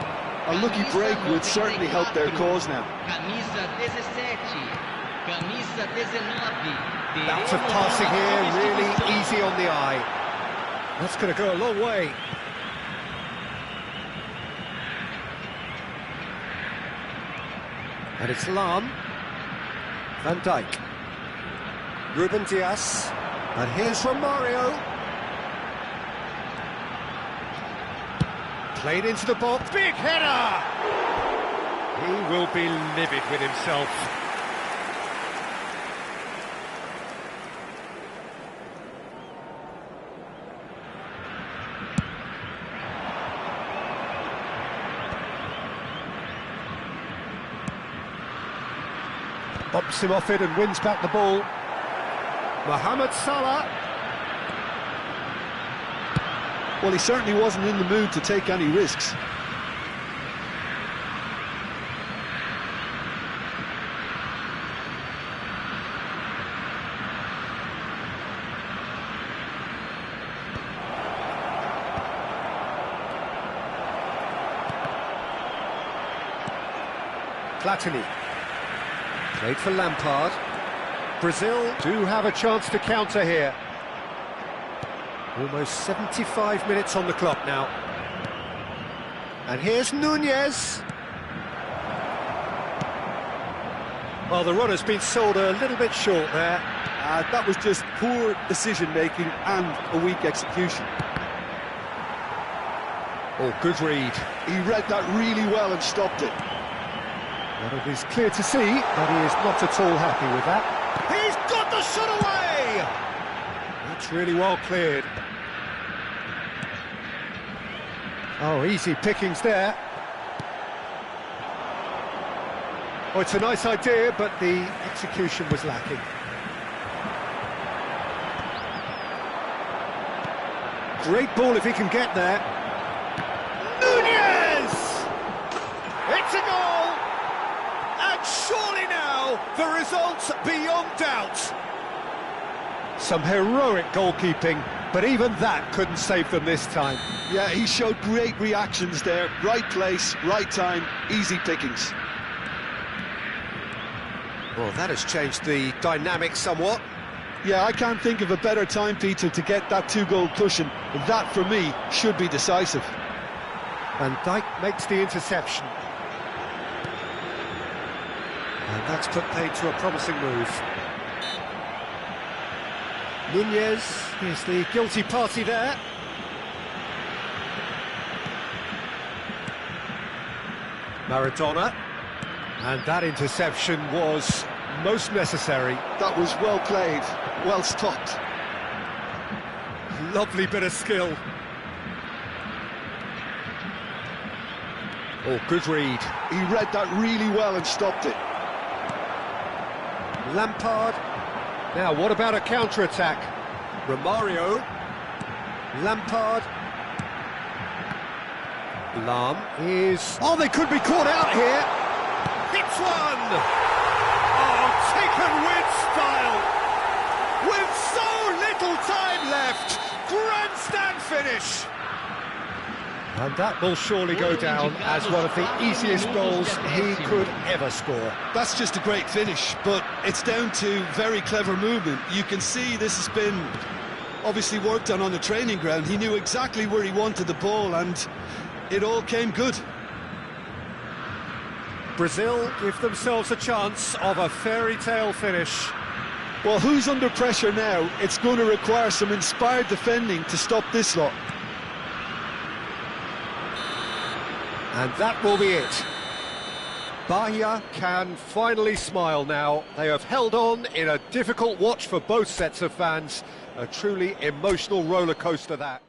B: A lucky break would certainly help their cause now.
A: Lots of passing here, really easy on the eye. That's going to go a long way. And it's Lam. Van Dijk. Ruben Dias. And here's Romario. Played into the box. Big header! He will be livid with himself. Bumps him off it and wins back the ball. Mohamed Salah.
B: Well, he certainly wasn't in the mood to take any risks.
A: Platini. Played for Lampard. Brazil do have a chance to counter here. Almost 75 minutes on the clock now. And here's Nunez. Well, the run has been sold a little bit short there.
B: That was just poor decision-making and a weak execution.
A: Oh, good read.
B: He read that really well and stopped it.
A: Well, it is clear to see that he is not at all happy with that. He's got the shot away! That's really well cleared. Oh, easy pickings there. Oh, it's a nice idea, but the execution was lacking. Great ball if he can get there. Nunez! It's a goal! And surely now, the result's beyond doubt. Some heroic goalkeeping, but even that couldn't save them this time.
B: Yeah, he showed great reactions there. Right place, right time, easy pickings.
A: Well, that has changed the dynamic somewhat.
B: Yeah, I can't think of a better time, Peter, to get that two-goal cushion. That, for me, should be decisive.
A: Van Dijk makes the interception. And that's put paid to a promising move. Nunez is the guilty party there. Maradona. And that interception was most necessary.
B: That was well played, well stopped.
A: Lovely bit of skill. Oh, good read.
B: He read that really well and stopped it.
A: Lampard. Now, what about a counter-attack? Romario. Lampard. Lahm is... Oh, they could be caught out here. Hits one! Oh, taken with style. With so little time left. Grandstand finish. And that will surely go down as one of the easiest goals he could ever score.
B: That's just a great finish, but it's down to very clever movement. You can see this has been obviously worked on the training ground. He knew exactly where he wanted the ball, and it all came good.
A: Brazil give themselves a chance of a fairy tale finish.
B: Well, who's under pressure now? It's going to require some inspired defending to stop this lot.
A: And that will be it. Bahia can finally smile now. They have held on in a difficult watch for both sets of fans. A truly emotional roller coaster, that.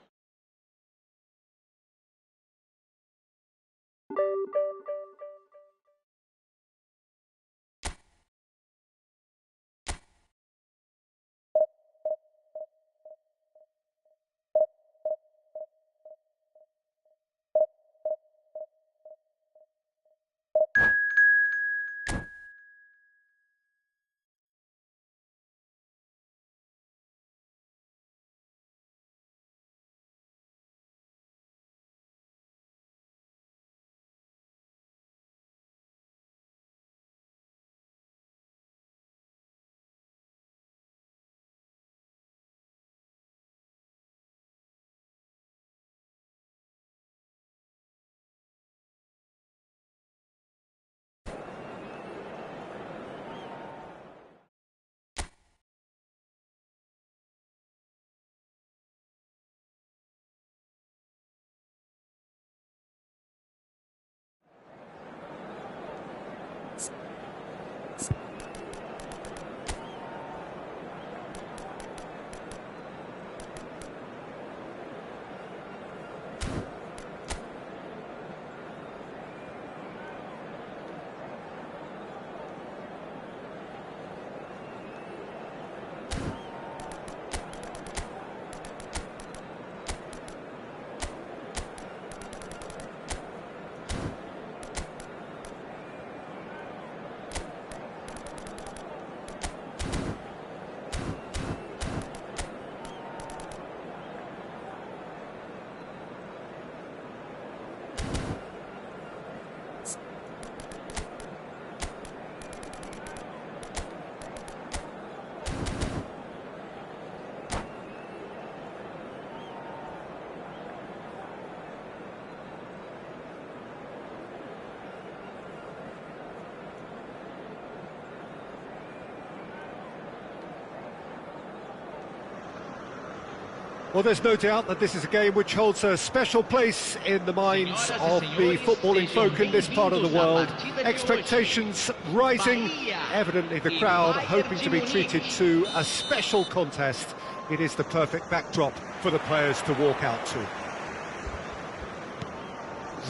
A: Well, there's no doubt that this is a game which holds a special place in the minds of the footballing folk in this part of the world. Expectations rising, evidently the crowd hoping to be treated to a special contest. It is the perfect backdrop for the players to walk out to.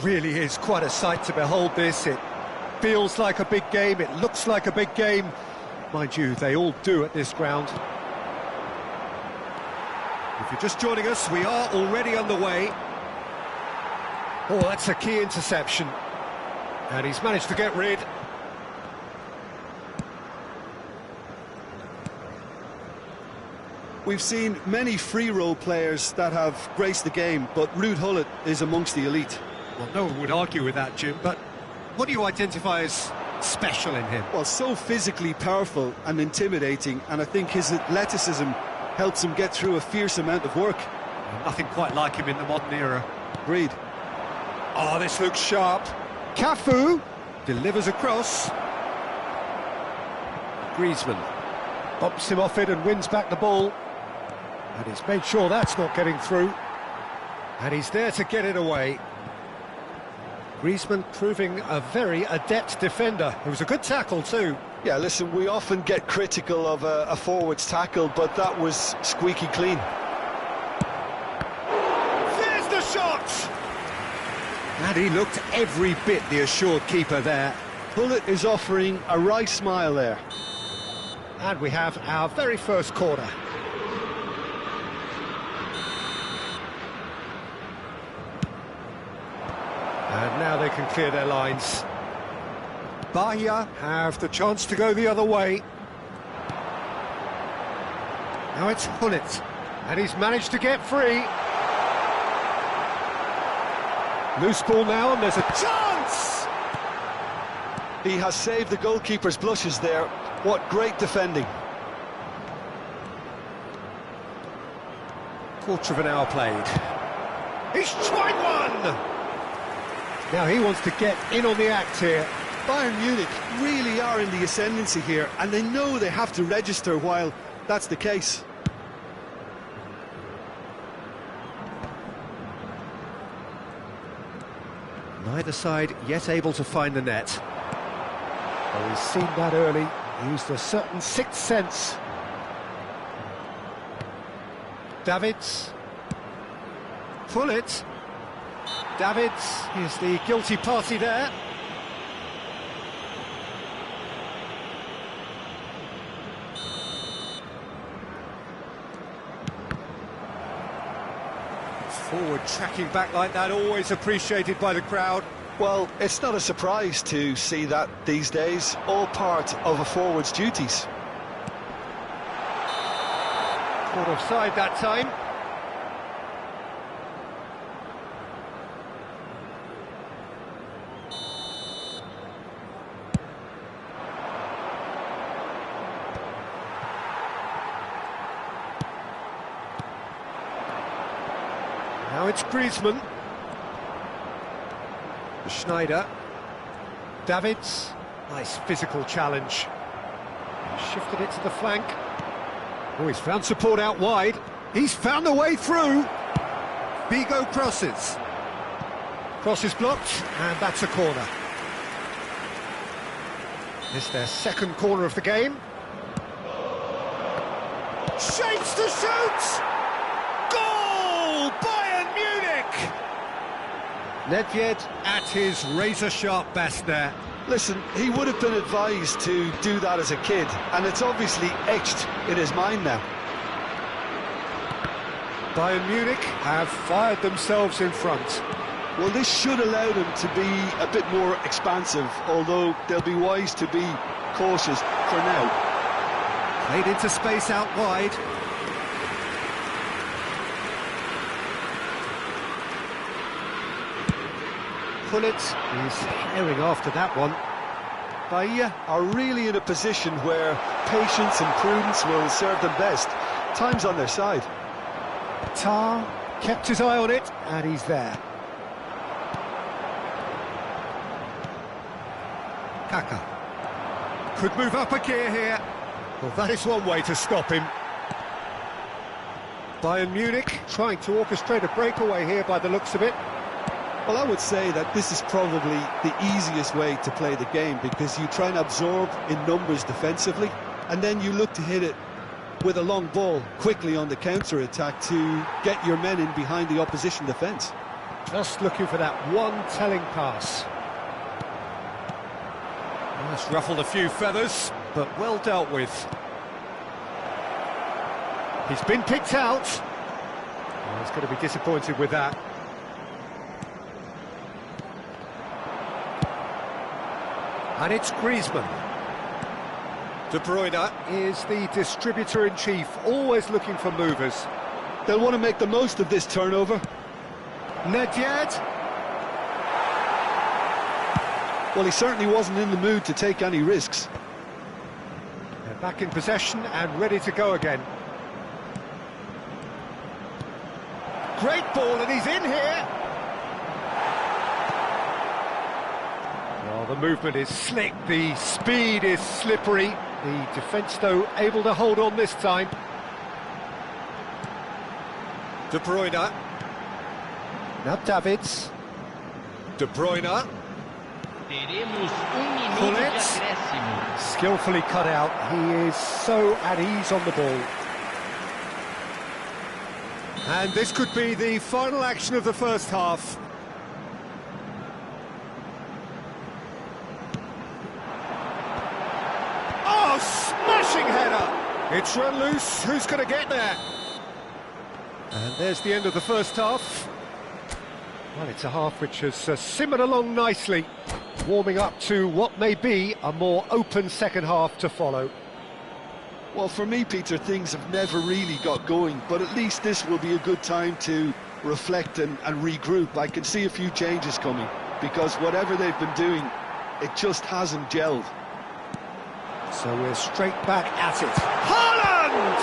A: Really is quite a sight to behold this. It feels like a big game, it looks like a big game. Mind you, they all do at this ground. If you're just joining us, we are already underway. Oh, that's a key interception. And he's managed to get rid.
B: We've seen many free role players that have graced the game, but Ruud Gullit is amongst the elite.
A: Well, no one would argue with that, Jim, but what do you identify as special in him?
B: Well, so physically powerful and intimidating, and I think his athleticism helps him get through a fierce amount of work.
A: Nothing quite like him in the modern era.
B: Agreed.
A: Oh, this looks sharp. Cafu delivers across. Griezmann bumps him off it and wins back the ball. And he's made sure that's not getting through. And he's there to get it away. Griezmann proving a very adept defender. It was a good tackle too.
B: Yeah, listen, we often get critical of a forward's tackle, but that was squeaky clean.
A: There's the shot! And he looked every bit the assured keeper there.
B: Bullet is offering a right smile there.
A: And we have our very first corner. And now they can clear their lines. Bahia have the chance to go the other way. Now it's Hullet, and he's managed to get free. Loose ball now, and there's a chance!
B: He has saved the goalkeeper's blushes there. What great defending.
A: Quarter of an hour played. He's tried one! Now he wants to get in on the act here.
B: Bayern Munich really are in the ascendancy here, and they know they have to register while that's the case.
A: Neither side yet able to find the net. Well, he's seen that early, used a certain sixth sense. Davids. Hullet. Davids is the guilty party there. Forward tracking back like that, always appreciated by the crowd.
B: Well, it's not a surprise to see that these days, all part of a forward's duties.
A: Caught offside that time. Now it's Griezmann. Schneider. Davids. Nice physical challenge. Shifted it to the flank. Oh, he's found support out wide. He's found a way through. Bigo crosses. Cross is blocked, and that's a corner. It's their second corner of the game. Shapes to shoot! Goal! Bayern Munich! Nedved at his razor-sharp best there.
B: Listen, he would have been advised to do that as a kid, and it's obviously etched in his mind now.
A: Bayern Munich have fired themselves in front.
B: Well, this should allow them to be a bit more expansive, although they'll be wise to be cautious for now.
A: Played into space out wide. Hullet is herring after that one.
B: Bahia are really in a position where patience and prudence will serve them best. Time's on their side.
A: Tar kept his eye on it, and he's there. Kaka could move up a gear here. Well, that is one way to stop him. Bayern Munich trying to orchestrate a breakaway here by the looks of it.
B: Well, I would say that this is probably the easiest way to play the game, because you try and absorb in numbers defensively, and then you look to hit it with a long ball quickly on the counter-attack to get your men in behind the opposition defence.
A: Just looking for that one telling pass. That's ruffled a few feathers, but well dealt with. He's been picked out. Oh, he's going to be disappointed with that. And it's Griezmann. De Bruyne is the distributor-in-chief, always looking for movers.
B: They'll want to make the most of this turnover.
A: Nedved.
B: Well, he certainly wasn't in the mood to take any risks.
A: They're back in possession and ready to go again. Great ball, and he's in here. Oh, the movement is slick, the speed is slippery. The defence, though, able to hold on this time. De Bruyne. Now Davids. De Bruyne.
D: Teremos minuto de acréscimo.
A: Skillfully cut out. He is so at ease on the ball. And this could be the final action of the first half. Oh, smashing header! It's run loose. Who's going to get there? And there's the end of the first half. Well, it's a half which has simmered along nicely, warming up to what may be a more open second half to follow.
B: Well, for me, Peter, things have never really got going, but at least this will be a good time to reflect and regroup. I can see a few changes coming, because whatever they've been doing, it just hasn't gelled.
A: So we're straight back at it. Haaland!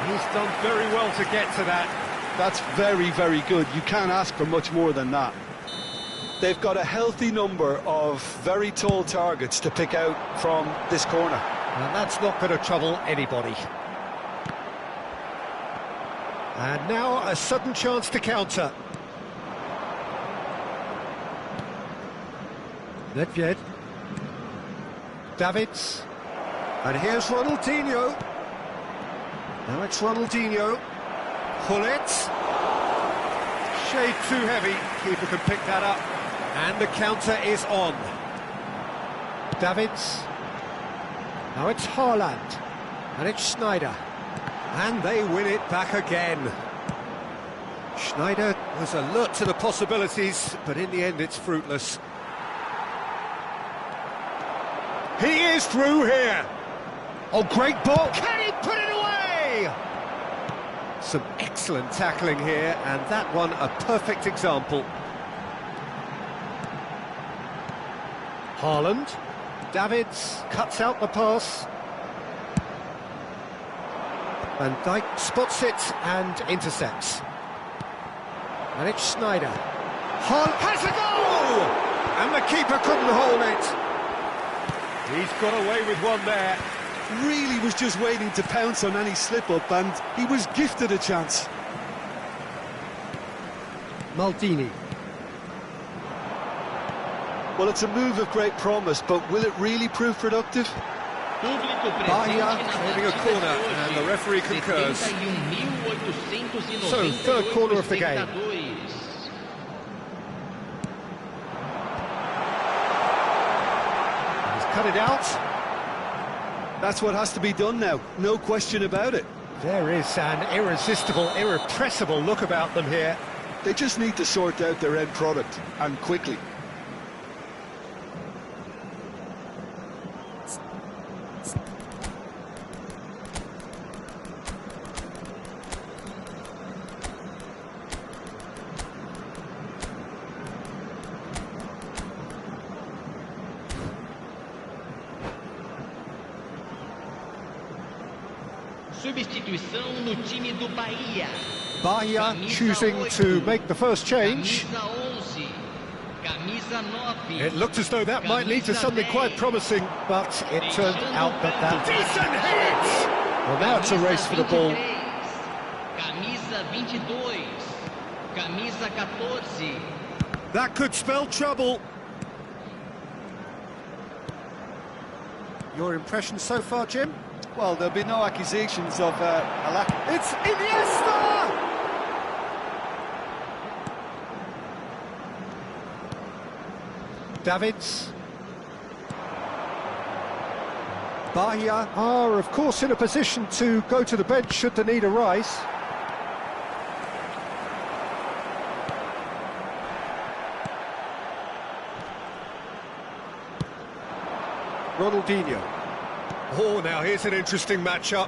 A: He's done very well to get to that.
B: That's very, very good. You can't ask for much more than that. They've got a healthy number of very tall targets to pick out from this corner.
A: And that's not going to trouble anybody. And now a sudden chance to counter. Nedved. Davids. And here's Ronaldinho. Now it's Ronaldinho. Gullit. Shade too heavy. Keeper can pick that up. And the counter is on. Davids. Now it's Haaland. And it's Sneijder. And they win it back again. Sneijder was alert to the possibilities, but in the end it's fruitless. He is through here. Oh, great ball. Can he put it away? Some excellent tackling here, and that one a perfect example. Haaland. Davids cuts out the pass. Van Dijk spots it and intercepts. And it's Sneijder. Haaland has a goal! And the keeper couldn't hold it. He's got away with one there.
B: Really was just waiting to pounce on any slip-up, and he was gifted a chance.
A: Maldini.
B: Well, it's a move of great promise, but will it really prove productive?
A: Bahia claiming a corner, and the referee concurs. So, third corner of the game. He's cut it out.
B: That's what has to be done now, no question about it.
A: There is an irresistible, irrepressible look about them here.
B: They just need to sort out their end product, and quickly.
D: Substituição no time do Bahia.
A: Bahia choosing to make the first change. It looked as though that might lead to something quite promising, but it turned out that decent hit! Well, now it's a race for the ball.
D: Camisa 22. Camisa 14.
A: That could spell trouble. Your impression so far, Jim?
B: Well, there'll be no accusations of a lack.
A: It's Iniesta! Davids. Bahia are, of course, in a position to go to the bench should the need arise. Ronaldinho. Oh, now here's an interesting matchup.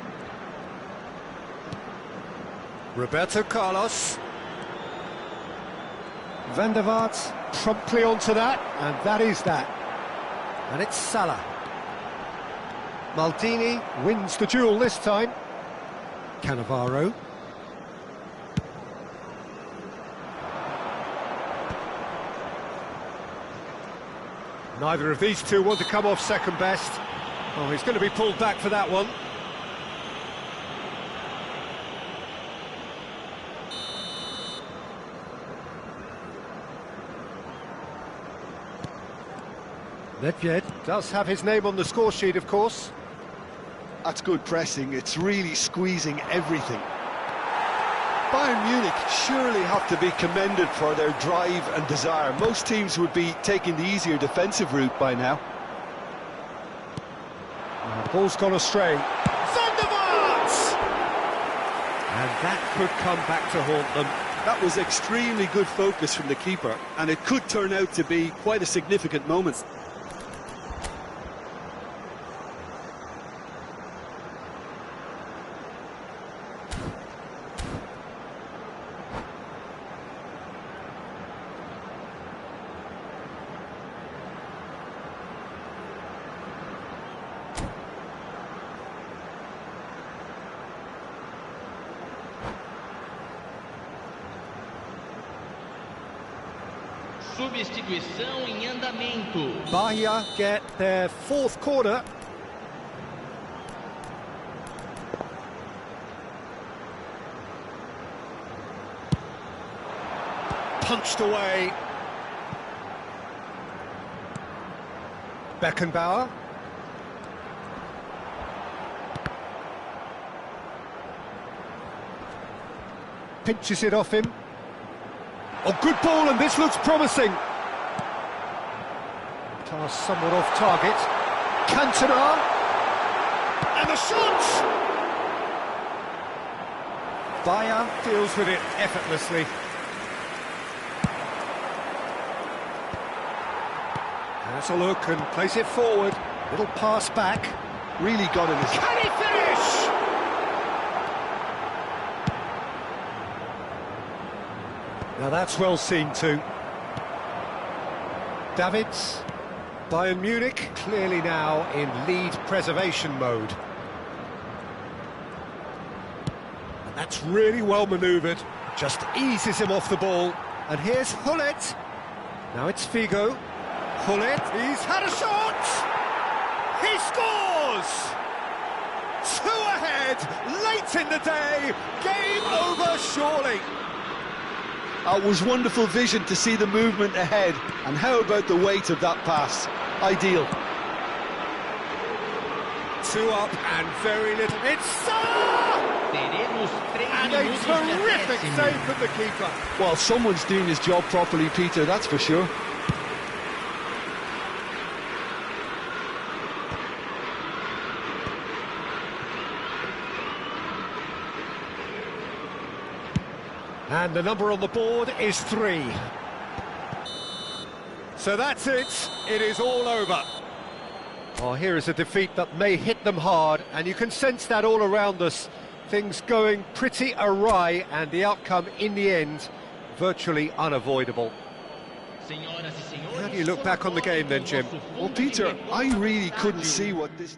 A: Roberto Carlos. Van der Vaart promptly onto that, and that is that. And it's Salah. Maldini wins the duel this time. Cannavaro. Neither of these two want to come off second best. Oh, he's going to be pulled back for that one. Nedved does have his name on the score sheet, of course.
B: That's good pressing, it's really squeezing everything. Bayern Munich surely have to be commended for their drive and desire. Most teams would be taking the easier defensive route by now.
A: Ball's gone astray. Thunderbolts! And that could come back to haunt them.
B: That was extremely good focus from the keeper, and it could turn out to be quite a significant moment.
D: Substituição em andamento.
A: Bahia get their fourth corner. Punched away. Beckenbauer. Pinches it off him. Oh, good ball, and this looks promising. Pass somewhat off target. Cantona. And the shot! Bayer deals with it effortlessly. Has a look and plays it forward. Little pass back.
B: Really got in his...
A: Can he finish? Now that's well seen too. Davids. Bayern Munich clearly now in lead preservation mode. And that's really well manoeuvred. Just eases him off the ball. And here's Hullet. Now it's Figo. Hullet, he's had a shot! He scores! 2 ahead, late in the day, game over surely.
B: It was wonderful vision to see the movement ahead, and how about the weight of that pass? Ideal.
A: 2 up and very little. It's Salah! And a terrific save from the keeper.
B: Well, someone's doing his job properly, Peter, that's for sure.
A: And the number on the board is 3. So that's it. It is all over. Oh, here is a defeat that may hit them hard, and you can sense that all around us. Things going pretty awry, and the outcome in the end virtually unavoidable. How do you look back on the game then, Jim?
B: Well, Peter, I really couldn't see what this...